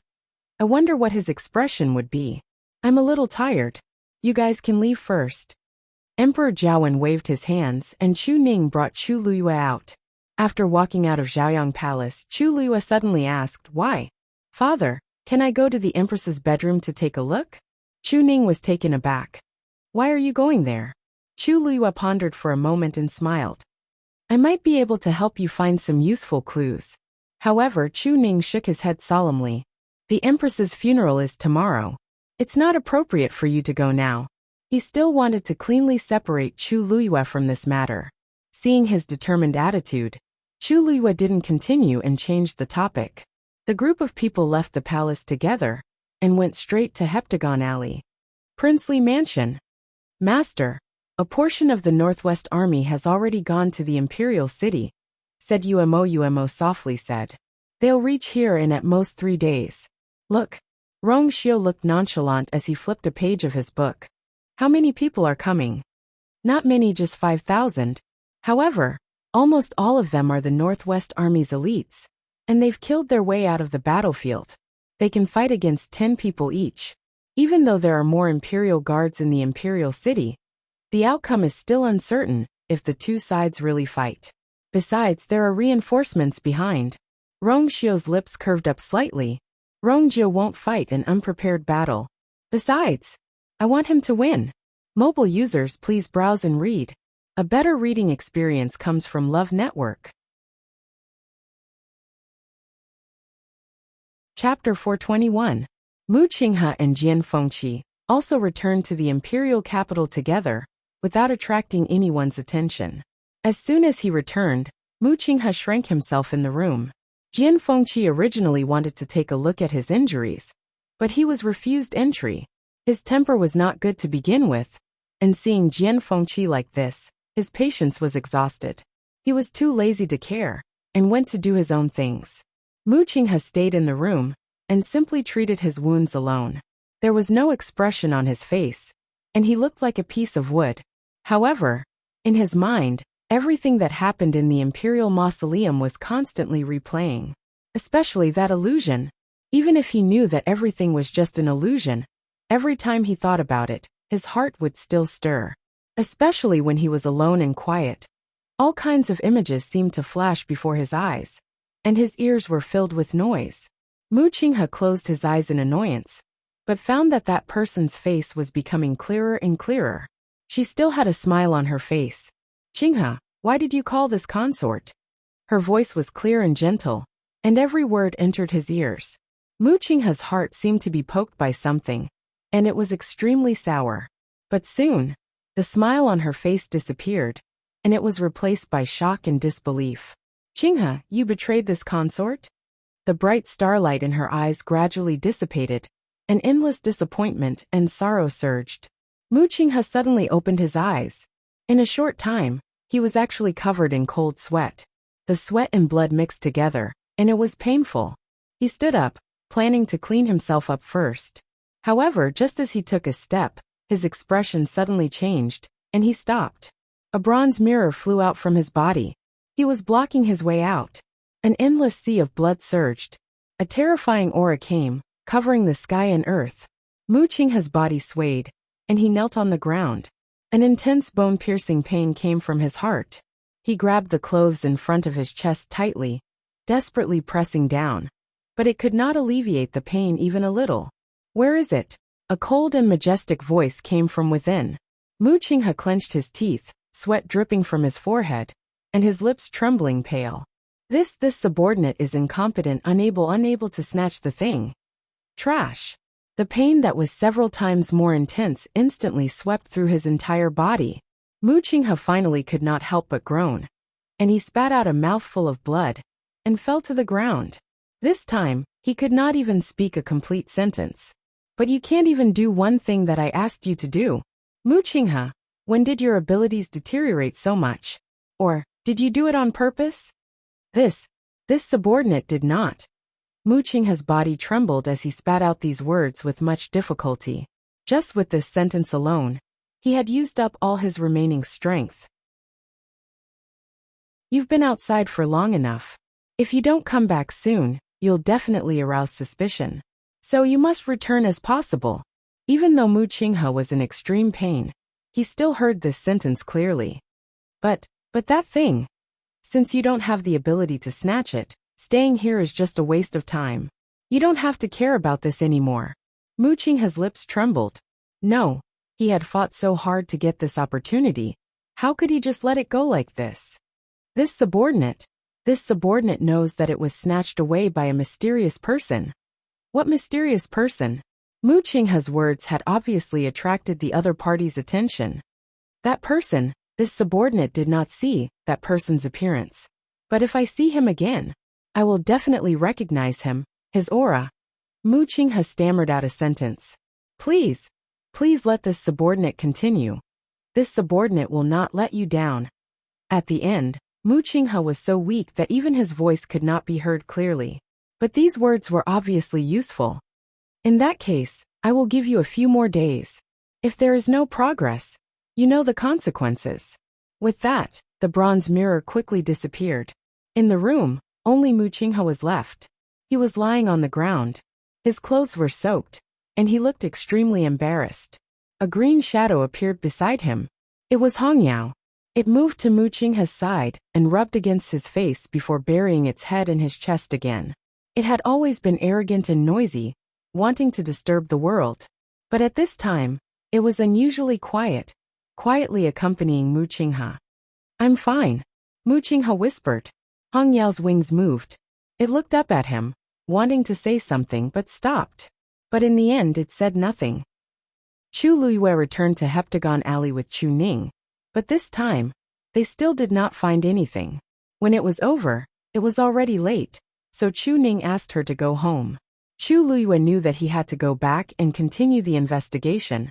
S1: I wonder what his expression would be. I'm a little tired. You guys can leave first. Emperor Jiawen waved his hands and Chu Ning brought Chu Luyue out. After walking out of Zhaoyang Palace, Chu Luyue suddenly asked, Why? Father, can I go to the Empress's bedroom to take a look? Chu Ning was taken aback. Why are you going there? Chu Luyue pondered for a moment and smiled. I might be able to help you find some useful clues. However, Chu Ning shook his head solemnly. The Empress's funeral is tomorrow. It's not appropriate for you to go now. He still wanted to cleanly separate Chu Luyue from this matter. Seeing his determined attitude, Chu Luyue didn't continue and changed the topic. The group of people left the palace together and went straight to Heptagon Alley. Princely Mansion. Master, a portion of the Northwest Army has already gone to the Imperial City, said Umo softly said. They'll reach here in at most 3 days. Look. Rong Xiu looked nonchalant as he flipped a page of his book. How many people are coming? Not many, just 5,000. However, almost all of them are the Northwest Army's elites, and they've killed their way out of the battlefield. They can fight against 10 people each. Even though there are more Imperial guards in the Imperial City, the outcome is still uncertain if the two sides really fight. Besides, there are reinforcements behind. Rong Xiu's lips curved up slightly. Rong Jiu won't fight an unprepared battle. Besides, I want him to win. Mobile users, please browse and read. A better reading experience comes from Love Network. Chapter 421. Mu Qinghe and Jian Fengqi also returned to the imperial capital together, without attracting anyone's attention. As soon as he returned, Mu Qinghe shrank himself in the room. Jian Fengqi originally wanted to take a look at his injuries, but he was refused entry. His temper was not good to begin with, and seeing Jian Fengqi like this, his patience was exhausted. He was too lazy to care, and went to do his own things. Mu Qinghe stayed in the room, and simply treated his wounds alone. There was no expression on his face, and he looked like a piece of wood. However, in his mind, everything that happened in the Imperial Mausoleum was constantly replaying. Especially that illusion. Even if he knew that everything was just an illusion, every time he thought about it, his heart would still stir. Especially when he was alone and quiet. All kinds of images seemed to flash before his eyes, and his ears were filled with noise. Mu Qinghe closed his eyes in annoyance, but found that that person's face was becoming clearer and clearer. She still had a smile on her face. "Qinghe, why did you call this consort?" Her voice was clear and gentle, and every word entered his ears. Mu Qinghe's heart seemed to be poked by something, and it was extremely sour. But soon, the smile on her face disappeared, and it was replaced by shock and disbelief. "Qinghe, you betrayed this consort?" The bright starlight in her eyes gradually dissipated, and endless disappointment and sorrow surged. Mu Qinghe suddenly opened his eyes. In a short time, he was actually covered in cold sweat. The sweat and blood mixed together, and it was painful. He stood up, planning to clean himself up first. However, just as he took a step, his expression suddenly changed, and he stopped. A bronze mirror flew out from his body. He was blocking his way out. An endless sea of blood surged. A terrifying aura came, covering the sky and earth. Mu Qinghe's body swayed, and he knelt on the ground. An intense bone-piercing pain came from his heart. He grabbed the clothes in front of his chest tightly, desperately pressing down. But it could not alleviate the pain even a little. "Where is it?" A cold and majestic voice came from within. Mu Qinghe clenched his teeth, sweat dripping from his forehead, and his lips trembling pale. This subordinate is incompetent, unable to snatch the thing. Trash. The pain that was several times more intense instantly swept through his entire body. Mu Qinghe finally could not help but groan, and he spat out a mouthful of blood, and fell to the ground. This time, he could not even speak a complete sentence. "But you can't even do one thing that I asked you to do. Mu Qinghe, when did your abilities deteriorate so much? Or, did you do it on purpose?" This subordinate did not. Mu Qinghe's body trembled as he spat out these words with much difficulty. Just with this sentence alone, he had used up all his remaining strength. "You've been outside for long enough. If you don't come back soon, you'll definitely arouse suspicion. So you must return as possible." Even though Mu Qinghe was in extreme pain, he still heard this sentence clearly. But that thing. Since you don't have the ability to snatch it, staying here is just a waste of time. You don't have to care about this anymore. Mu Qinghe's lips trembled. No, he had fought so hard to get this opportunity. How could he just let it go like this? This subordinate knows that it was snatched away by a mysterious person. What mysterious person? Mu Qinghe's words had obviously attracted the other party's attention. That person, this subordinate did not see that person's appearance. But if I see him again, I will definitely recognize him, his aura. Mu Qinghe stammered out a sentence. Please let this subordinate continue. This subordinate will not let you down." At the end, Mu Qinghe was so weak that even his voice could not be heard clearly. But these words were obviously useful. "In that case, I will give you a few more days. If there is no progress, you know the consequences." With that, the bronze mirror quickly disappeared. In the room, only Mu Qinghe was left. He was lying on the ground. His clothes were soaked, and he looked extremely embarrassed. A green shadow appeared beside him. It was Hongyao. It moved to Mu Qinghe's side and rubbed against his face before burying its head in his chest again. It had always been arrogant and noisy, wanting to disturb the world. But at this time, It was unusually quiet, quietly accompanying Mu Qinghe. I'm fine, Mu Qinghe whispered. Hong Yao's wings moved. It looked up at him, wanting to say something but stopped. But in the end it said nothing. Chu Luiyue returned to Heptagon Alley with Chu Ning, but this time, they still did not find anything. When it was over, it was already late, so Chu Ning asked her to go home. Chu Luiyue knew that he had to go back and continue the investigation,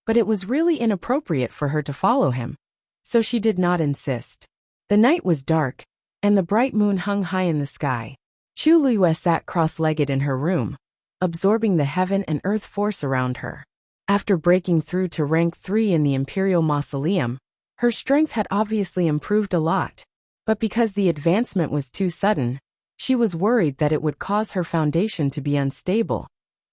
S1: but it was really inappropriate for her to follow him, so she did not insist. The night was dark, and the bright moon hung high in the sky. Chu Luiyue sat cross-legged in her room, absorbing the heaven and earth force around her. After breaking through to rank 3 in the Imperial Mausoleum, her strength had obviously improved a lot. But because the advancement was too sudden, she was worried that it would cause her foundation to be unstable.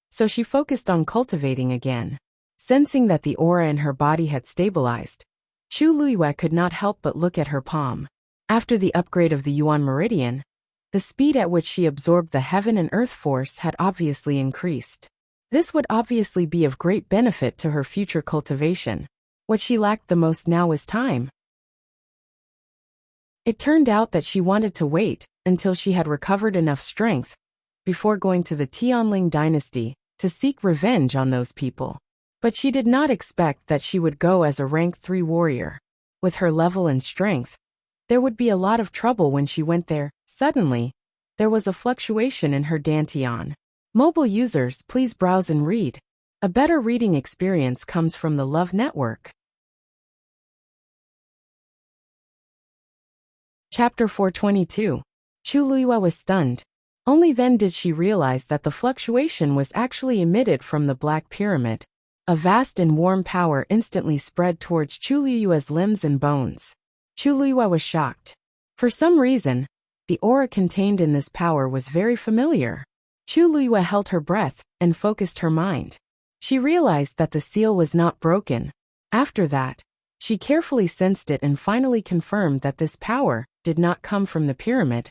S1: So she focused on cultivating again. Sensing that the aura in her body had stabilized, Chu Luiyue could not help but look at her palm. After the upgrade of the Yuan Meridian, the speed at which she absorbed the heaven and earth force had obviously increased. This would obviously be of great benefit to her future cultivation. What she lacked the most now was time. It turned out that she wanted to wait until she had recovered enough strength before going to the Tianling dynasty to seek revenge on those people. But she did not expect that she would go as a rank 3 warrior. With her level and strength, there would be a lot of trouble when she went there. Suddenly, there was a fluctuation in her dantian. Mobile users, please browse and read. A better reading experience comes from the Love Network. Chapter 422. Chu Luiyue was stunned. Only then did she realize that the fluctuation was actually emitted from the Black Pyramid. A vast and warm power instantly spread towards Chu Luiyue's limbs and bones. Chu Luiyue was shocked. For some reason, the aura contained in this power was very familiar. Chu Luiyue held her breath and focused her mind. She realized that the seal was not broken. After that, she carefully sensed it and finally confirmed that this power did not come from the pyramid,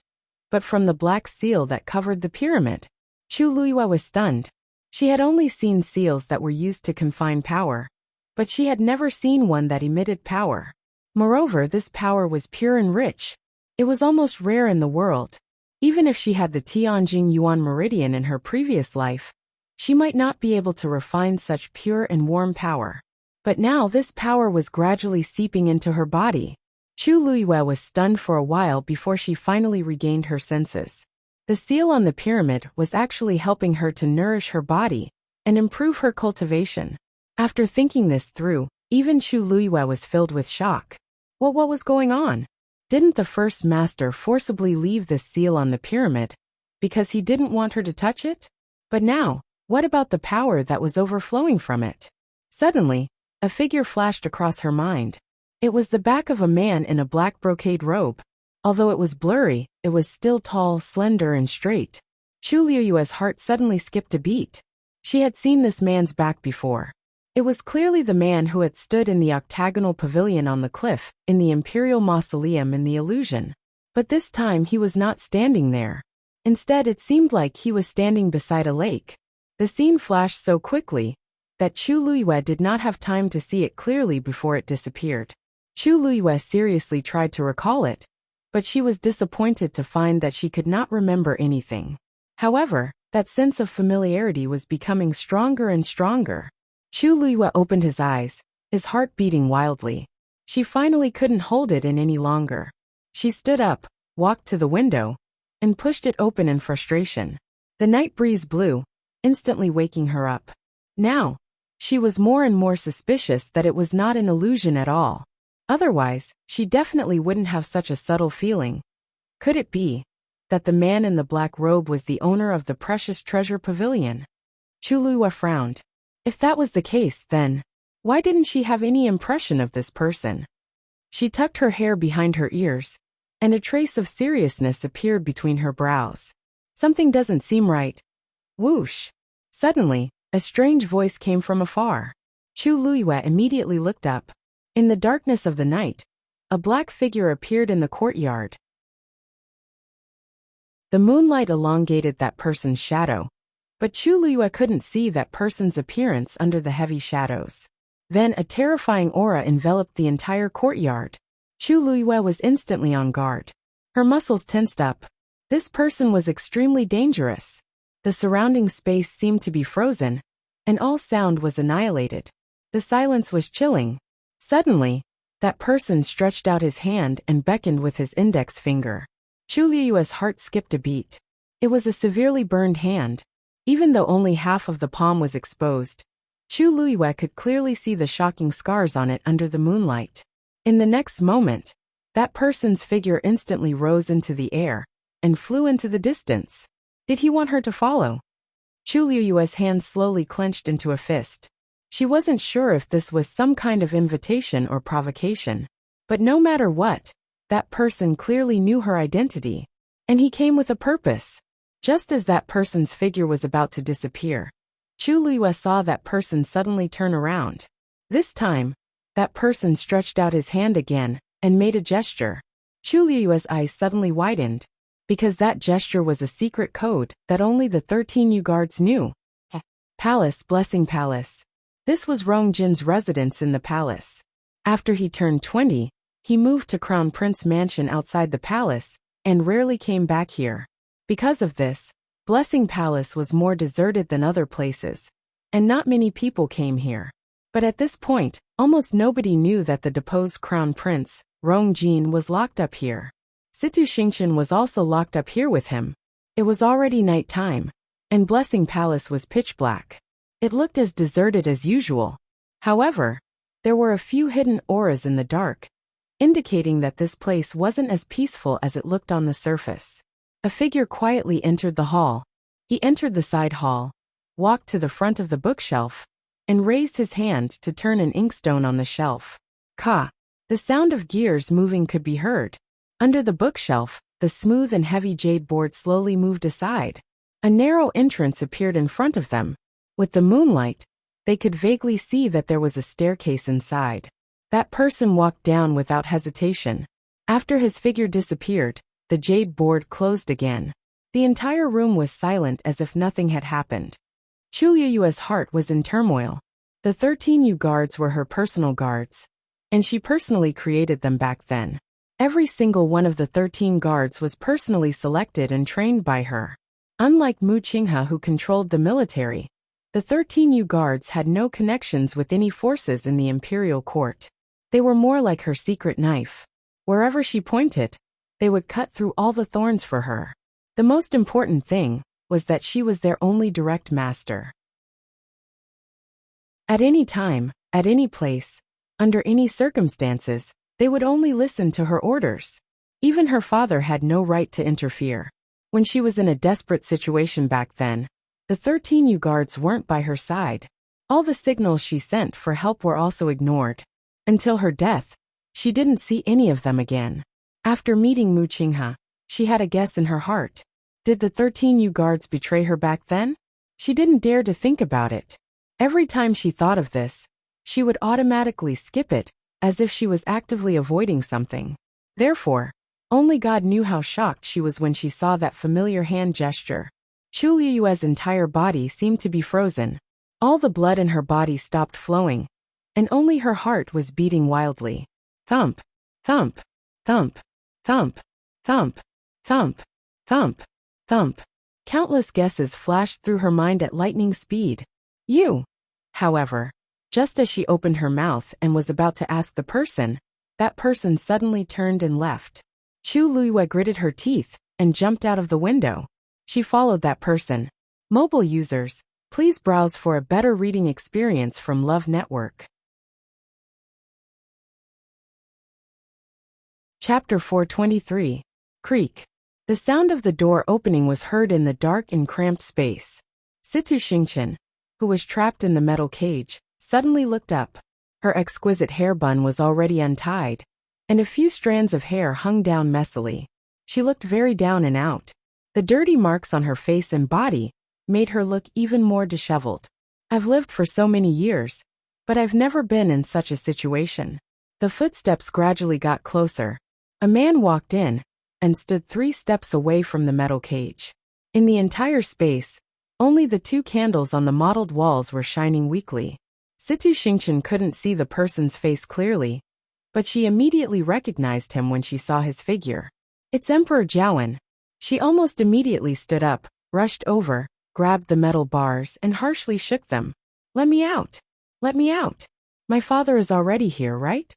S1: but from the black seal that covered the pyramid. Chu Luiyue was stunned. She had only seen seals that were used to confine power, but she had never seen one that emitted power. Moreover, this power was pure and rich. It was almost rare in the world. Even if she had the Tianjing Yuan Meridian in her previous life, she might not be able to refine such pure and warm power. But now this power was gradually seeping into her body. Chu Luiyue was stunned for a while before she finally regained her senses. The seal on the pyramid was actually helping her to nourish her body and improve her cultivation. After thinking this through, even Chu Luiyue was filled with shock. What was going on? Didn't the first master forcibly leave this seal on the pyramid because he didn't want her to touch it? But now, what about the power that was overflowing from it? Suddenly, a figure flashed across her mind. It was the back of a man in a black brocade robe. Although it was blurry, it was still tall, slender, and straight. Chu Luiyue's heart suddenly skipped a beat. She had seen this man's back before. It was clearly the man who had stood in the octagonal pavilion on the cliff, in the Imperial Mausoleum in the illusion. But this time he was not standing there. Instead, it seemed like he was standing beside a lake. The scene flashed so quickly that Chu Luiyue did not have time to see it clearly before it disappeared. Chu Luiyue seriously tried to recall it, but she was disappointed to find that she could not remember anything. However, that sense of familiarity was becoming stronger and stronger. Chu Luiyue opened his eyes, his heart beating wildly. She finally couldn't hold it in any longer. She stood up, walked to the window, and pushed it open in frustration. The night breeze blew, instantly waking her up. Now, she was more and more suspicious that it was not an illusion at all. Otherwise, she definitely wouldn't have such a subtle feeling. Could it be that the man in the black robe was the owner of the precious treasure pavilion? Chu Luiyue frowned. If that was the case, then why didn't she have any impression of this person? She tucked her hair behind her ears, and a trace of seriousness appeared between her brows. Something doesn't seem right. Whoosh! Suddenly, a strange voice came from afar. Chu Luiyue immediately looked up. In the darkness of the night, a black figure appeared in the courtyard. The moonlight elongated that person's shadow, but Chu Luiyue couldn't see that person's appearance under the heavy shadows. Then a terrifying aura enveloped the entire courtyard. Chu Luiyue was instantly on guard. Her muscles tensed up. This person was extremely dangerous. The surrounding space seemed to be frozen, and all sound was annihilated. The silence was chilling. Suddenly, that person stretched out his hand and beckoned with his index finger. Chu Luiyue's heart skipped a beat. It was a severely burned hand. Even though only half of the palm was exposed, Chu Luiyue could clearly see the shocking scars on it under the moonlight. In the next moment, that person's figure instantly rose into the air and flew into the distance. Did he want her to follow? Chu Luiyue's hand slowly clenched into a fist. She wasn't sure if this was some kind of invitation or provocation. But no matter what, that person clearly knew her identity. And he came with a purpose. Just as that person's figure was about to disappear, Chu Luiyue saw that person suddenly turn around. This time, that person stretched out his hand again and made a gesture. Chu Luiyue's eyes suddenly widened, because that gesture was a secret code that only the 13 Yu guards knew. Palace, Blessing Palace. This was Rong Jin's residence in the palace. After he turned 20, he moved to Crown Prince Mansion outside the palace and rarely came back here. Because of this, Blessing Palace was more deserted than other places, and not many people came here. But at this point, almost nobody knew that the deposed Crown Prince, Rong Jin, was locked up here. Situ Xingchen was also locked up here with him. It was already night time, and Blessing Palace was pitch black. It looked as deserted as usual. However, there were a few hidden auras in the dark, indicating that this place wasn't as peaceful as it looked on the surface. A figure quietly entered the hall. He entered the side hall, walked to the front of the bookshelf, and raised his hand to turn an inkstone on the shelf. Ka! The sound of gears moving could be heard. Under the bookshelf, the smooth and heavy jade board slowly moved aside. A narrow entrance appeared in front of them. With the moonlight, they could vaguely see that there was a staircase inside. That person walked down without hesitation. After his figure disappeared, the jade board closed again. The entire room was silent as if nothing had happened. Chu Luiyue's heart was in turmoil. The 13 Yu guards were her personal guards, and she personally created them back then. Every single one of the 13 guards was personally selected and trained by her. Unlike Mu Qinghe, who controlled the military, the 13 Yu guards had no connections with any forces in the imperial court. They were more like her secret knife. Wherever she pointed, they would cut through all the thorns for her. The most important thing was that she was their only direct master. At any time, at any place, under any circumstances, they would only listen to her orders. Even her father had no right to interfere. When she was in a desperate situation back then, the 13 Yu guards weren't by her side. All the signals she sent for help were also ignored. Until her death, she didn't see any of them again. After meeting Mu Qinghe, she had a guess in her heart. Did the 13 Yu guards betray her back then? She didn't dare to think about it. Every time she thought of this, she would automatically skip it, as if she was actively avoiding something. Therefore, only God knew how shocked she was when she saw that familiar hand gesture. Chu Luiyue's entire body seemed to be frozen. All the blood in her body stopped flowing, and only her heart was beating wildly. Thump, thump, thump, thump, thump, thump, thump, thump. Countless guesses flashed through her mind at lightning speed. You! However, just as she opened her mouth and was about to ask the person, that person suddenly turned and left. Chu Luiyue gritted her teeth and jumped out of the window. She followed that person. Mobile users, please browse for a better reading experience from Love Network. Chapter 423. Creak. The sound of the door opening was heard in the dark and cramped space. Situ Xingchen, who was trapped in the metal cage, suddenly looked up. Her exquisite hair bun was already untied, and a few strands of hair hung down messily. She looked very down and out. The dirty marks on her face and body made her look even more disheveled. I've lived for so many years, but I've never been in such a situation. The footsteps gradually got closer. A man walked in and stood 3 steps away from the metal cage. In the entire space, only the 2 candles on the mottled walls were shining weakly. Situ Xingchen couldn't see the person's face clearly, but she immediately recognized him when she saw his figure. It's Emperor Jiawen. She almost immediately stood up, rushed over, grabbed the metal bars and harshly shook them. Let me out! Let me out! My father is already here, right?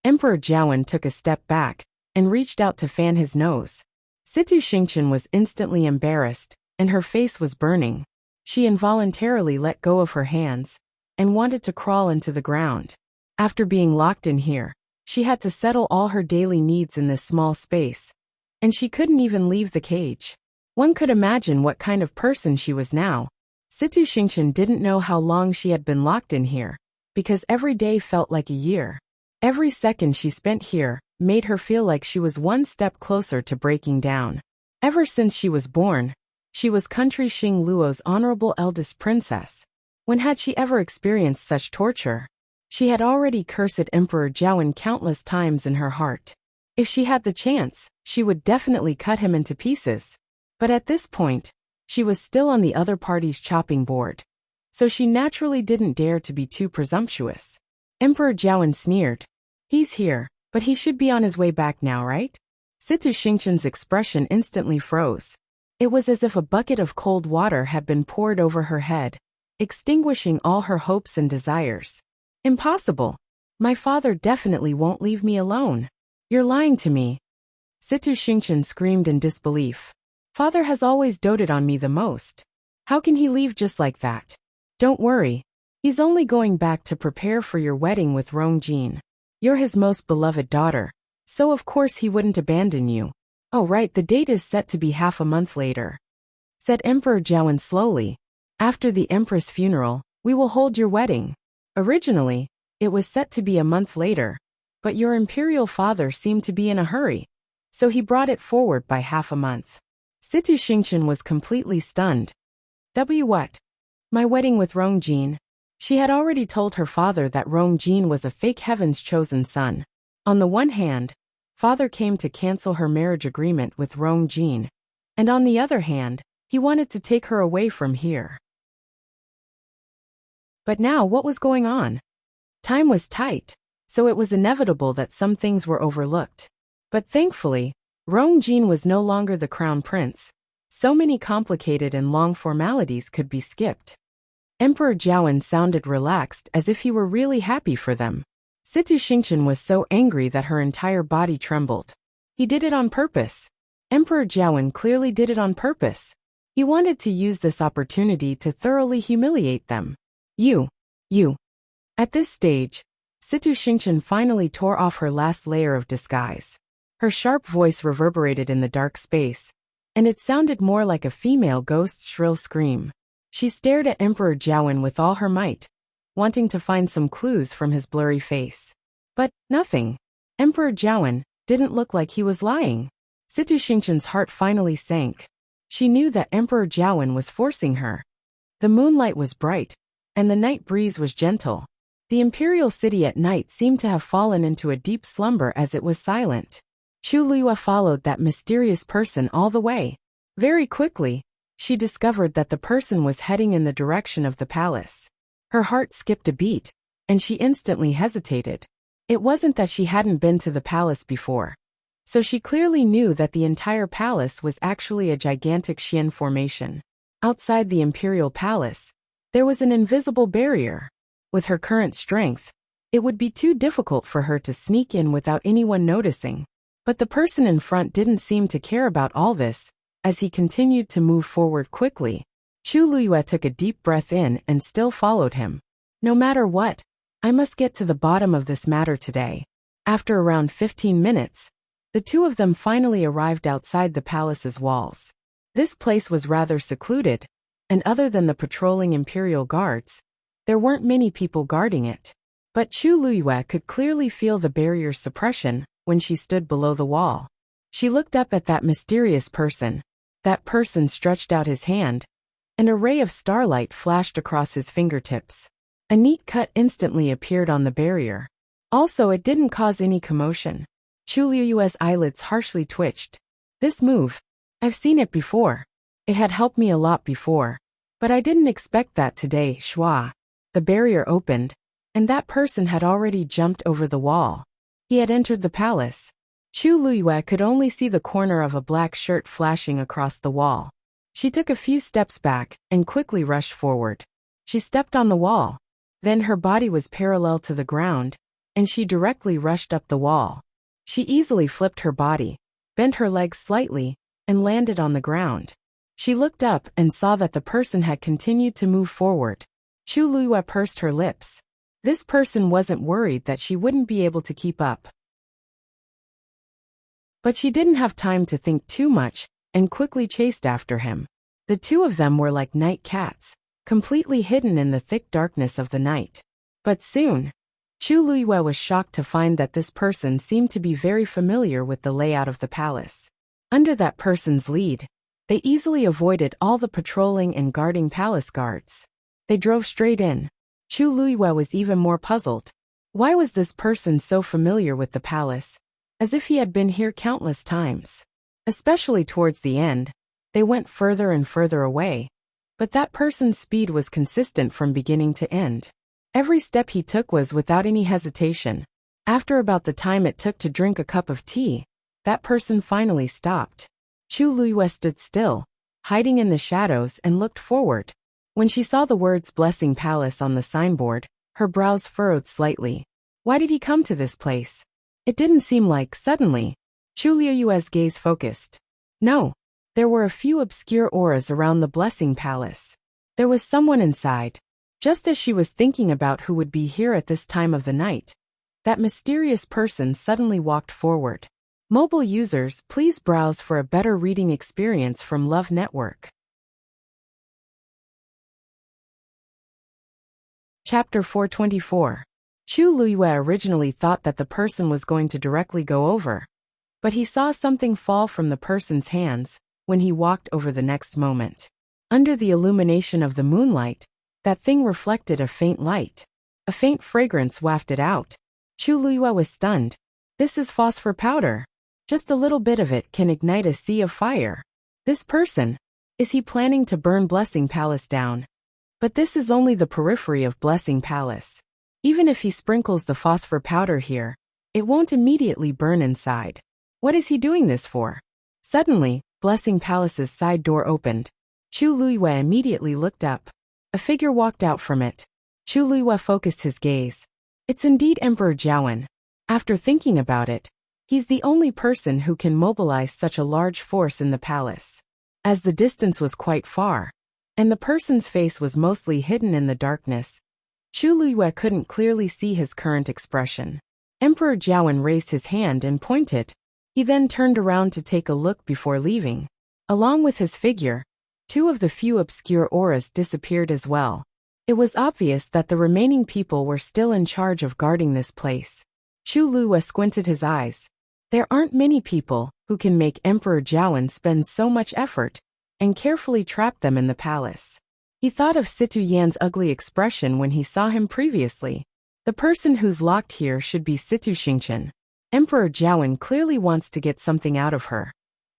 S1: Emperor Jiawen took a step back and reached out to fan his nose. Situ Xingchen was instantly embarrassed, and her face was burning. She involuntarily let go of her hands and wanted to crawl into the ground. After being locked in here, she had to settle all her daily needs in this small space, and she couldn't even leave the cage. One could imagine what kind of person she was now. Situ Xingchen didn't know how long she had been locked in here, because every day felt like a year. Every second she spent here made her feel like she was one step closer to breaking down. Ever since she was born, she was country Xing Luo's honorable eldest princess. When had she ever experienced such torture? She had already cursed Emperor Jiawen countless times in her heart. If she had the chance, she would definitely cut him into pieces. But at this point, she was still on the other party's chopping board. So she naturally didn't dare to be too presumptuous. Emperor Jiawen sneered. He's here, but he should be on his way back now, right? Situ Xingchen's expression instantly froze. It was as if a bucket of cold water had been poured over her head, extinguishing all her hopes and desires. Impossible. My father definitely won't leave me alone. You're lying to me. Situ Xingchen screamed in disbelief. Father has always doted on me the most. How can he leave just like that? Don't worry. He's only going back to prepare for your wedding with Rongjin. You're his most beloved daughter, so of course he wouldn't abandon you. Oh right, the date is set to be half a month later, said Emperor Jiawen slowly. After the Empress' funeral, we will hold your wedding. Originally, it was set to be a month later, but your imperial father seemed to be in a hurry, so he brought it forward by half a month. Situ Xingchen was completely stunned. What? My wedding with Rongjin? She had already told her father that Rongjin was a fake heaven's chosen son. On the one hand, father came to cancel her marriage agreement with Rongjin, and on the other hand, he wanted to take her away from here. But now what was going on? Time was tight, so it was inevitable that some things were overlooked. But thankfully, Rongjin was no longer the crown prince. So many complicated and long formalities could be skipped. Emperor Jiawen sounded relaxed as if he were really happy for them. Situ Xingchen was so angry that her entire body trembled. He did it on purpose. Emperor Jiawen clearly did it on purpose. He wanted to use this opportunity to thoroughly humiliate them. You. At this stage, Situ Xingchen finally tore off her last layer of disguise. Her sharp voice reverberated in the dark space, and it sounded more like a female ghost's shrill scream. She stared at Emperor Jiawen with all her might, wanting to find some clues from his blurry face. But nothing. Emperor Jiawen didn't look like he was lying. Situ Xingchen's heart finally sank. She knew that Emperor Jiawen was forcing her. The moonlight was bright, and the night breeze was gentle. The imperial city at night seemed to have fallen into a deep slumber as it was silent. Chu Liyue followed that mysterious person all the way. Very quickly, she discovered that the person was heading in the direction of the palace. Her heart skipped a beat, and she instantly hesitated. It wasn't that she hadn't been to the palace before, so she clearly knew that the entire palace was actually a gigantic Xian formation. Outside the imperial palace, there was an invisible barrier. With her current strength, it would be too difficult for her to sneak in without anyone noticing. But the person in front didn't seem to care about all this, as he continued to move forward quickly. Chu Liyue took a deep breath in and still followed him. No matter what, I must get to the bottom of this matter today. After around 15 minutes, the two of them finally arrived outside the palace's walls. This place was rather secluded, and other than the patrolling imperial guards, there weren't many people guarding it. But Chu Liyue could clearly feel the barrier's suppression when she stood below the wall. She looked up at that mysterious person. That person stretched out his hand, and a ray of starlight flashed across his fingertips. A neat cut instantly appeared on the barrier. Also, it didn't cause any commotion. Chu Liyue's eyelids harshly twitched. This move, I've seen it before. It had helped me a lot before. But I didn't expect that today, Shua. The barrier opened, and that person had already jumped over the wall. He had entered the palace. Chu Luyue could only see the corner of a black shirt flashing across the wall. She took a few steps back and quickly rushed forward. She stepped on the wall. Then her body was parallel to the ground, and she directly rushed up the wall. She easily flipped her body, bent her legs slightly, and landed on the ground. She looked up and saw that the person had continued to move forward. Chu Luyue pursed her lips. This person wasn't worried that she wouldn't be able to keep up. But she didn't have time to think too much and quickly chased after him. The two of them were like night cats, completely hidden in the thick darkness of the night. But soon, Chu Luyue was shocked to find that this person seemed to be very familiar with the layout of the palace. Under that person's lead, they easily avoided all the patrolling and guarding palace guards. They drove straight in. Chu Luyue was even more puzzled. Why was this person so familiar with the palace, as if he had been here countless times? Especially towards the end, they went further and further away, but that person's speed was consistent from beginning to end. Every step he took was without any hesitation. After about the time it took to drink a cup of tea, that person finally stopped. Chu Luyue stood still, hiding in the shadows, and looked forward. When she saw the words Blessing Palace on the signboard, her brows furrowed slightly. Why did he come to this place? It didn't seem like, suddenly, Chu Luyue's gaze focused. No, there were a few obscure auras around the Blessing Palace. There was someone inside. Just as she was thinking about who would be here at this time of the night, that mysterious person suddenly walked forward. Mobile users, please browse for a better reading experience from Love Network. Chapter 424. Chu Luyue originally thought that the person was going to directly go over, but he saw something fall from the person's hands when he walked over the next moment. Under the illumination of the moonlight, that thing reflected a faint light. A faint fragrance wafted out. Chu Luyue was stunned. This is phosphor powder. Just a little bit of it can ignite a sea of fire. This person, is he planning to burn Blessing Palace down? But this is only the periphery of Blessing Palace. Even if he sprinkles the phosphor powder here, it won't immediately burn inside. What is he doing this for? Suddenly, Blessing Palace's side door opened. Chu Luyue immediately looked up. A figure walked out from it. Chu Luyue focused his gaze. It's indeed Emperor Jiawen. After thinking about it, he's the only person who can mobilize such a large force in the palace. As the distance was quite far, and the person's face was mostly hidden in the darkness, Chu Luyue couldn't clearly see his current expression. Emperor Jiawen raised his hand and pointed. He then turned around to take a look before leaving. Along with his figure, two of the few obscure auras disappeared as well. It was obvious that the remaining people were still in charge of guarding this place. Chu Luyue squinted his eyes. There aren't many people who can make Emperor Jiawen spend so much effort and carefully trap them in the palace. He thought of Situ Yan's ugly expression when he saw him previously. The person who's locked here should be Situ Xingchen. Emperor Jiawen clearly wants to get something out of her.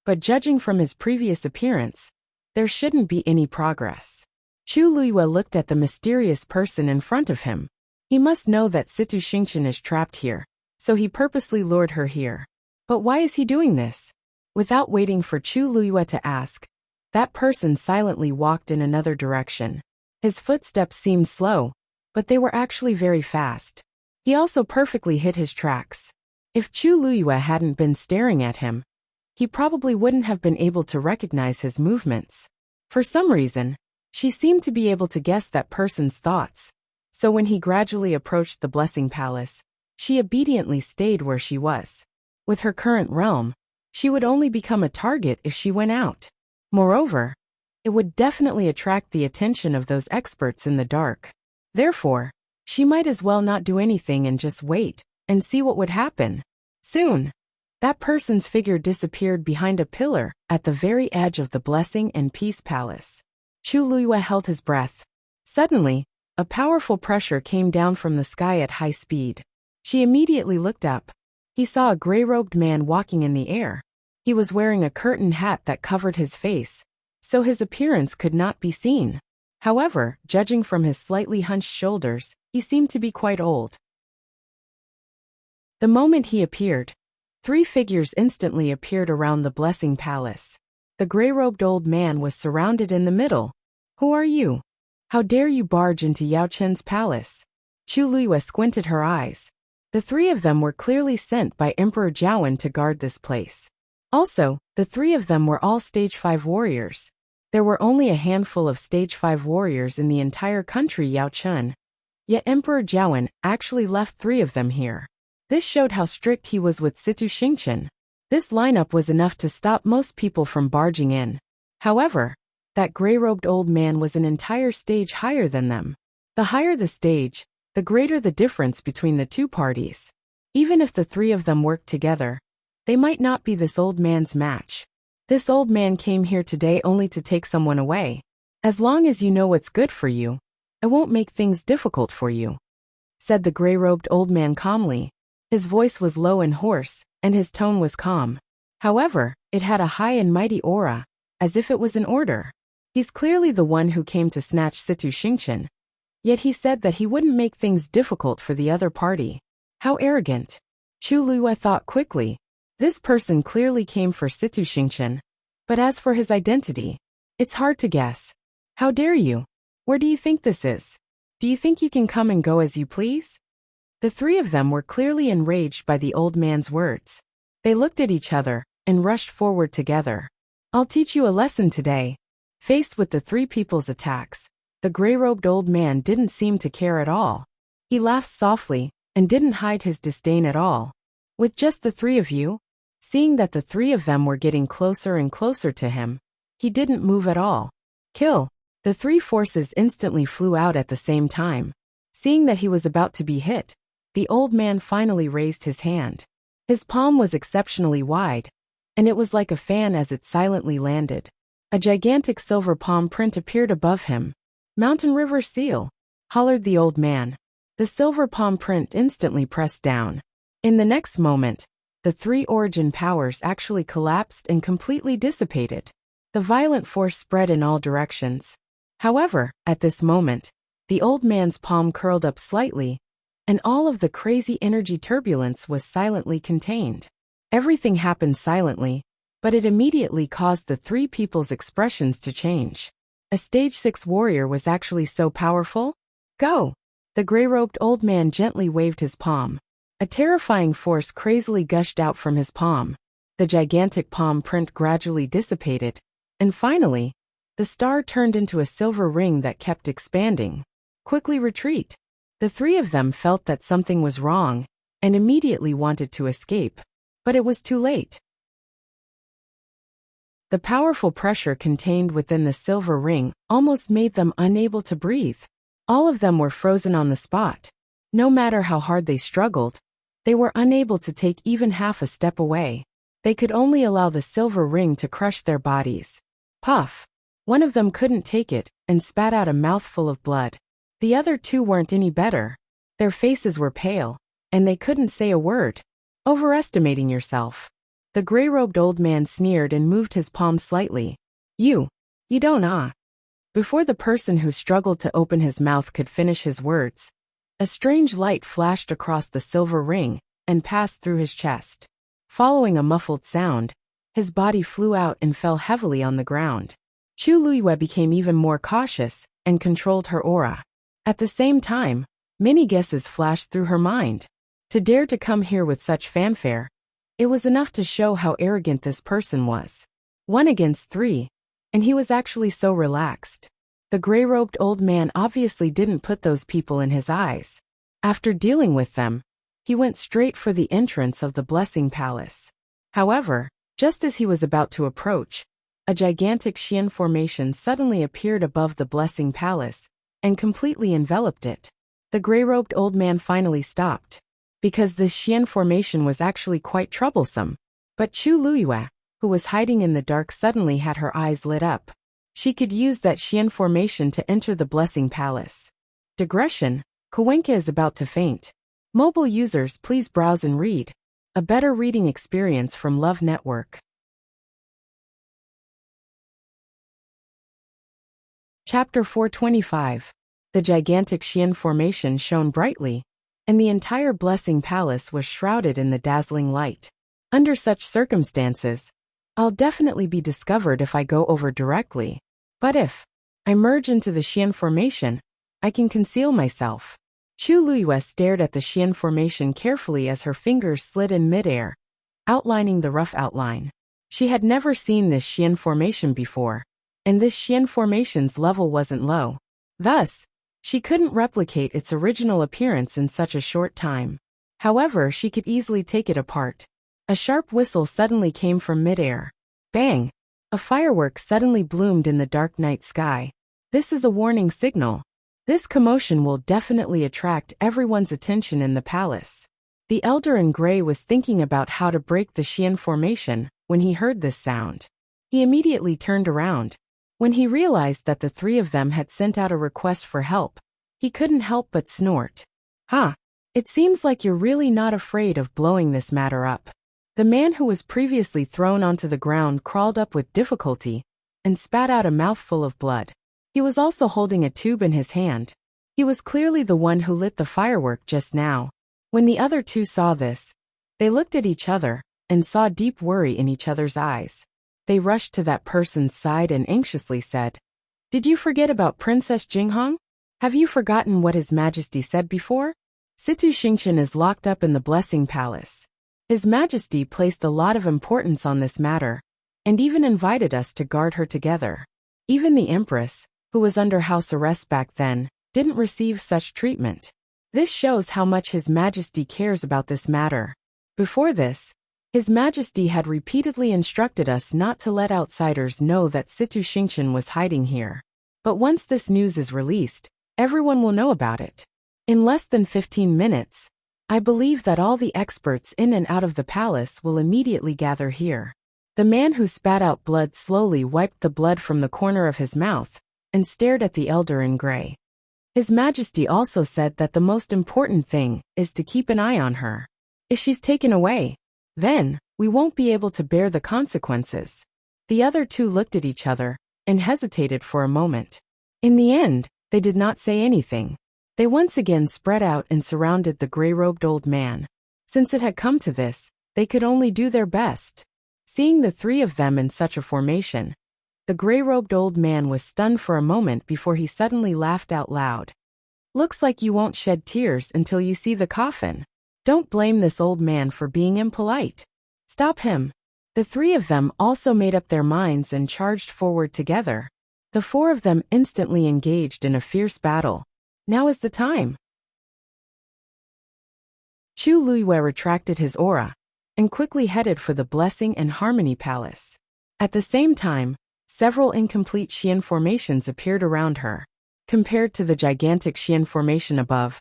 S1: But judging from his previous appearance, there shouldn't be any progress. Chu Luyue looked at the mysterious person in front of him. He must know that Situ Xingchen is trapped here, so he purposely lured her here. But why is he doing this? Without waiting for Chu Luyue to ask, that person silently walked in another direction. His footsteps seemed slow, but they were actually very fast. He also perfectly hit his tracks. If Chu Luyue hadn't been staring at him, he probably wouldn't have been able to recognize his movements. For some reason, she seemed to be able to guess that person's thoughts. So when he gradually approached the Blessing Palace, she obediently stayed where she was. With her current realm, she would only become a target if she went out. Moreover, it would definitely attract the attention of those experts in the dark. Therefore, she might as well not do anything and just wait and see what would happen. Soon, that person's figure disappeared behind a pillar at the very edge of the Blessing and Peace Palace. Chu Luyue held his breath. Suddenly, a powerful pressure came down from the sky at high speed. She immediately looked up. He saw a gray-robed man walking in the air. He was wearing a curtain hat that covered his face, so his appearance could not be seen. However, judging from his slightly hunched shoulders, he seemed to be quite old. The moment he appeared, 3 figures instantly appeared around the blessing palace. The gray-robed old man was surrounded in the middle. Who are you? How dare you barge into Yao Chen's palace? Chu Luiyue squinted her eyes. The 3 of them were clearly sent by Emperor Jiawen to guard this place. Also, the 3 of them were all Stage 5 warriors. There were only a handful of Stage 5 warriors in the entire country Yao Chen. Yet Emperor Jiawen actually left 3 of them here. This showed how strict he was with Situ Xingqian. This lineup was enough to stop most people from barging in. However, that gray-robed old man was an entire stage higher than them. The higher the stage, the greater the difference between the 2 parties. Even if the 3 of them worked together, they might not be this old man's match. This old man came here today only to take someone away. As long as you know what's good for you, I won't make things difficult for you, said the gray-robed old man calmly. His voice was low and hoarse, and his tone was calm. However, it had a high and mighty aura, as if it was an order. He's clearly the one who came to snatch Situ Xingqian. Yet he said that he wouldn't make things difficult for the other party. How arrogant. Chu Luiyue thought quickly. This person clearly came for Situ Xingqian. But as for his identity, it's hard to guess. How dare you? Where do you think this is? Do you think you can come and go as you please? The 3 of them were clearly enraged by the old man's words. They looked at each other and rushed forward together. I'll teach you a lesson today. Faced with the 3 people's attacks, the gray-robed old man didn't seem to care at all. He laughed softly and didn't hide his disdain at all. With just the 3 of you? Seeing that the 3 of them were getting closer and closer to him, he didn't move at all. Kill! The 3 forces instantly flew out at the same time. Seeing that he was about to be hit, the old man finally raised his hand. His palm was exceptionally wide, and it was like a fan as it silently landed. A gigantic silver palm print appeared above him. Mountain River Seal, hollered the old man. The silver palm print instantly pressed down. In the next moment, the 3 origin powers actually collapsed and completely dissipated. The violent force spread in all directions. However, at this moment, the old man's palm curled up slightly, and all of the crazy energy turbulence was silently contained. Everything happened silently, but it immediately caused the 3 people's expressions to change. A Stage 6 warrior was actually so powerful? Go! The gray-robed old man gently waved his palm. A terrifying force crazily gushed out from his palm. The gigantic palm print gradually dissipated, and finally, the star turned into a silver ring that kept expanding. Quickly retreat! The 3 of them felt that something was wrong, and immediately wanted to escape. But it was too late. The powerful pressure contained within the silver ring almost made them unable to breathe. All of them were frozen on the spot. No matter how hard they struggled, they were unable to take even half a step away. They could only allow the silver ring to crush their bodies. Puff! One of them couldn't take it and spat out a mouthful of blood. The other 2 weren't any better. Their faces were pale, and they couldn't say a word. Overestimating yourself. The gray-robed old man sneered and moved his palm slightly. You don't. Before the person who struggled to open his mouth could finish his words, a strange light flashed across the silver ring and passed through his chest. Following a muffled sound, his body flew out and fell heavily on the ground. Chu Luiyue became even more cautious and controlled her aura. At the same time, many guesses flashed through her mind. To dare to come here with such fanfare, it was enough to show how arrogant this person was. 1 against 3, and he was actually so relaxed. The gray-robed old man obviously didn't put those people in his eyes. After dealing with them, he went straight for the entrance of the Blessing Palace. However, just as he was about to approach, a gigantic Xian formation suddenly appeared above the Blessing Palace and completely enveloped it. The gray-robed old man finally stopped, because this Xian formation was actually quite troublesome. But Chu Luiyue, who was hiding in the dark, suddenly had her eyes lit up. She could use that Xian formation to enter the Blessing Palace. Digression: Kawenka is about to faint. Mobile users, please browse and read. A better reading experience from Love Network. Chapter 425. The gigantic Xian formation shone brightly, and the entire Blessing Palace was shrouded in the dazzling light. Under such circumstances, I'll definitely be discovered if I go over directly. But if I merge into the Xian formation, I can conceal myself. Chu Luiyue stared at the Xian formation carefully as her fingers slid in midair, outlining the rough outline. She had never seen this Xian formation before, and this Xian formation's level wasn't low. Thus, she couldn't replicate its original appearance in such a short time. However, she could easily take it apart. A sharp whistle suddenly came from midair. Bang! A firework suddenly bloomed in the dark night sky. This is a warning signal. This commotion will definitely attract everyone's attention in the palace. The elder in gray was thinking about how to break the Xian formation when he heard this sound. He immediately turned around. When he realized that the three of them had sent out a request for help, he couldn't help but snort. Huh, it seems like you're really not afraid of blowing this matter up. The man who was previously thrown onto the ground crawled up with difficulty and spat out a mouthful of blood. He was also holding a tube in his hand. He was clearly the one who lit the firework just now. When the other two saw this, they looked at each other and saw deep worry in each other's eyes. They rushed to that person's side and anxiously said, "Did you forget about Princess Jinghong? Have you forgotten what His Majesty said before? Situ Xingqian is locked up in the Blessing Palace. His Majesty placed a lot of importance on this matter, and even invited us to guard her together. Even the Empress, who was under house arrest back then, didn't receive such treatment. This shows how much His Majesty cares about this matter. Before this, His Majesty had repeatedly instructed us not to let outsiders know that Situ Xingqian was hiding here. But once this news is released, everyone will know about it. In less than 15 minutes, I believe that all the experts in and out of the palace will immediately gather here." The man who spat out blood slowly wiped the blood from the corner of his mouth and stared at the elder in gray. His Majesty also said that the most important thing is to keep an eye on her. If she's taken away, then we won't be able to bear the consequences. The other two looked at each other and hesitated for a moment. In the end, they did not say anything. They once again spread out and surrounded the gray-robed old man. Since it had come to this, they could only do their best. Seeing the three of them in such a formation, the gray-robed old man was stunned for a moment before he suddenly laughed out loud. "Looks like you won't shed tears until you see the coffin. Don't blame this old man for being impolite. Stop him." The three of them also made up their minds and charged forward together. The four of them instantly engaged in a fierce battle. Now is the time. Chu Luiyue retracted his aura and quickly headed for the Blessing and Harmony Palace. At the same time, several incomplete Xian formations appeared around her. Compared to the gigantic Xian formation above,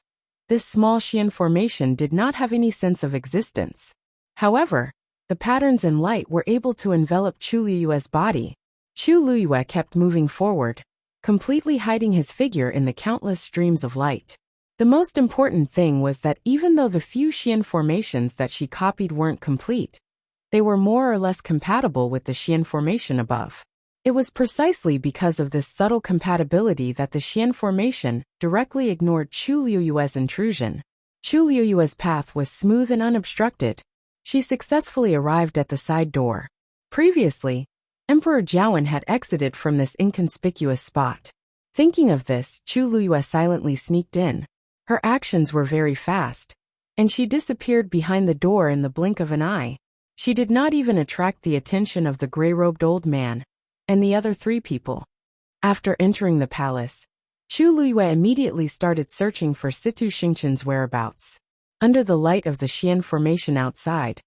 S1: this small Xian formation did not have any sense of existence. However, the patterns and light were able to envelop Chu Luiyue's body. Chu Luiyue kept moving forward, completely hiding his figure in the countless streams of light. The most important thing was that even though the few Xian formations that she copied weren't complete, they were more or less compatible with the Xian formation above. It was precisely because of this subtle compatibility that the Xian formation directly ignored Chu Luiyue's intrusion. Chu Luiyue's path was smooth and unobstructed. She successfully arrived at the side door. Previously, Emperor Jiawen had exited from this inconspicuous spot. Thinking of this, Chu Luiyue silently sneaked in. Her actions were very fast, and she disappeared behind the door in the blink of an eye. She did not even attract the attention of the gray-robed old man and the other three people. After entering the palace, Chu Luiyue immediately started searching for Situ Xingqian's whereabouts. Under the light of the Xian formation outside,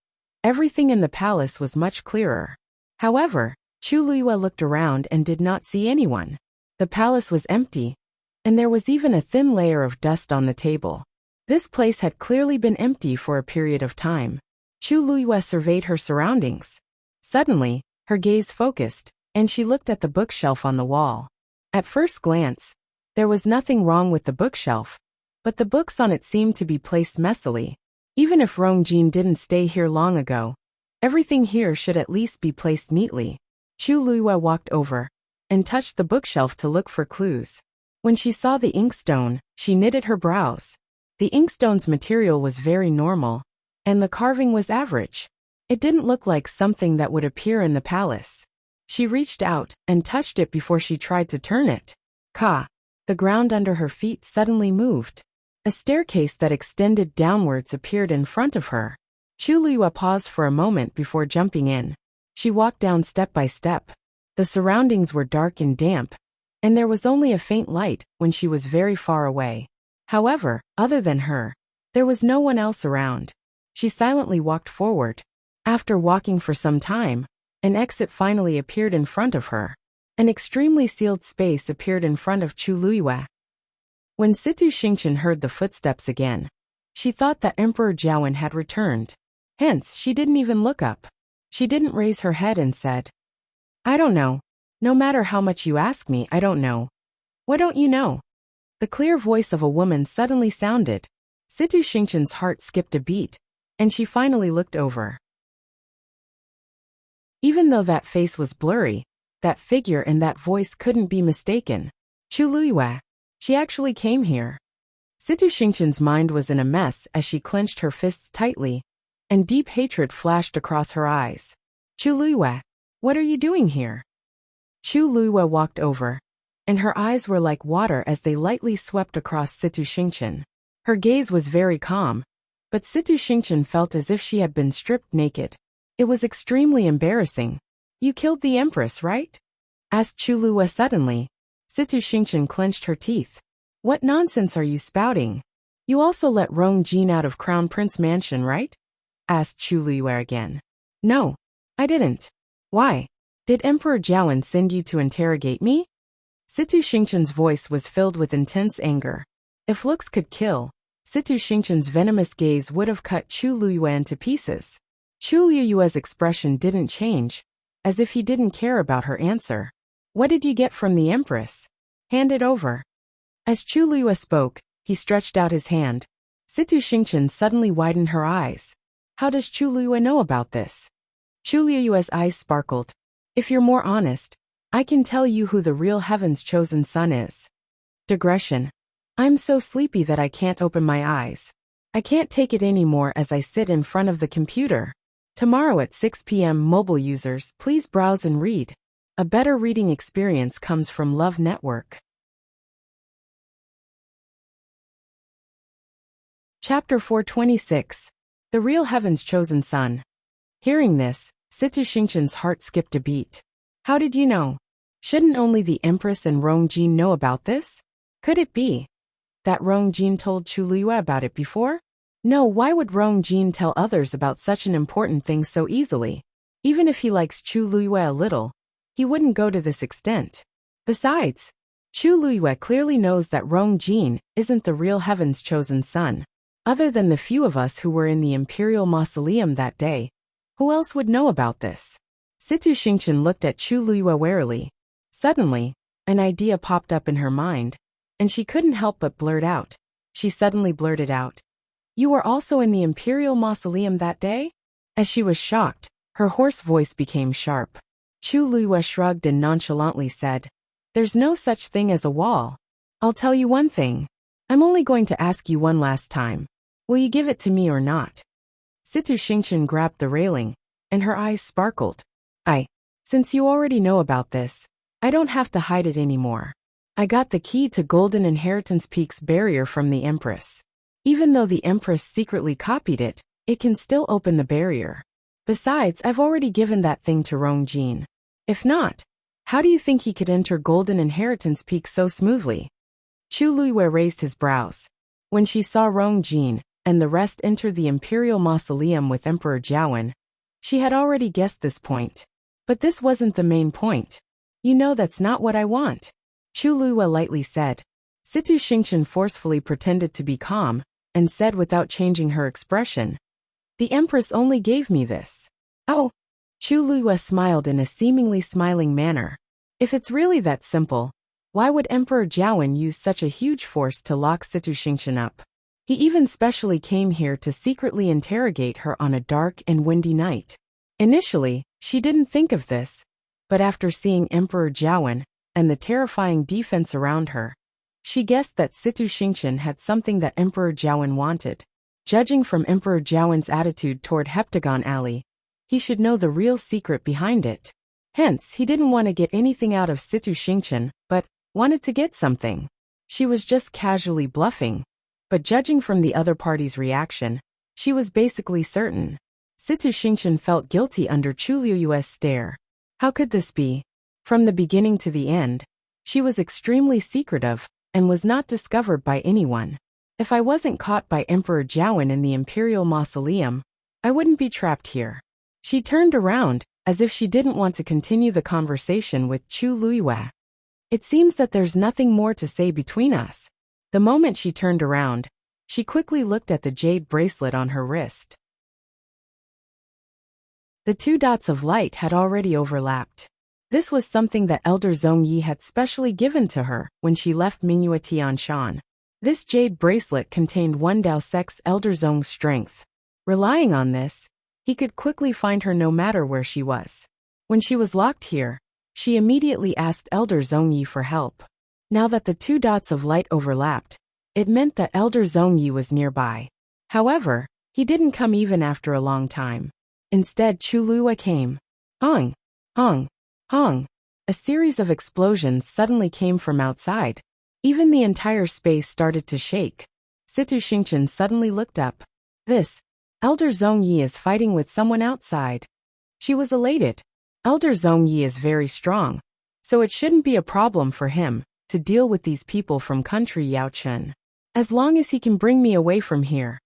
S1: everything in the palace was much clearer. However, Chu Luiyue looked around and did not see anyone. The palace was empty, and there was even a thin layer of dust on the table. This place had clearly been empty for a period of time. Chu Luiyue surveyed her surroundings. Suddenly, her gaze focused, and she looked at the bookshelf on the wall. At first glance, there was nothing wrong with the bookshelf, but the books on it seemed to be placed messily. Even if Rongjin didn't stay here long ago, everything here should at least be placed neatly. Chu Luiyue walked over and touched the bookshelf to look for clues. When she saw the inkstone, she knitted her brows. The inkstone's material was very normal, and the carving was average. It didn't look like something that would appear in the palace. She reached out and touched it before she tried to turn it. Ka! The ground under her feet suddenly moved. A staircase that extended downwards appeared in front of her. Chu Luiyue paused for a moment before jumping in. She walked down step by step. The surroundings were dark and damp, and there was only a faint light when she was very far away. However, other than her, there was no one else around. She silently walked forward. After walking for some time, an exit finally appeared in front of her. An extremely sealed space appeared in front of Chu Luiyue. When Situ Xingqian heard the footsteps again, she thought that Emperor Jiawen had returned. Hence, she didn't even look up. She didn't raise her head and said, "I don't know. No matter how much you ask me, I don't know." "What don't you know?" The clear voice of a woman suddenly sounded. Situ Xingqian's heart skipped a beat, and she finally looked over. Even though that face was blurry, that figure and that voice couldn't be mistaken. Chu Luiyue. She actually came here. Situ Xingqian's mind was in a mess as she clenched her fists tightly, and deep hatred flashed across her eyes. "Chu Luiyue, what are you doing here?" Chu Luiyue walked over, and her eyes were like water as they lightly swept across Situ Xingqian. Her gaze was very calm, but Situ Xingqian felt as if she had been stripped naked. It was extremely embarrassing. "You killed the Empress, right?" asked Chu Luiyue suddenly. Situ Xingqian clenched her teeth. "What nonsense are you spouting? You also let Rong Jin out of Crown Prince Mansion, right?" asked Chu Luiyue again. "No, I didn't." "Why? Did Emperor Jiawen send you to interrogate me?" Situ Xingqian's voice was filled with intense anger. If looks could kill, Situ Xingqian's venomous gaze would have cut Chu Luiyue into pieces. Chu Luiyue's expression didn't change, as if he didn't care about her answer. "What did you get from the Empress? Hand it over." As Chu Luiyue spoke, he stretched out his hand. Situ Xingqian suddenly widened her eyes. How does Chu Luiyue know about this? Chu Luiyue's eyes sparkled. "If you're more honest, I can tell you who the real Heaven's chosen son is." Digression. I'm so sleepy that I can't open my eyes. I can't take it anymore as I sit in front of the computer. Tomorrow at 6 p.m. Mobile users, please browse and read. A better reading experience comes from Love Network. Chapter 426. The Real Heaven's Chosen Son. Hearing this, Situ Xingqian's heart skipped a beat. How did you know? Shouldn't only the Empress and Rong Jin know about this? Could it be that Rong Jin told Chu Luiyue about it before? No, why would Rong Jin tell others about such an important thing so easily? Even if he likes Chu Luiyue a little, he wouldn't go to this extent. Besides, Chu Luiyue clearly knows that Rong Jin isn't the real Heaven's chosen son. Other than the few of us who were in the Imperial Mausoleum that day, who else would know about this? Situ Xingqian looked at Chu Luiyue warily. Suddenly, an idea popped up in her mind, and she couldn't help but blurt out. She suddenly blurted out, "You were also in the Imperial Mausoleum that day?" As she was shocked, her hoarse voice became sharp. Chu Luiyue shrugged and nonchalantly said, "There's no such thing as a wall. I'll tell you one thing. I'm only going to ask you one last time. Will you give it to me or not?" Situ Xingqian grabbed the railing, and her eyes sparkled. Since you already know about this, I don't have to hide it anymore. I got the key to Golden Inheritance Peak's barrier from the Empress. Even though the Empress secretly copied it, it can still open the barrier. Besides, I've already given that thing to Rong Jin. If not, how do you think he could enter Golden Inheritance Peak so smoothly? Chu Luiyue raised his brows. When she saw Rong Jin and the rest enter the Imperial Mausoleum with Emperor Jiawen, she had already guessed this point. But this wasn't the main point. "You know that's not what I want," Chu Luiyue lightly said. Situ Xingqian forcefully pretended to be calm, and said without changing her expression, "The Empress only gave me this." "Oh." Chu Luiyue smiled in a seemingly smiling manner. "If it's really that simple, why would Emperor Jiawen use such a huge force to lock Situ Xingqian up? He even specially came here to secretly interrogate her on a dark and windy night." Initially, she didn't think of this, but after seeing Emperor Jiawen, and the terrifying defense around her. She guessed that Situ Xingqian had something that Emperor Jiawen wanted. Judging from Emperor Jiawen's attitude toward Heptagon Alley, he should know the real secret behind it. Hence, he didn't want to get anything out of Situ Xingqian, but wanted to get something. She was just casually bluffing. But judging from the other party's reaction, she was basically certain. Situ Xingqian felt guilty under Chu Liyue's stare. How could this be? From the beginning to the end, she was extremely secretive and was not discovered by anyone. If I wasn't caught by Emperor Jiawen in the Imperial Mausoleum, I wouldn't be trapped here. She turned around, as if she didn't want to continue the conversation with Chu Liyue. It seems that there's nothing more to say between us. The moment she turned around, she quickly looked at the jade bracelet on her wrist. The two dots of light had already overlapped. This was something that Elder Zhongyi had specially given to her when she left Mingyue Tianshan. This jade bracelet contained one Dao Sect's Elder Zong's strength. Relying on this, he could quickly find her no matter where she was. When she was locked here, she immediately asked Elder Zhongyi for help. Now that the two dots of light overlapped, it meant that Elder Zhongyi was nearby. However, he didn't come even after a long time. Instead, Chu Liyue came. Hong! Hong! Hong! A series of explosions suddenly came from outside. Even the entire space started to shake. Situ Xingqian suddenly looked up. Elder Zhongyi is fighting with someone outside. She was elated. Elder Zhongyi is very strong, so it shouldn't be a problem for him to deal with these people from country Yaochen. As long as he can bring me away from here.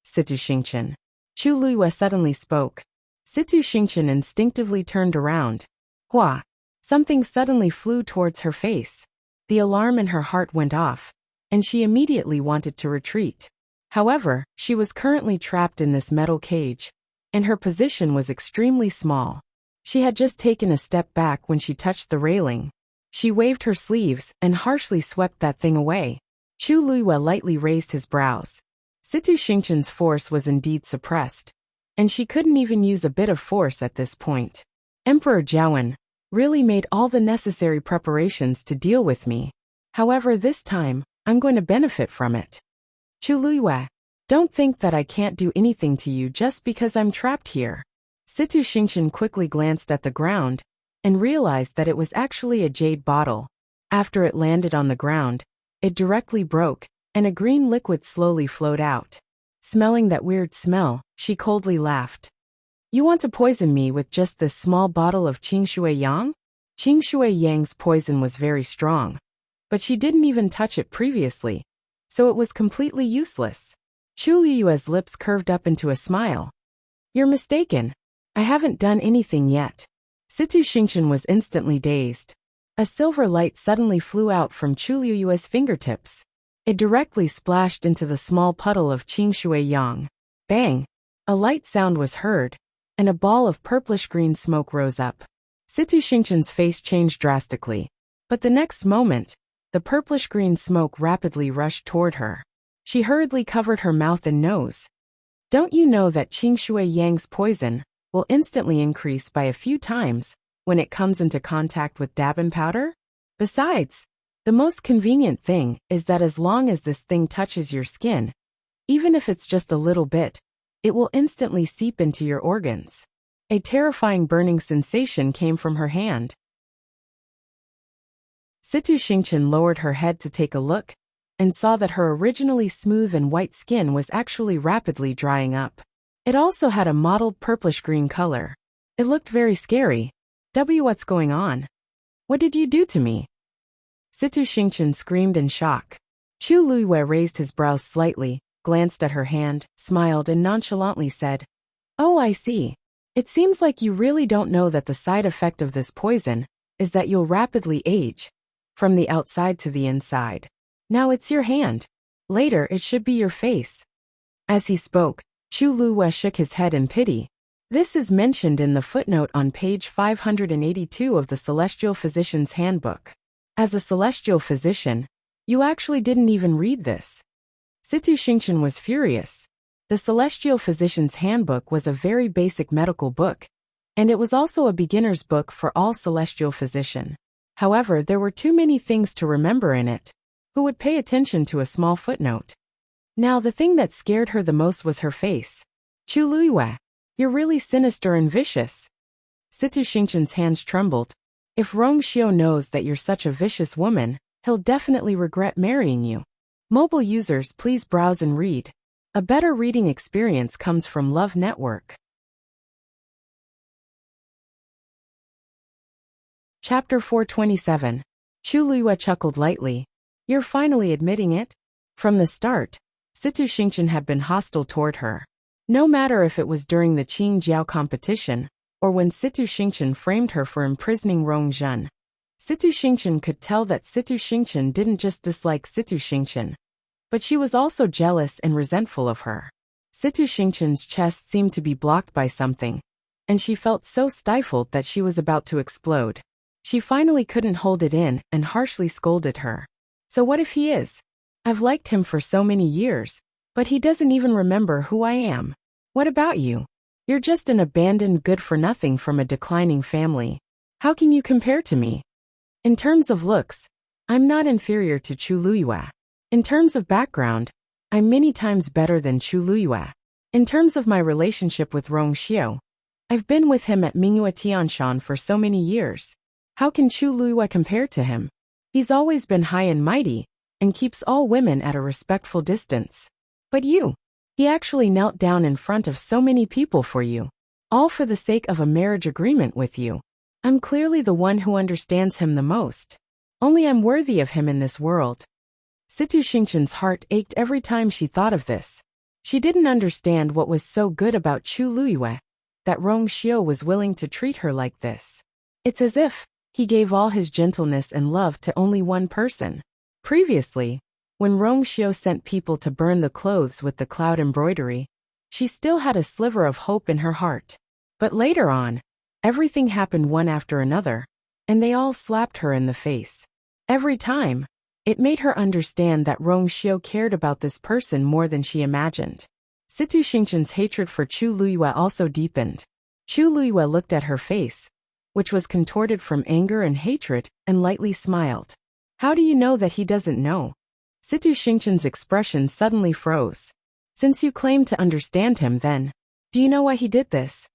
S1: Situ Xingqian. Chu Liyue suddenly spoke. Situ Xingqian instinctively turned around. Hua! Something suddenly flew towards her face. The alarm in her heart went off, and she immediately wanted to retreat. However, she was currently trapped in this metal cage, and her position was extremely small. She had just taken a step back when she touched the railing. She waved her sleeves and harshly swept that thing away. Chu Liyue lightly raised his brows. Situ Xingqian's force was indeed suppressed, and she couldn't even use a bit of force at this point. Emperor Jiawen really made all the necessary preparations to deal with me. However, this time, I'm going to benefit from it. Chu Liyue, don't think that I can't do anything to you just because I'm trapped here. Situ Xingqian quickly glanced at the ground and realized that it was actually a jade bottle. After it landed on the ground, it directly broke, and a green liquid slowly flowed out. Smelling that weird smell, she coldly laughed. You want to poison me with just this small bottle of Qingshui Yang? Qingshui Yang's poison was very strong, but she didn't even touch it previously, so it was completely useless. Chu Liyue's lips curved up into a smile. You're mistaken. I haven't done anything yet. Situ Xingqian was instantly dazed. A silver light suddenly flew out from Chu Liyue's fingertips. It directly splashed into the small puddle of Qingshui Yang. Bang! A light sound was heard, and a ball of purplish-green smoke rose up. Situ Xingqian's face changed drastically, but the next moment, the purplish-green smoke rapidly rushed toward her. She hurriedly covered her mouth and nose. Don't you know that Qingshui Yang's poison will instantly increase by a few times when it comes into contact with dabin powder? Besides, the most convenient thing is that as long as this thing touches your skin, even if it's just a little bit, it will instantly seep into your organs. A terrifying burning sensation came from her hand. Situ Xingqian lowered her head to take a look, and saw that her originally smooth and white skin was actually rapidly drying up. It also had a mottled purplish-green color. It looked very scary. What's going on? What did you do to me? Situ Xingqian screamed in shock. Chu Liyue raised his brows slightly, glanced at her hand, smiled and nonchalantly said, Oh, I see. It seems like you really don't know that the side effect of this poison is that you'll rapidly age, from the outside to the inside. Now it's your hand. Later it should be your face. As he spoke, Chu Liyue shook his head in pity. This is mentioned in the footnote on page 582 of the Celestial Physician's Handbook. As a celestial physician, you actually didn't even read this. Situ Xingqian was furious. The Celestial Physician's Handbook was a very basic medical book, and it was also a beginner's book for all celestial physician. However, there were too many things to remember in it. Who would pay attention to a small footnote? Now the thing that scared her the most was her face. Chu Luiyue, you're really sinister and vicious. Situ Xingchen's hands trembled. If Rong Xiao knows that you're such a vicious woman, he'll definitely regret marrying you. Mobile users, please browse and read. A better reading experience comes from Love Network. Chapter 427. Chu Luiyue chuckled lightly. You're finally admitting it? From the start, Situ Xingchen had been hostile toward her. No matter if it was during the Qing Jiao competition, or when Situ Xingchen framed her for imprisoning Rong Zhen. Situ Xingchen could tell that Situ Xingchen didn't just dislike Situ Xingchen, but she was also jealous and resentful of her. Situ Xingchen's chest seemed to be blocked by something, and she felt so stifled that she was about to explode. She finally couldn't hold it in and harshly scolded her. So what if he is? I've liked him for so many years, but he doesn't even remember who I am. What about you? You're just an abandoned good-for-nothing from a declining family. How can you compare to me? In terms of looks, I'm not inferior to Chu Luiyue. In terms of background, I'm many times better than Chu Luiyue. In terms of my relationship with Rong Xiao, I've been with him at Mingyue Tianshan for so many years. How can Chu Luiyue compare to him? He's always been high and mighty, and keeps all women at a respectful distance. But you, he actually knelt down in front of so many people for you, all for the sake of a marriage agreement with you. I'm clearly the one who understands him the most. Only I'm worthy of him in this world. Situ Xingchen's heart ached every time she thought of this. She didn't understand what was so good about Chu Luiyue, that Rong Xiao was willing to treat her like this. It's as if he gave all his gentleness and love to only one person. Previously, when Rong Xiao sent people to burn the clothes with the cloud embroidery, she still had a sliver of hope in her heart. But later on, everything happened one after another, and they all slapped her in the face. Every time, it made her understand that Rong Xiao cared about this person more than she imagined. Situ Xingchen's hatred for Chu Luiyue also deepened. Chu Luiyue looked at her face, which was contorted from anger and hatred, and lightly smiled. How do you know that he doesn't know? Situ Xingchen's expression suddenly froze. Since you claim to understand him then, do you know why he did this?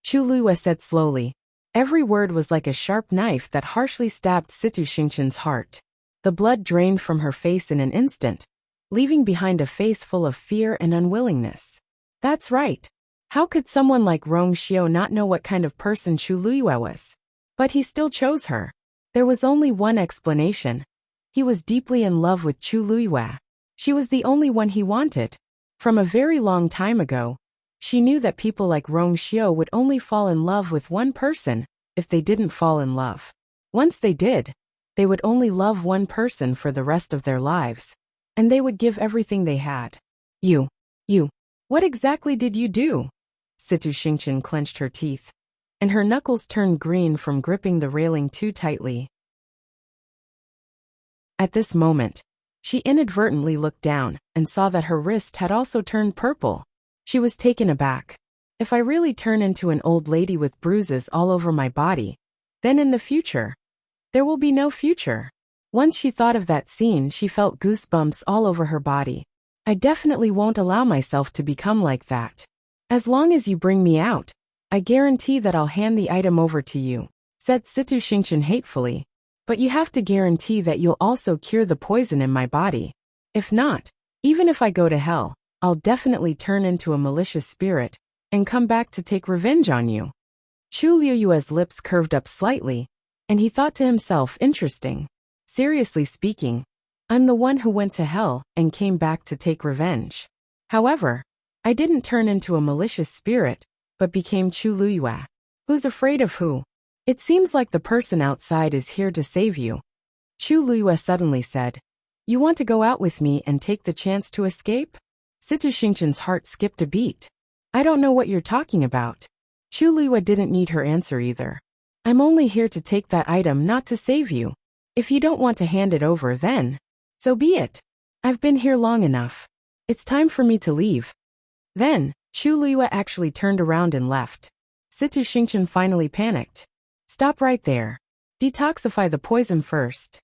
S1: Chu Luiyue said slowly. Every word was like a sharp knife that harshly stabbed Situ Xingchen's heart. The blood drained from her face in an instant, leaving behind a face full of fear and unwillingness. That's right. How could someone like Rong Xiao not know what kind of person Chu Luiyue was? But he still chose her. There was only one explanation. He was deeply in love with Chu Luiyue. She was the only one he wanted. From a very long time ago, she knew that people like Rong Xiao would only fall in love with one person if they didn't fall in love. Once they did, they would only love one person for the rest of their lives, and they would give everything they had. You, what exactly did you do? Situ Xingchen clenched her teeth, and her knuckles turned green from gripping the railing too tightly. At this moment, she inadvertently looked down and saw that her wrist had also turned purple. She was taken aback. If I really turn into an old lady with bruises all over my body, then in the future, there will be no future. Once she thought of that scene, she felt goosebumps all over her body. I definitely won't allow myself to become like that. As long as you bring me out, I guarantee that I'll hand the item over to you, said Situ Xingchen hatefully. But you have to guarantee that you'll also cure the poison in my body. If not, even if I go to hell, I'll definitely turn into a malicious spirit and come back to take revenge on you. Chu Luiyue's lips curved up slightly, and he thought to himself, interesting. Seriously speaking, I'm the one who went to hell and came back to take revenge. However, I didn't turn into a malicious spirit, but became Chu Luiyue. Who's afraid of who? It seems like the person outside is here to save you. Chu Luiyue suddenly said, You want to go out with me and take the chance to escape? Situ Xingchen's heart skipped a beat. I don't know what you're talking about. Chu Luiyue didn't need her answer either. I'm only here to take that item, not to save you. If you don't want to hand it over, then so be it. I've been here long enough. It's time for me to leave. Then, Chu Luiyue actually turned around and left. Situ Xingchen finally panicked. Stop right there. Detoxify the poison first.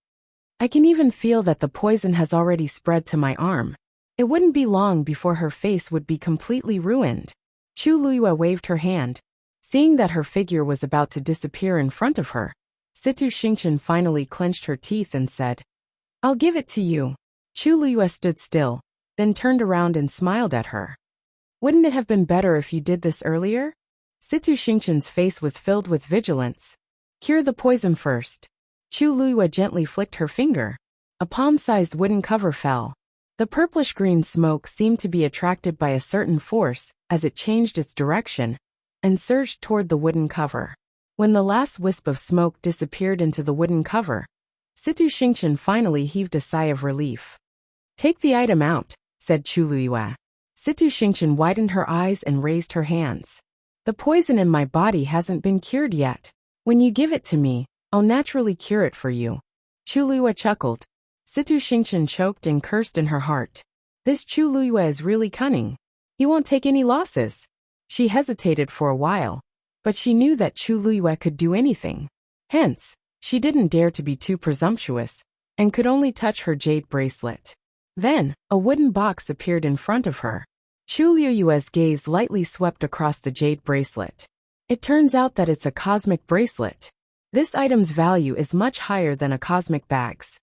S1: I can even feel that the poison has already spread to my arm. It wouldn't be long before her face would be completely ruined. Chu Luyue waved her hand. Seeing that her figure was about to disappear in front of her, Situ Xingchen finally clenched her teeth and said, "I'll give it to you." Chu Luyue stood still, then turned around and smiled at her. "Wouldn't it have been better if you did this earlier?" Situ Xingchen's face was filled with vigilance. "Cure the poison first." Chu Luyue gently flicked her finger. A palm-sized wooden cover fell. The purplish-green smoke seemed to be attracted by a certain force as it changed its direction and surged toward the wooden cover. When the last wisp of smoke disappeared into the wooden cover, Situ Xingchen finally heaved a sigh of relief. "Take the item out," said Chu Luyue. Situ Xingchen widened her eyes and raised her hands. "The poison in my body hasn't been cured yet. When you give it to me, I'll naturally cure it for you." Chu Luyue chuckled. Situ Xingchen choked and cursed in her heart. This Chu Luyue is really cunning. He won't take any losses. She hesitated for a while, but she knew that Chu Luyue could do anything. Hence, she didn't dare to be too presumptuous, and could only touch her jade bracelet. Then, a wooden box appeared in front of her. Chu Luyue's gaze lightly swept across the jade bracelet. It turns out that it's a cosmic bracelet. This item's value is much higher than a cosmic bag's.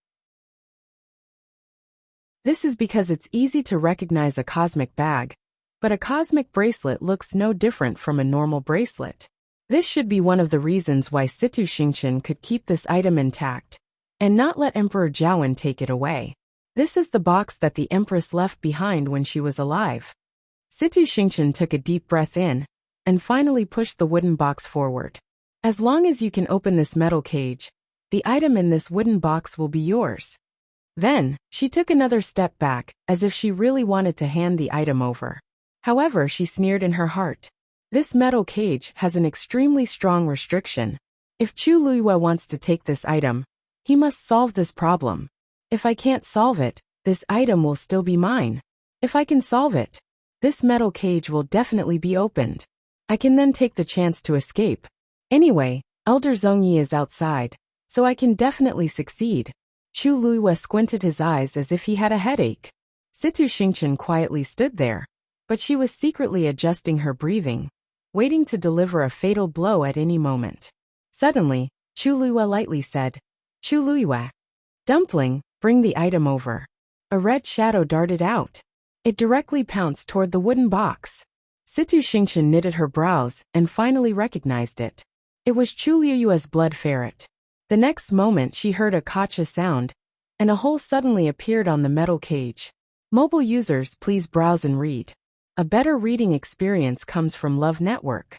S1: This is because it's easy to recognize a cosmic bag, but a cosmic bracelet looks no different from a normal bracelet. This should be one of the reasons why Situ Xingchen could keep this item intact and not let Emperor Jiawen take it away. This is the box that the Empress left behind when she was alive. Situ Xingchen took a deep breath in and finally pushed the wooden box forward. "As long as you can open this metal cage, the item in this wooden box will be yours." Then, she took another step back, as if she really wanted to hand the item over. However, she sneered in her heart. This metal cage has an extremely strong restriction. If Chu Luyue wants to take this item, he must solve this problem. If I can't solve it, this item will still be mine. If I can solve it, this metal cage will definitely be opened. I can then take the chance to escape. Anyway, Elder Zhongyi is outside, so I can definitely succeed. Chu Luyue squinted his eyes as if he had a headache. Situ Xingchen quietly stood there, but she was secretly adjusting her breathing, waiting to deliver a fatal blow at any moment. Suddenly, Chu Luyue lightly said, "Chu Luyue, Dumpling, bring the item over." A red shadow darted out. It directly pounced toward the wooden box. Situ Xingchen knitted her brows and finally recognized it. It was Chu Luyue's blood ferret. The next moment she heard a kacha sound, and a hole suddenly appeared on the metal cage. Mobile users, please browse and read. A better reading experience comes from Love Network.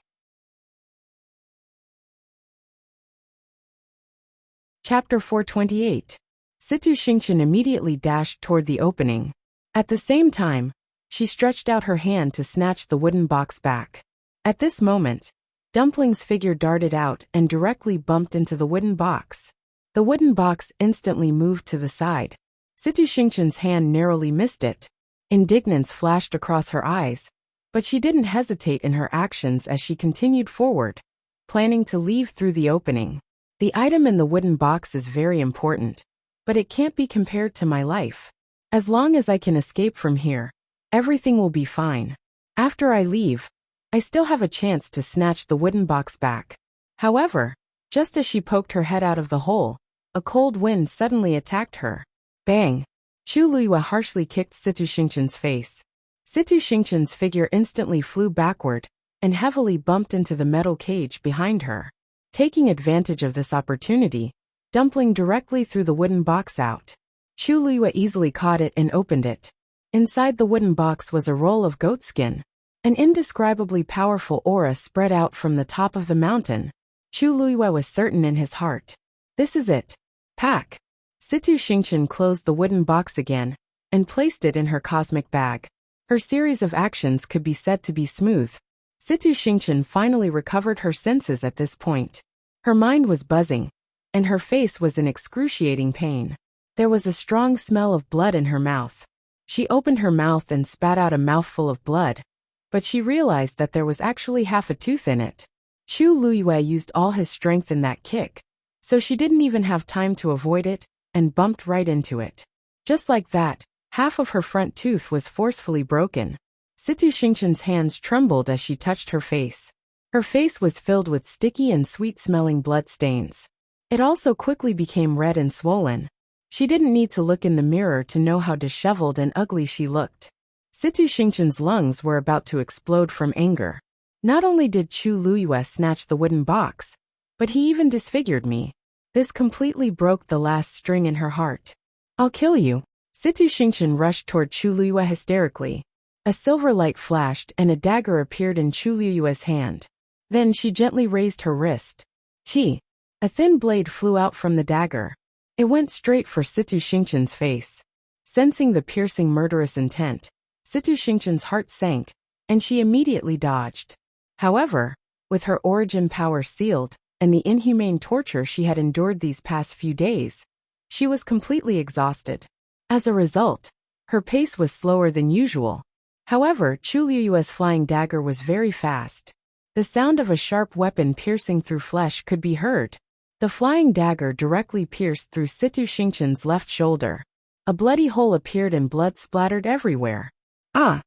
S1: Chapter 428. Situ Xingchen immediately dashed toward the opening. At the same time, she stretched out her hand to snatch the wooden box back. At this moment, Dumpling's figure darted out and directly bumped into the wooden box. The wooden box instantly moved to the side. Situ Xingchen's hand narrowly missed it. Indignance flashed across her eyes, but she didn't hesitate in her actions as she continued forward, planning to leave through the opening. The item in the wooden box is very important, but it can't be compared to my life. As long as I can escape from here, everything will be fine. After I leave, I still have a chance to snatch the wooden box back. However, just as she poked her head out of the hole, a cold wind suddenly attacked her. Bang! Chu Luyue harshly kicked Situ Xingchen's face. Situ Xingchen's figure instantly flew backward and heavily bumped into the metal cage behind her. Taking advantage of this opportunity, Dumpling directly threw the wooden box out. Chu Luyue easily caught it and opened it. Inside the wooden box was a roll of goatskin. An indescribably powerful aura spread out from the top of the mountain. Chu Luyue was certain in his heart. This is it. Pack. Situ Xingchen closed the wooden box again and placed it in her cosmic bag. Her series of actions could be said to be smooth. Situ Xingchen finally recovered her senses at this point. Her mind was buzzing, and her face was in excruciating pain. There was a strong smell of blood in her mouth. She opened her mouth and spat out a mouthful of blood, but she realized that there was actually half a tooth in it. Chu Luyue used all his strength in that kick, so she didn't even have time to avoid it and bumped right into it. Just like that, half of her front tooth was forcefully broken. Situ Xingqian's hands trembled as she touched her face. Her face was filled with sticky and sweet-smelling blood stains. It also quickly became red and swollen. She didn't need to look in the mirror to know how disheveled and ugly she looked. Situ Xingqian's lungs were about to explode from anger. Not only did Chu Luyue snatch the wooden box, but he even disfigured me. This completely broke the last string in her heart. I'll kill you. Situ Xingqian rushed toward Chu Luyue hysterically. A silver light flashed and a dagger appeared in Chu Luyue's hand. Then she gently raised her wrist. Chi! A thin blade flew out from the dagger. It went straight for Situ Xingqian's face. Sensing the piercing murderous intent, Situ Xingqian's heart sank, and she immediately dodged. However, with her origin power sealed, and the inhumane torture she had endured these past few days, she was completely exhausted. As a result, her pace was slower than usual. However, Chu Luyue's flying dagger was very fast. The sound of a sharp weapon piercing through flesh could be heard. The flying dagger directly pierced through Situ Xingqian's left shoulder. A bloody hole appeared and blood splattered everywhere. Ah!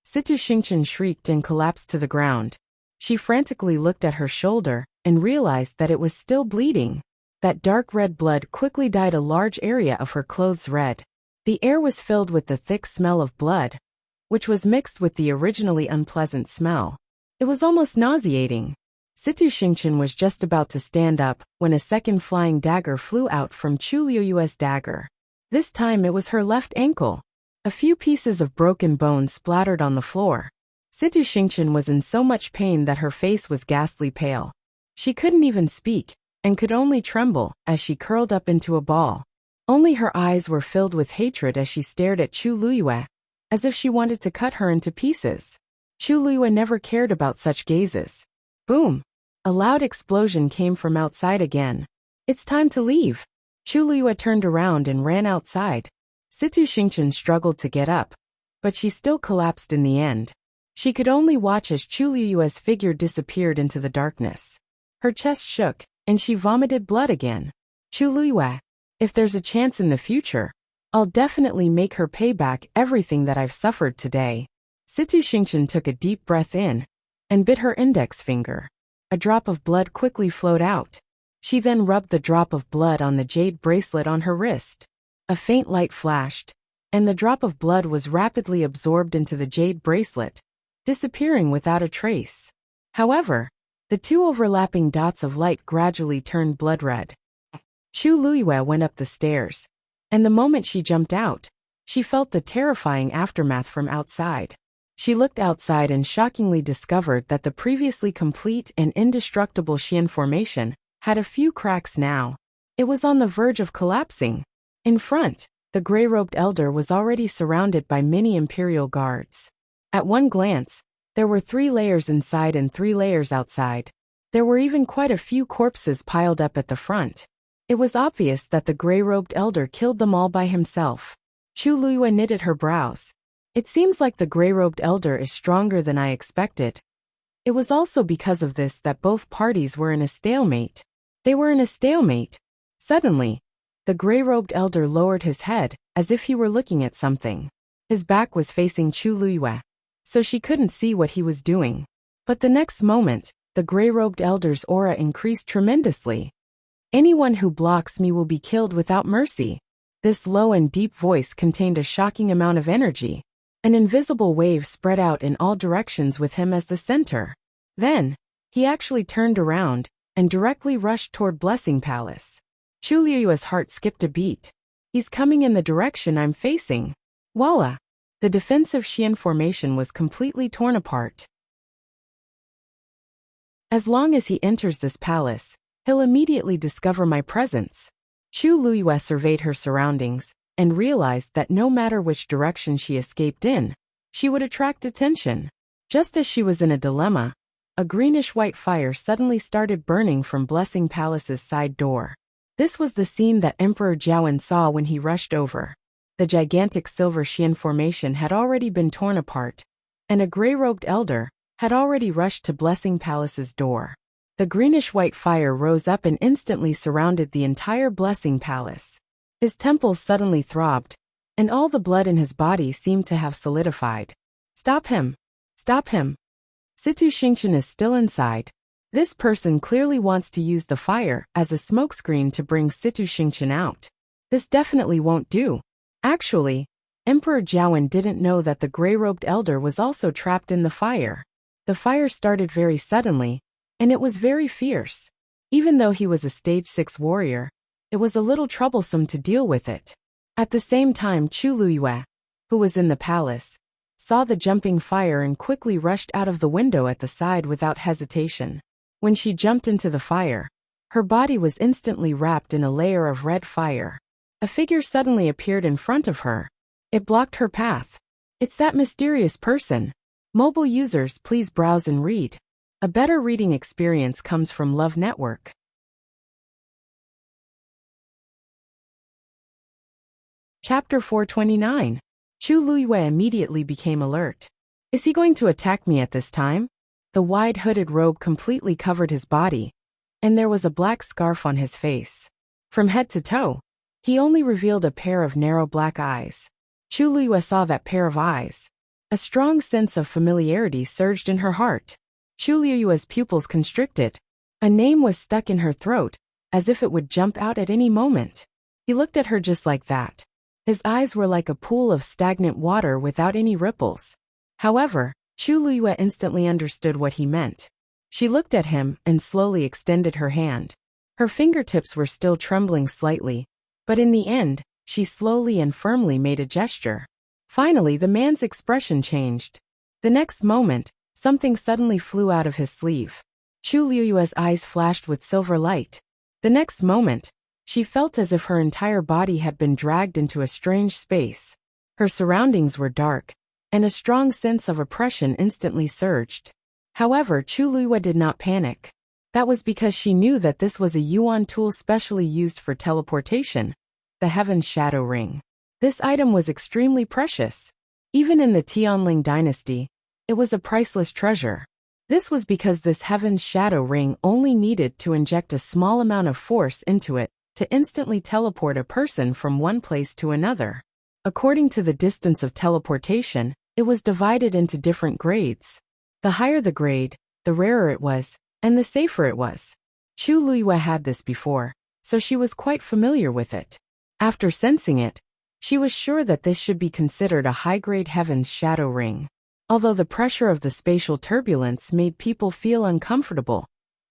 S1: Situ Xingqian shrieked and collapsed to the ground. She frantically looked at her shoulder and realized that it was still bleeding. That dark red blood quickly dyed a large area of her clothes red. The air was filled with the thick smell of blood, which was mixed with the originally unpleasant smell. It was almost nauseating. Situ Xingqian was just about to stand up when a second flying dagger flew out from Chu Luyue's dagger. This time it was her left ankle. A few pieces of broken bone splattered on the floor. Situ Xingqian was in so much pain that her face was ghastly pale. She couldn't even speak, and could only tremble as she curled up into a ball. Only her eyes were filled with hatred as she stared at Chu Luyue, as if she wanted to cut her into pieces. Chu Luyue never cared about such gazes. Boom! A loud explosion came from outside again. It's time to leave. Chu Luyue turned around and ran outside. Situ Xingqian struggled to get up, but she still collapsed in the end. She could only watch as Chu Luyue's figure disappeared into the darkness. Her chest shook, and she vomited blood again. Chu Luyue, if there's a chance in the future, I'll definitely make her pay back everything that I've suffered today. Situ Xingqian took a deep breath in and bit her index finger. A drop of blood quickly flowed out. She then rubbed the drop of blood on the jade bracelet on her wrist. A faint light flashed, and the drop of blood was rapidly absorbed into the jade bracelet, disappearing without a trace. However, the two overlapping dots of light gradually turned blood red. Chu Luyue went up the stairs, and the moment she jumped out, she felt the terrifying aftermath from outside. She looked outside and shockingly discovered that the previously complete and indestructible Xian formation had a few cracks now. It was on the verge of collapsing. In front, the gray-robed elder was already surrounded by many Imperial guards. At one glance, there were 3 layers inside and 3 layers outside. There were even quite a few corpses piled up at the front. It was obvious that the gray-robed elder killed them all by himself. Chu Luyue knitted her brows. It seems like the gray-robed elder is stronger than I expected. It was also because of this that both parties were in a stalemate. They were in a stalemate. Suddenly, the gray-robed elder lowered his head, as if he were looking at something. His back was facing Chu Luyue, so she couldn't see what he was doing. But the next moment, the gray-robed elder's aura increased tremendously. Anyone who blocks me will be killed without mercy. This low and deep voice contained a shocking amount of energy. An invisible wave spread out in all directions with him as the center. Then, he actually turned around and directly rushed toward Blessing Palace. Chu Luyue's heart skipped a beat. He's coming in the direction I'm facing. Voila! The defensive Xian formation was completely torn apart. As long as he enters this palace, he'll immediately discover my presence. Chu Luyue surveyed her surroundings and realized that no matter which direction she escaped in, she would attract attention. Just as she was in a dilemma, a greenish-white fire suddenly started burning from Blessing Palace's side door. This was the scene that Emperor Jiawen saw when he rushed over. The gigantic silver Xian formation had already been torn apart, and a gray-robed elder had already rushed to Blessing Palace's door. The greenish-white fire rose up and instantly surrounded the entire blessing palace. His temples suddenly throbbed, and all the blood in his body seemed to have solidified. Stop him! Stop him! Situ Xingqian is still inside. This person clearly wants to use the fire as a smokescreen to bring Situ Xingqian out. This definitely won't do. Actually, Emperor Jiawen didn't know that the gray-robed elder was also trapped in the fire. The fire started very suddenly, and it was very fierce. Even though he was a stage 6 warrior, it was a little troublesome to deal with it. At the same time, Chu Luyue, who was in the palace, saw the jumping fire and quickly rushed out of the window at the side without hesitation. When she jumped into the fire, her body was instantly wrapped in a layer of red fire. A figure suddenly appeared in front of her. It blocked her path. It's that mysterious person. Mobile users, please browse and read. A better reading experience comes from Love Network. Chapter 429. Chu Luyue immediately became alert. Is he going to attack me at this time? The wide hooded robe completely covered his body, and there was a black scarf on his face. From head to toe, he only revealed a pair of narrow black eyes. Chu Luyue saw that pair of eyes. A strong sense of familiarity surged in her heart. Chu Luyue's pupils constricted. A name was stuck in her throat, as if it would jump out at any moment. He looked at her just like that. His eyes were like a pool of stagnant water without any ripples. However, Chu Luyue instantly understood what he meant. She looked at him and slowly extended her hand. Her fingertips were still trembling slightly, but in the end, she slowly and firmly made a gesture. Finally, the man's expression changed. The next moment, something suddenly flew out of his sleeve. Chu Luyue's eyes flashed with silver light. The next moment, she felt as if her entire body had been dragged into a strange space. Her surroundings were dark, and a strong sense of oppression instantly surged. However, Chu Luyue did not panic. That was because she knew that this was a yuan tool specially used for teleportation, the Heaven's Shadow Ring. This item was extremely precious. Even in the Tianling dynasty, it was a priceless treasure. This was because this Heaven's Shadow Ring only needed to inject a small amount of force into it to instantly teleport a person from one place to another. According to the distance of teleportation, it was divided into different grades. The higher the grade, the rarer it was, and the safer it was. Chu Luyue had this before, so she was quite familiar with it. After sensing it, she was sure that this should be considered a high-grade Heaven's Shadow Ring. Although the pressure of the spatial turbulence made people feel uncomfortable,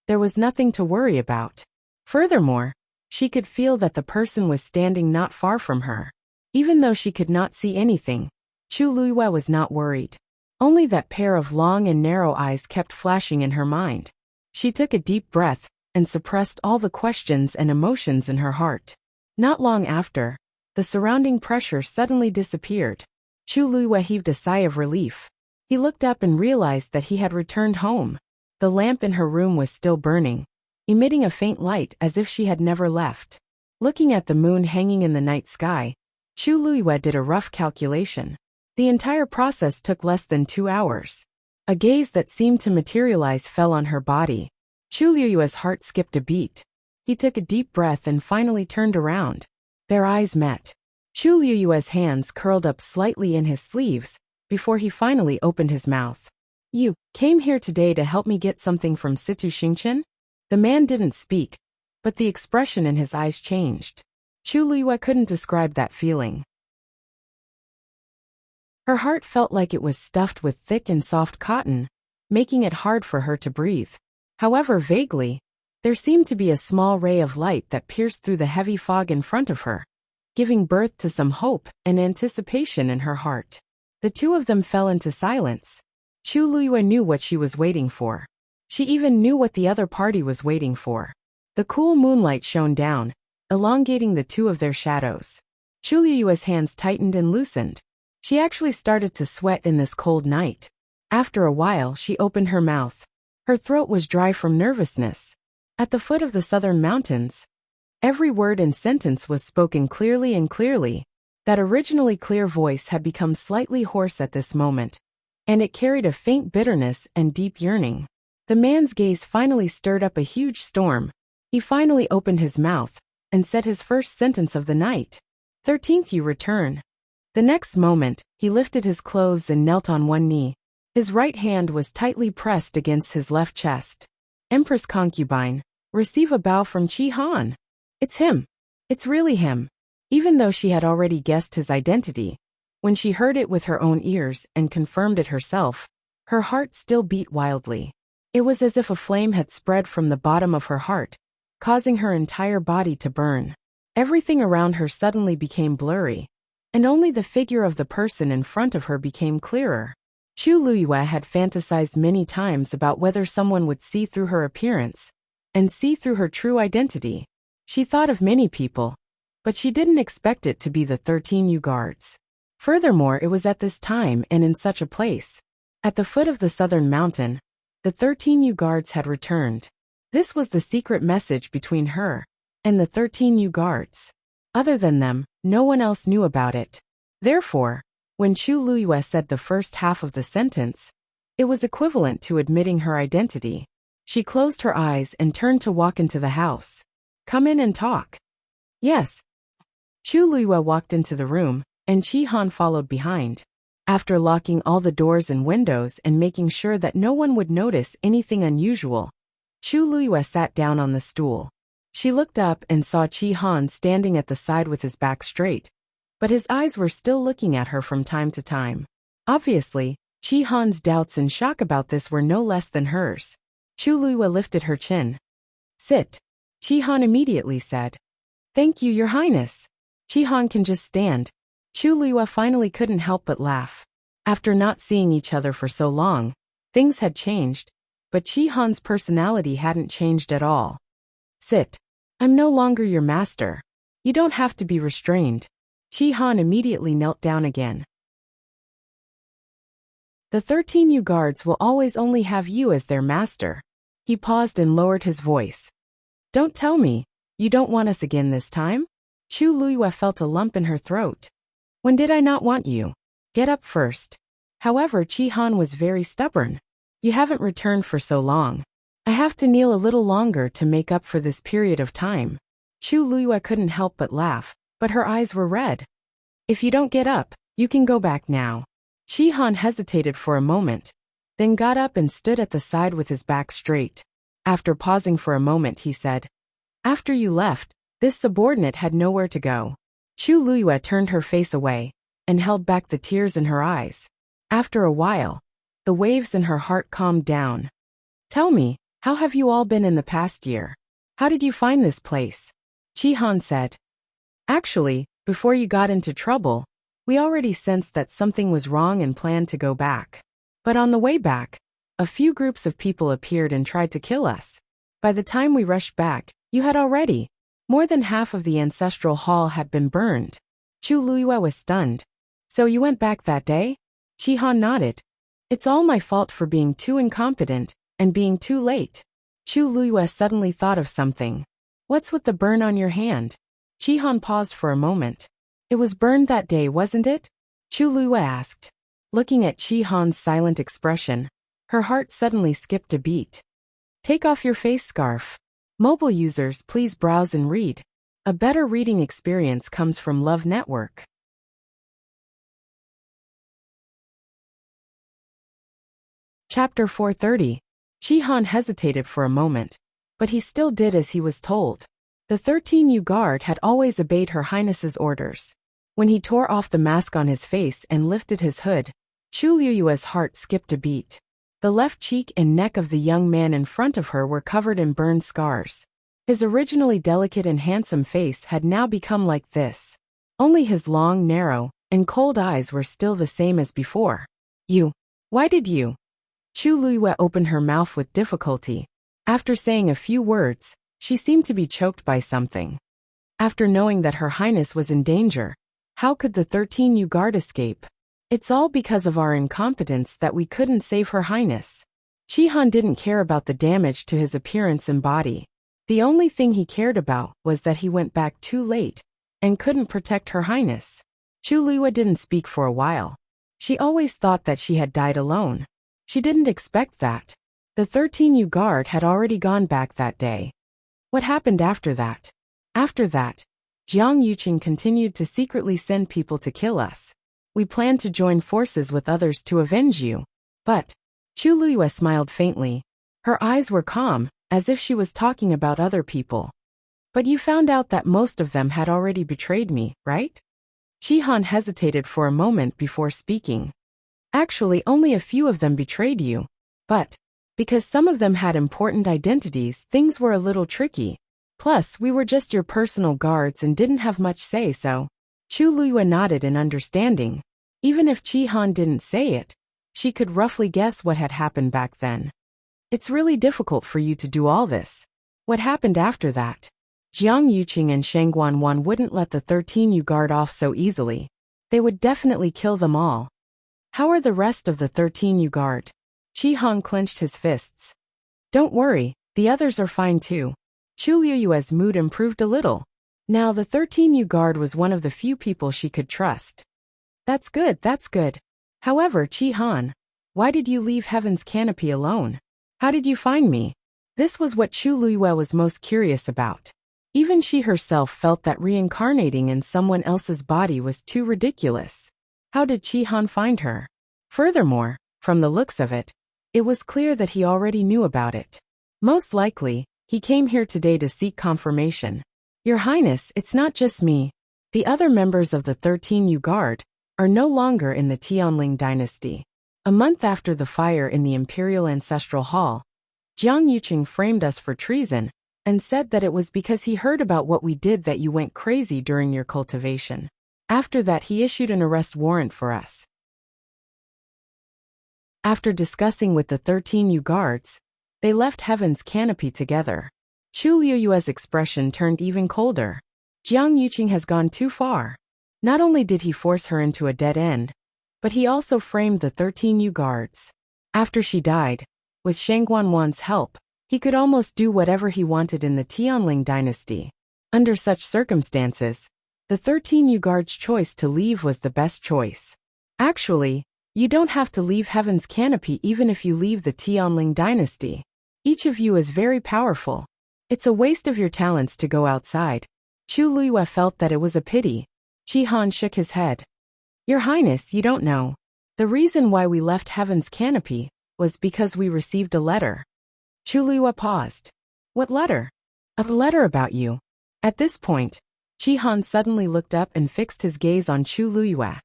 S1: there was nothing to worry about. Furthermore, she could feel that the person was standing not far from her. Even though she could not see anything, Chu Luyue was not worried. Only that pair of long and narrow eyes kept flashing in her mind. She took a deep breath and suppressed all the questions and emotions in her heart. Not long after, the surrounding pressure suddenly disappeared. Chu Luyue heaved a sigh of relief. He looked up and realized that he had returned home. The lamp in her room was still burning, emitting a faint light as if she had never left. Looking at the moon hanging in the night sky, Chu Luyue did a rough calculation. The entire process took less than 2 hours. A gaze that seemed to materialize fell on her body. Chu Luyue's heart skipped a beat. He took a deep breath and finally turned around. Their eyes met. Chu Luyue's hands curled up slightly in his sleeves before he finally opened his mouth. You came here today to help me get something from Situ Xingqian? The man didn't speak, but the expression in his eyes changed. Chu Luyue couldn't describe that feeling. Her heart felt like it was stuffed with thick and soft cotton, making it hard for her to breathe. However, vaguely, there seemed to be a small ray of light that pierced through the heavy fog in front of her, giving birth to some hope and anticipation in her heart. The two of them fell into silence. Chu Luyue knew what she was waiting for. She even knew what the other party was waiting for. The cool moonlight shone down, elongating the two of their shadows. Chu Luyue's hands tightened and loosened. She actually started to sweat in this cold night. After a while, she opened her mouth. Her throat was dry from nervousness. At the foot of the southern mountains, every word and sentence was spoken clearly and clearly. That originally clear voice had become slightly hoarse at this moment, and it carried a faint bitterness and deep yearning. The man's gaze finally stirred up a huge storm. He finally opened his mouth and said his first sentence of the night. 13th, you return. The next moment, he lifted his clothes and knelt on one knee. His right hand was tightly pressed against his left chest. Empress concubine, receive a bow from Chi Han. It's him. It's really him. Even though she had already guessed his identity, when she heard it with her own ears and confirmed it herself, her heart still beat wildly. It was as if a flame had spread from the bottom of her heart, causing her entire body to burn. Everything around her suddenly became blurry, and only the figure of the person in front of her became clearer. Chu Luyue had fantasized many times about whether someone would see through her appearance and see through her true identity. She thought of many people, but she didn't expect it to be the 13 Yu guards. Furthermore, it was at this time and in such a place. At the foot of the southern mountain, the 13 Yu guards had returned. This was the secret message between her and the 13 Yu guards. Other than them, no one else knew about it. Therefore, when Chu Luyue said the first half of the sentence, it was equivalent to admitting her identity. She closed her eyes and turned to walk into the house. Come in and talk. Yes. Chu Luyue walked into the room, and Chi Han followed behind. After locking all the doors and windows and making sure that no one would notice anything unusual, Chu Luyue sat down on the stool. She looked up and saw Chi Han standing at the side with his back straight, but his eyes were still looking at her from time to time. Obviously, Chi Han's doubts and shock about this were no less than hers. Chu Luyue lifted her chin. Sit. Chi Han immediately said. Thank you, Your Highness. Chi Han can just stand. Chu Luyue finally couldn't help but laugh. After not seeing each other for so long, things had changed, but Chi Han's personality hadn't changed at all. Sit. I'm no longer your master. You don't have to be restrained. Chi Han immediately knelt down again. The 13 Yu guards will always only have you as their master. He paused and lowered his voice. Don't tell me, you don't want us again this time? Chu Luyue felt a lump in her throat. When did I not want you? Get up first. However, Chi Han was very stubborn. You haven't returned for so long. I have to kneel a little longer to make up for this period of time. Chu Luyue couldn't help but laugh, but her eyes were red. If you don't get up, you can go back now. Chi Han hesitated for a moment, then got up and stood at the side with his back straight. After pausing for a moment, he said, After you left, this subordinate had nowhere to go. Chu Luyue turned her face away and held back the tears in her eyes. After a while, the waves in her heart calmed down. Tell me, how have you all been in the past year? How did you find this place? Chi Han said. Actually, before you got into trouble, we already sensed that something was wrong and planned to go back. But on the way back, a few groups of people appeared and tried to kill us. By the time we rushed back, you had already. More than half of the ancestral hall had been burned. Chu Luyue was stunned. So you went back that day? Chi Han nodded. It's all my fault for being too incompetent and being too late. Chu Luyue suddenly thought of something. What's with the burn on your hand? Chi Han paused for a moment. It was burned that day, wasn't it? Chu Luyue asked. Looking at Chi Han's silent expression, her heart suddenly skipped a beat. Take off your face scarf. Mobile users, please browse and read. A better reading experience comes from Love Network. Chapter 430. Chi Han hesitated for a moment, but he still did as he was told. The 13 Yu guard had always obeyed Her Highness's orders. When he tore off the mask on his face and lifted his hood, Chu Luyue's heart skipped a beat. The left cheek and neck of the young man in front of her were covered in burned scars. His originally delicate and handsome face had now become like this. Only his long, narrow, and cold eyes were still the same as before. You. Why did you? Chu Luyue opened her mouth with difficulty. After saying a few words, she seemed to be choked by something. After knowing that Her Highness was in danger, how could the 13 Yu guard escape? It's all because of our incompetence that we couldn't save Her Highness. Chi Han didn't care about the damage to his appearance and body. The only thing he cared about was that he went back too late and couldn't protect Her Highness. Chu Luyue didn't speak for a while. She always thought that she had died alone. She didn't expect that. The 13U guard had already gone back that day. What happened after that? After that, Jiang Yuqing continued to secretly send people to kill us. We planned to join forces with others to avenge you. But, Chu Luyue smiled faintly. Her eyes were calm, as if she was talking about other people. But you found out that most of them had already betrayed me, right? Chi Han hesitated for a moment before speaking. Actually, only a few of them betrayed you. But, because some of them had important identities, things were a little tricky. Plus, we were just your personal guards and didn't have much say so. Chu Luyue nodded in understanding. Even if Chi Han didn't say it, she could roughly guess what had happened back then. It's really difficult for you to do all this. What happened after that? Jiang Yuqing and Sheng Guanwan wouldn't let the 13U guard off so easily. They would definitely kill them all. How are the rest of the 13U guard? Chi Han clenched his fists. Don't worry, the others are fine too. Chu Luyue's mood improved a little. Now the 13U guard was one of the few people she could trust. That's good, that's good. However, Chi Han, why did you leave Heaven's Canopy alone? How did you find me? This was what Chu Luyue was most curious about. Even she herself felt that reincarnating in someone else's body was too ridiculous. How did Chi Han find her? Furthermore, from the looks of it, it was clear that he already knew about it. Most likely, he came here today to seek confirmation. Your Highness, it's not just me. The other members of the 13U Guard are no longer in the Tianling dynasty. A month after the fire in the Imperial Ancestral Hall, Jiang Yuqing framed us for treason and said that it was because he heard about what we did that you went crazy during your cultivation. After that, he issued an arrest warrant for us. After discussing with the 13U guards, they left Heaven's Canopy together. Chu Luyue's expression turned even colder. Jiang Yuqing has gone too far. Not only did he force her into a dead end, but he also framed the 13U guards. After she died, with Sheng Guanwan's help, he could almost do whatever he wanted in the Tianling dynasty. Under such circumstances, the 13U guard's choice to leave was the best choice. Actually, you don't have to leave Heaven's Canopy even if you leave the Tianling dynasty. Each of you is very powerful. It's a waste of your talents to go outside. Chu Luyue felt that it was a pity. Chi Han shook his head. Your Highness, you don't know. The reason why we left Heaven's Canopy was because we received a letter. Chu Luyue paused. What letter? A letter about you. At this point, Chi Han suddenly looked up and fixed his gaze on Chu Luyue.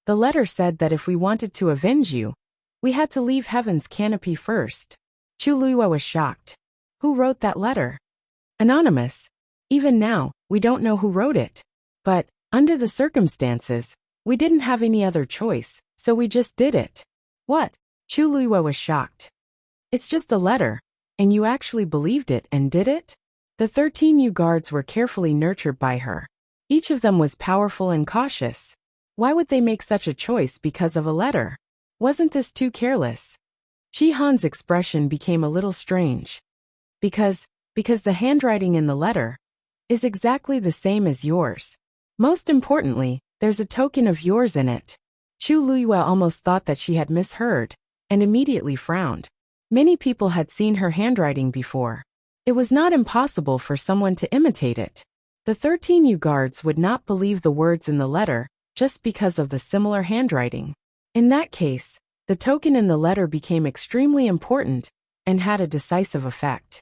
S1: The letter said that if we wanted to avenge you, we had to leave Heaven's Canopy first. Chu Luyue was shocked. Who wrote that letter? Anonymous. Even now, we don't know who wrote it. But, under the circumstances, we didn't have any other choice, so we just did it. What? Chu Luyue was shocked. It's just a letter, and you actually believed it and did it? The 13U guards were carefully nurtured by her. Each of them was powerful and cautious. Why would they make such a choice because of a letter? Wasn't this too careless? Chi Han's expression became a little strange. Because the handwriting in the letter is exactly the same as yours. Most importantly, there's a token of yours in it. Chu Luyue almost thought that she had misheard, and immediately frowned. Many people had seen her handwriting before. It was not impossible for someone to imitate it. The 13U guards would not believe the words in the letter just because of the similar handwriting. In that case, the token in the letter became extremely important and had a decisive effect.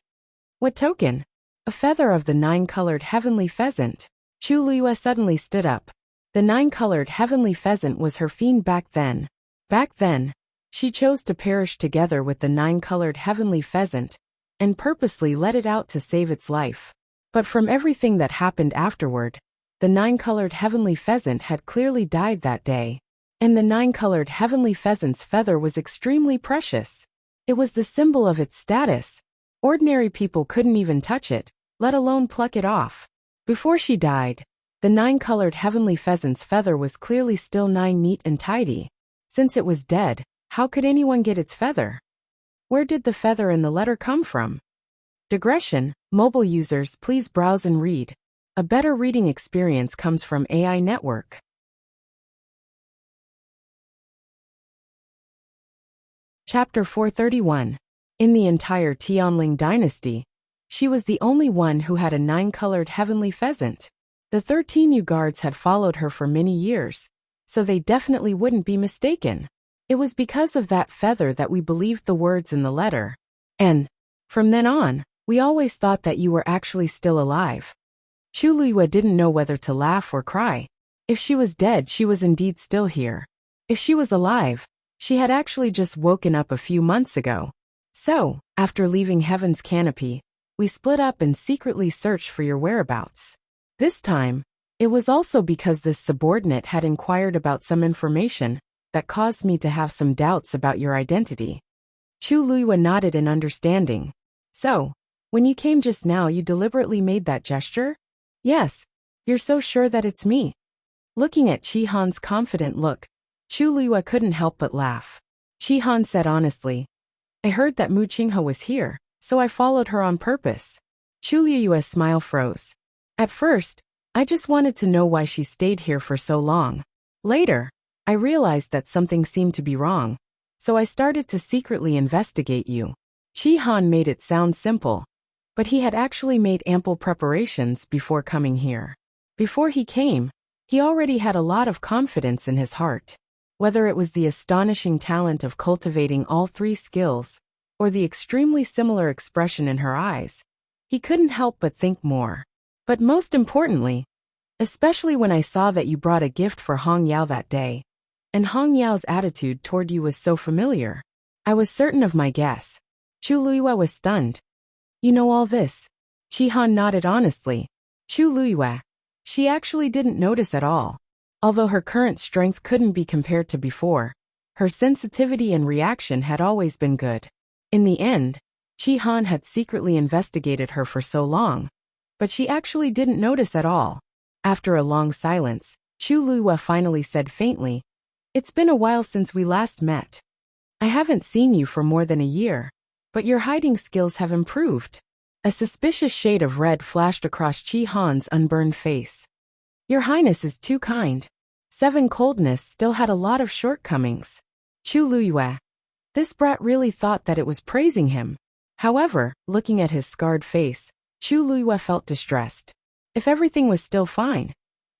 S1: What token? A feather of the 9-colored heavenly pheasant. Chu Luyue suddenly stood up. The 9-colored heavenly pheasant was her fiend back then. Back then, she chose to perish together with the 9-colored heavenly pheasant and purposely let it out to save its life. But from everything that happened afterward, the 9-colored heavenly pheasant had clearly died that day. And the 9-colored heavenly pheasant's feather was extremely precious. It was the symbol of its status. Ordinary people couldn't even touch it, let alone pluck it off. Before she died, the 9-colored heavenly pheasant's feather was clearly still 9 neat and tidy. Since it was dead, how could anyone get its feather? Where did the feather in the letter come from? Digression, mobile users, please browse and read. A better reading experience comes from AI Network. Chapter 431. In the entire Tianling dynasty, she was the only one who had a 9-colored heavenly pheasant. The 13 new guards had followed her for many years, so they definitely wouldn't be mistaken. It was because of that feather that we believed the words in the letter. And, from then on, we always thought that you were actually still alive. Chu Luiyue didn't know whether to laugh or cry. If she was dead, she was indeed still here. If she was alive, she had actually just woken up a few months ago. So, after leaving Heaven's canopy, we split up and secretly searched for your whereabouts. This time, it was also because this subordinate had inquired about some information that caused me to have some doubts about your identity. Chu Luiyue nodded in understanding. So, when you came just now, you deliberately made that gesture? Yes. You're so sure that it's me. Looking at Qi Han's confident look, Chu Luiyue couldn't help but laugh. Qi Han said honestly, I heard that Mu Qinghe was here, so I followed her on purpose. Chu Luiyue's smile froze. At first, I just wanted to know why she stayed here for so long. Later, I realized that something seemed to be wrong, so I started to secretly investigate you. Qi Han made it sound simple, but he had actually made ample preparations before coming here. Before he came, he already had a lot of confidence in his heart. Whether it was the astonishing talent of cultivating all 3 skills, or the extremely similar expression in her eyes, he couldn't help but think more. But most importantly, especially when I saw that you brought a gift for Hong Yao that day, and Hong Yao's attitude toward you was so familiar, I was certain of my guess. Chu Luiyue was stunned. You know all this? Qi Han nodded honestly. Chu Luiyue. She actually didn't notice at all. Although her current strength couldn't be compared to before, her sensitivity and reaction had always been good. In the end, Qi Han had secretly investigated her for so long, but she actually didn't notice at all. After a long silence, Chu Luiyue finally said faintly, It's been a while since we last met. I haven't seen you for more than a year, but your hiding skills have improved. A suspicious shade of red flashed across Qi Han's unburned face. Your Highness is too kind. 7 Coldness still had a lot of shortcomings. Chu Luiyue. This brat really thought that it was praising him. However, looking at his scarred face, Chu Luiyue felt distressed. If everything was still fine,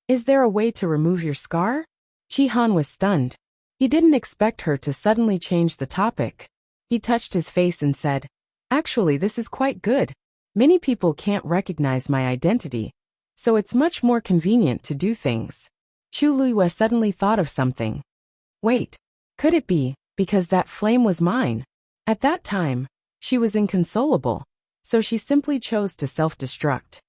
S1: is there a way to remove your scar? Qi Han was stunned. He didn't expect her to suddenly change the topic. He touched his face and said, Actually, this is quite good. Many people can't recognize my identity, so it's much more convenient to do things. Chu Luiyue suddenly thought of something. Wait, could it be because that flame was mine? At that time, she was inconsolable, so she simply chose to self-destruct.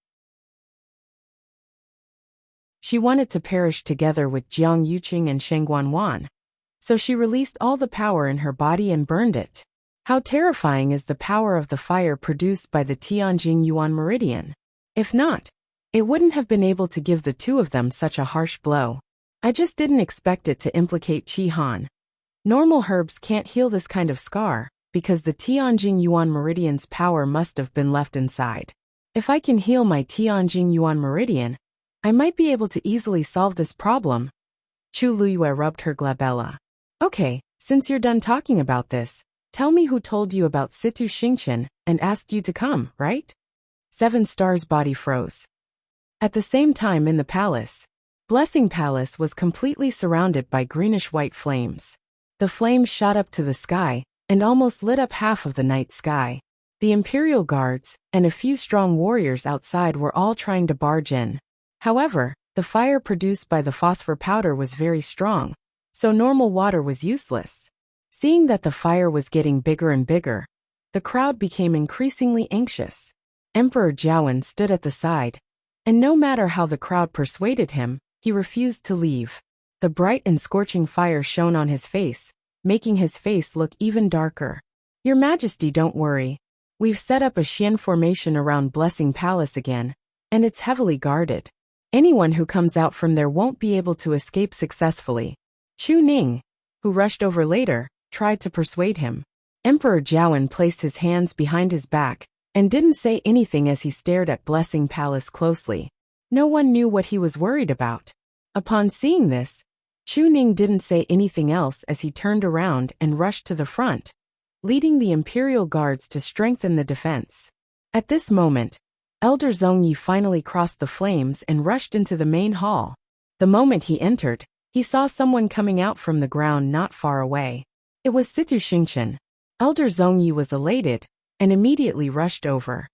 S1: She wanted to perish together with Jiang Yuqing and Sheng Guanwan, so she released all the power in her body and burned it. How terrifying is the power of the fire produced by the Tianjing Yuan meridian? If not, it wouldn't have been able to give the 2 of them such a harsh blow. I just didn't expect it to implicate Qi Han. Normal herbs can't heal this kind of scar, because the Tianjing Yuan meridian's power must have been left inside. If I can heal my Tianjing Yuan meridian, I might be able to easily solve this problem. Chu Luiyue rubbed her glabella. Okay, since you're done talking about this, tell me who told you about Situ Xingqian and asked you to come, right? 7 Stars' body froze. At the same time in the palace, Blessing Palace was completely surrounded by greenish-white flames. The flames shot up to the sky and almost lit up half of the night sky. The Imperial guards and a few strong warriors outside were all trying to barge in. However, the fire produced by the phosphor powder was very strong, so normal water was useless. Seeing that the fire was getting bigger and bigger, the crowd became increasingly anxious. Emperor Jiawen stood at the side, and no matter how the crowd persuaded him, he refused to leave. The bright and scorching fire shone on his face, making his face look even darker. Your Majesty, don't worry. We've set up a Xian formation around Blessing Palace again, and it's heavily guarded. Anyone who comes out from there won't be able to escape successfully. Chu Ning, who rushed over later, tried to persuade him. Emperor Jiawen placed his hands behind his back and didn't say anything as he stared at Blessing Palace closely. No one knew what he was worried about. Upon seeing this, Chu Ning didn't say anything else as he turned around and rushed to the front. leading the Imperial guards to strengthen the defense. At this moment, Elder Zhongyi finally crossed the flames and rushed into the main hall. The moment he entered, he saw someone coming out from the ground not far away. It was Situ Xingqian. Elder Zhongyi was elated and immediately rushed over.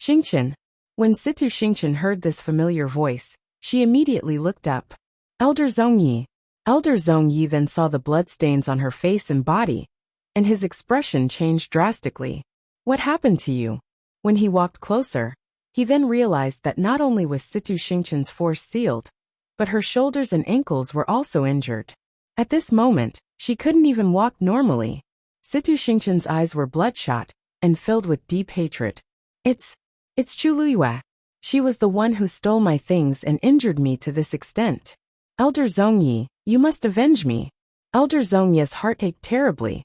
S1: Xingqian. When Situ Xingqian heard this familiar voice, she immediately looked up. Elder Zhongyi. Elder Zhongyi then saw the bloodstains on her face and body, and his expression changed drastically. What happened to you? When he walked closer, he then realized that not only was Situ Xingqian's force sealed, but her shoulders and ankles were also injured. At this moment, she couldn't even walk normally. Situ Xingqian's eyes were bloodshot and filled with deep hatred. It's Chu Luyue. She was the one who stole my things and injured me to this extent. Elder Zhongyi, you must avenge me. Elder Zhongyi's heart ached terribly.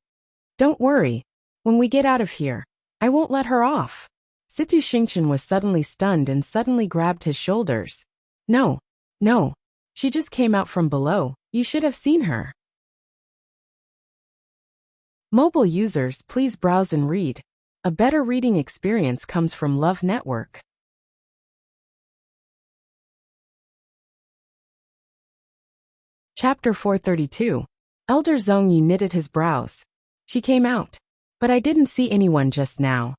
S1: Don't worry. When we get out of here, I won't let her off. Situ Xingqian was suddenly stunned and suddenly grabbed his shoulders. No. She just came out from below. You should have seen her. Mobile users, please browse and read. A better reading experience comes from Love Network. Chapter 432. Elder Zhongyi knitted his brows. She came out. But I didn't see anyone just now.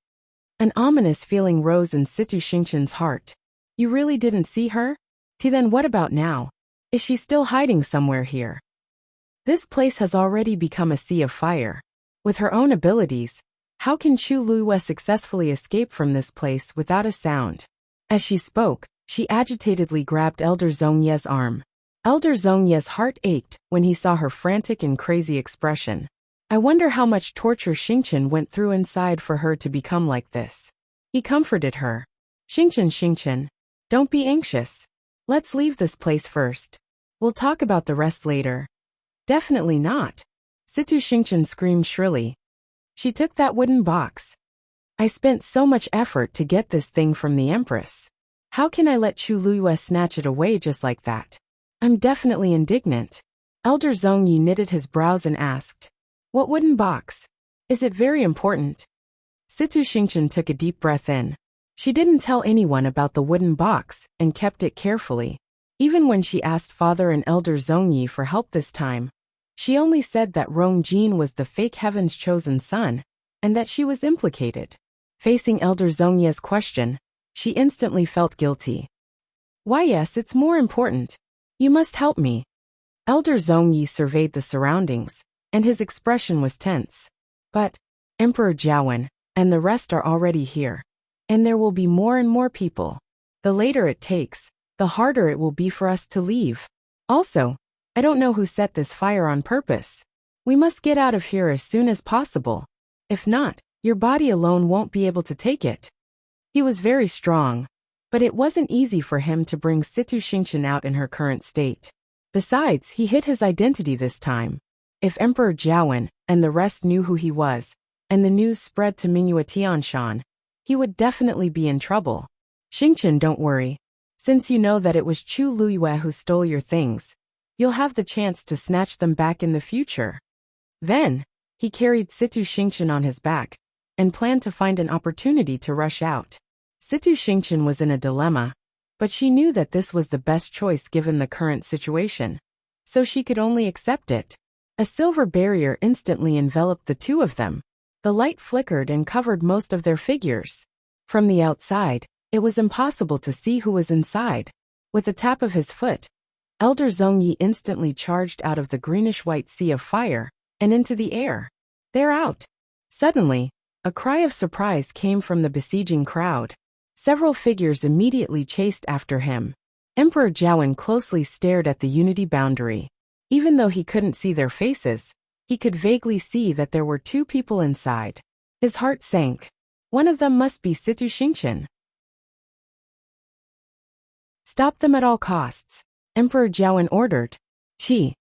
S1: An ominous feeling rose in Situ Xingqian's heart. You really didn't see her? Then what about now? Is she still hiding somewhere here? This place has already become a sea of fire. With her own abilities, how can Chu Luyue successfully escape from this place without a sound? As she spoke, she agitatedly grabbed Elder Zhongyi's arm. Elder Zhongyi's heart ached when he saw her frantic and crazy expression. I wonder how much torture Xingqian went through inside for her to become like this. He comforted her. Xingqian, don't be anxious. Let's leave this place first. We'll talk about the rest later. Definitely not. Situ Xingqian screamed shrilly. She took that wooden box. I spent so much effort to get this thing from the Empress. How can I let Chu Luyue snatch it away just like that? I'm definitely indignant. Elder Zhongyi knitted his brows and asked, what wooden box? Is it very important? Situ Xingqian took a deep breath in. She didn't tell anyone about the wooden box and kept it carefully. Even when she asked Father and Elder Zhongyi for help this time, she only said that Rong Jin was the fake heaven's chosen son, and that she was implicated. Facing Elder Zhongyi's question, she instantly felt guilty. Why yes, it's more important. You must help me. Elder Zhongyi surveyed the surroundings, and his expression was tense. But Emperor Jiawen and the rest are already here, and there will be more and more people. The later it takes, the harder it will be for us to leave. Also, I don't know who set this fire on purpose. We must get out of here as soon as possible. If not, your body alone won't be able to take it. He was very strong, but it wasn't easy for him to bring Situ Xingqian out in her current state. Besides, he hid his identity this time. If Emperor Jiawen and the rest knew who he was, and the news spread to Mingyue Tianshan, he would definitely be in trouble. Xingqian, don't worry. Since you know that it was Chu Luyue who stole your things, you'll have the chance to snatch them back in the future. Then, he carried Situ Xingqian on his back, and planned to find an opportunity to rush out. Situ Xingqian was in a dilemma, but she knew that this was the best choice given the current situation, so she could only accept it. A silver barrier instantly enveloped the two of them. The light flickered and covered most of their figures. From the outside, it was impossible to see who was inside. With a tap of his foot, Elder Zhongyi instantly charged out of the greenish-white sea of fire and into the air. They're out. Suddenly, a cry of surprise came from the besieging crowd. Several figures immediately chased after him. Emperor Jiawen closely stared at the unity boundary. Even though he couldn't see their faces, he could vaguely see that there were two people inside. His heart sank. One of them must be Situ Xingqian. Stop them at all costs, Emperor Jiawen ordered. Chi.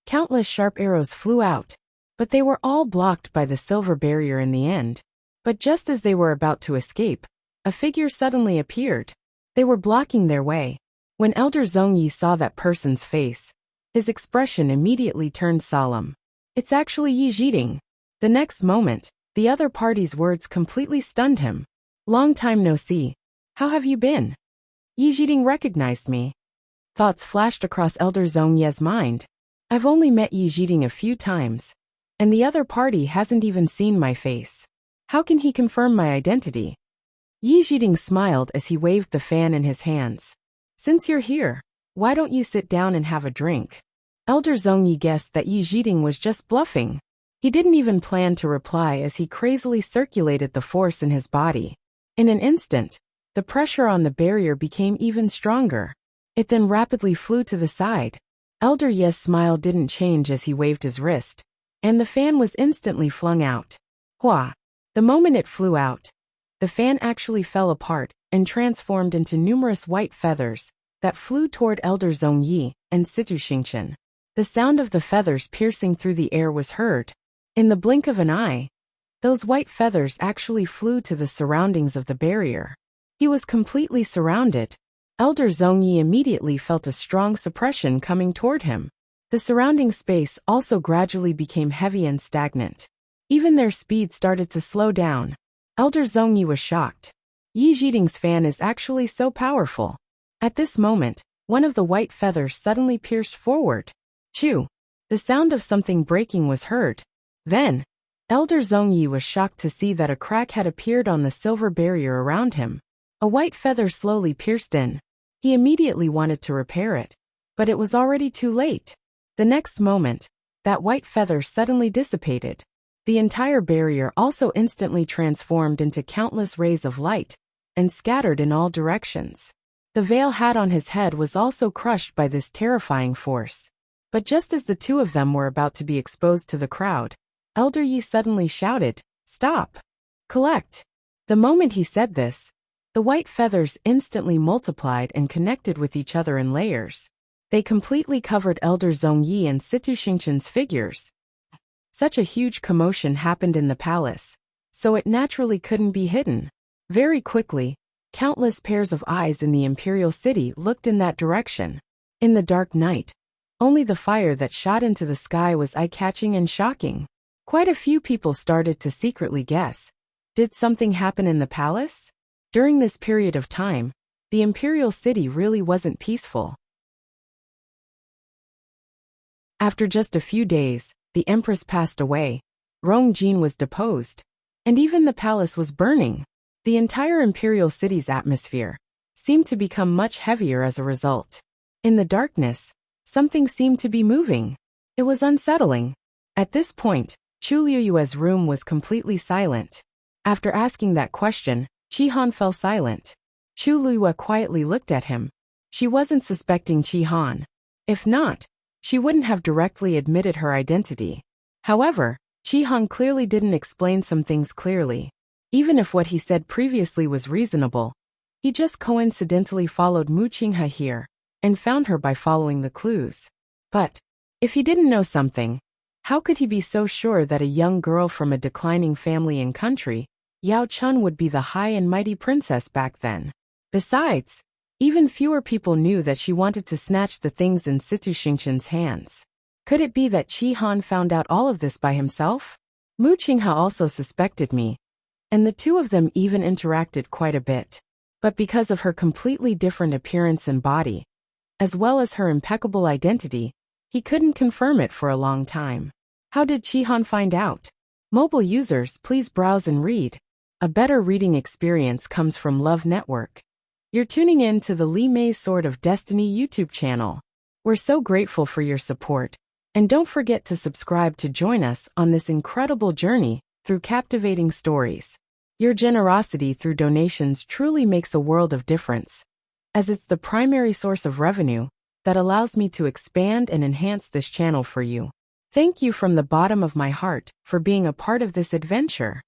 S1: Countless sharp arrows flew out, but they were all blocked by the silver barrier in the end. But just as they were about to escape, a figure suddenly appeared. They were blocking their way. When Elder Zhongyi saw that person's face, his expression immediately turned solemn. It's actually Yi Jiding. The next moment, the other party's words completely stunned him. Long time no see. How have you been? Yi Jiding recognized me. Thoughts flashed across Elder Zhong Ye's mind. I've only met Yi Jiding a few times, and the other party hasn't even seen my face. How can he confirm my identity? Yi Jiding smiled as he waved the fan in his hands. Since you're here, why don't you sit down and have a drink? Elder Zhong Yi guessed that Yi Jiding was just bluffing. He didn't even plan to reply as he crazily circulated the force in his body. In an instant, the pressure on the barrier became even stronger. It then rapidly flew to the side. Elder Ye's smile didn't change as he waved his wrist, and the fan was instantly flung out. Hua! The moment it flew out, the fan actually fell apart and transformed into numerous white feathers that flew toward Elder Zhong Yi and Situ Xingchen. The sound of the feathers piercing through the air was heard. In the blink of an eye, those white feathers actually flew to the surroundings of the barrier. He was completely surrounded. Elder Zhong Yi immediately felt a strong suppression coming toward him. The surrounding space also gradually became heavy and stagnant. Even their speed started to slow down. Elder Zhong Yi was shocked. Yi Jiding's fan is actually so powerful. At this moment, one of the white feathers suddenly pierced forward. Chew! The sound of something breaking was heard. Then, Elder Zhong Yi was shocked to see that a crack had appeared on the silver barrier around him. A white feather slowly pierced in. He immediately wanted to repair it, but it was already too late. The next moment, that white feather suddenly dissipated. The entire barrier also instantly transformed into countless rays of light and scattered in all directions. The veil hat on his head was also crushed by this terrifying force. But just as the two of them were about to be exposed to the crowd, Elder Yi suddenly shouted, "Stop! Collect!" The moment he said this, the white feathers instantly multiplied and connected with each other in layers. They completely covered Elder Zhong Yi and Situ Xingchen's figures. Such a huge commotion happened in the palace, so it naturally couldn't be hidden. Very quickly, countless pairs of eyes in the Imperial city looked in that direction. In the dark night, only the fire that shot into the sky was eye-catching and shocking. Quite a few people started to secretly guess. Did something happen in the palace? During this period of time, the Imperial city really wasn't peaceful. After just a few days, the Empress passed away, Rong Jin was deposed, and even the palace was burning. The entire Imperial city's atmosphere seemed to become much heavier as a result. In the darkness, something seemed to be moving. It was unsettling. At this point, Chu Liuyue's room was completely silent. After asking that question, Chi Han fell silent. Chu Liyue quietly looked at him. She wasn't suspecting Chi Han. If not, she wouldn't have directly admitted her identity. However, Chi Han clearly didn't explain some things clearly. Even if what he said previously was reasonable, he just coincidentally followed Mu Qinghe here and found her by following the clues. But if he didn't know something, how could he be so sure that a young girl from a declining family and country, Yao Chun, would be the high and mighty princess back then? Besides, even fewer people knew that she wanted to snatch the things in Situ Xingchen's hands. Could it be that Chi Han found out all of this by himself? Mu Qinghe also suspected me, and the two of them even interacted quite a bit. But because of her completely different appearance and body, as well as her impeccable identity, he couldn't confirm it for a long time. How did Chi Han find out? Mobile users, please browse and read. A better reading experience comes from Love Network. You're tuning in to the Li Mei Sword of Destiny YouTube channel. We're so grateful for your support, and don't forget to subscribe to join us on this incredible journey through captivating stories. Your generosity through donations truly makes a world of difference, as it's the primary source of revenue that allows me to expand and enhance this channel for you. Thank you from the bottom of my heart for being a part of this adventure.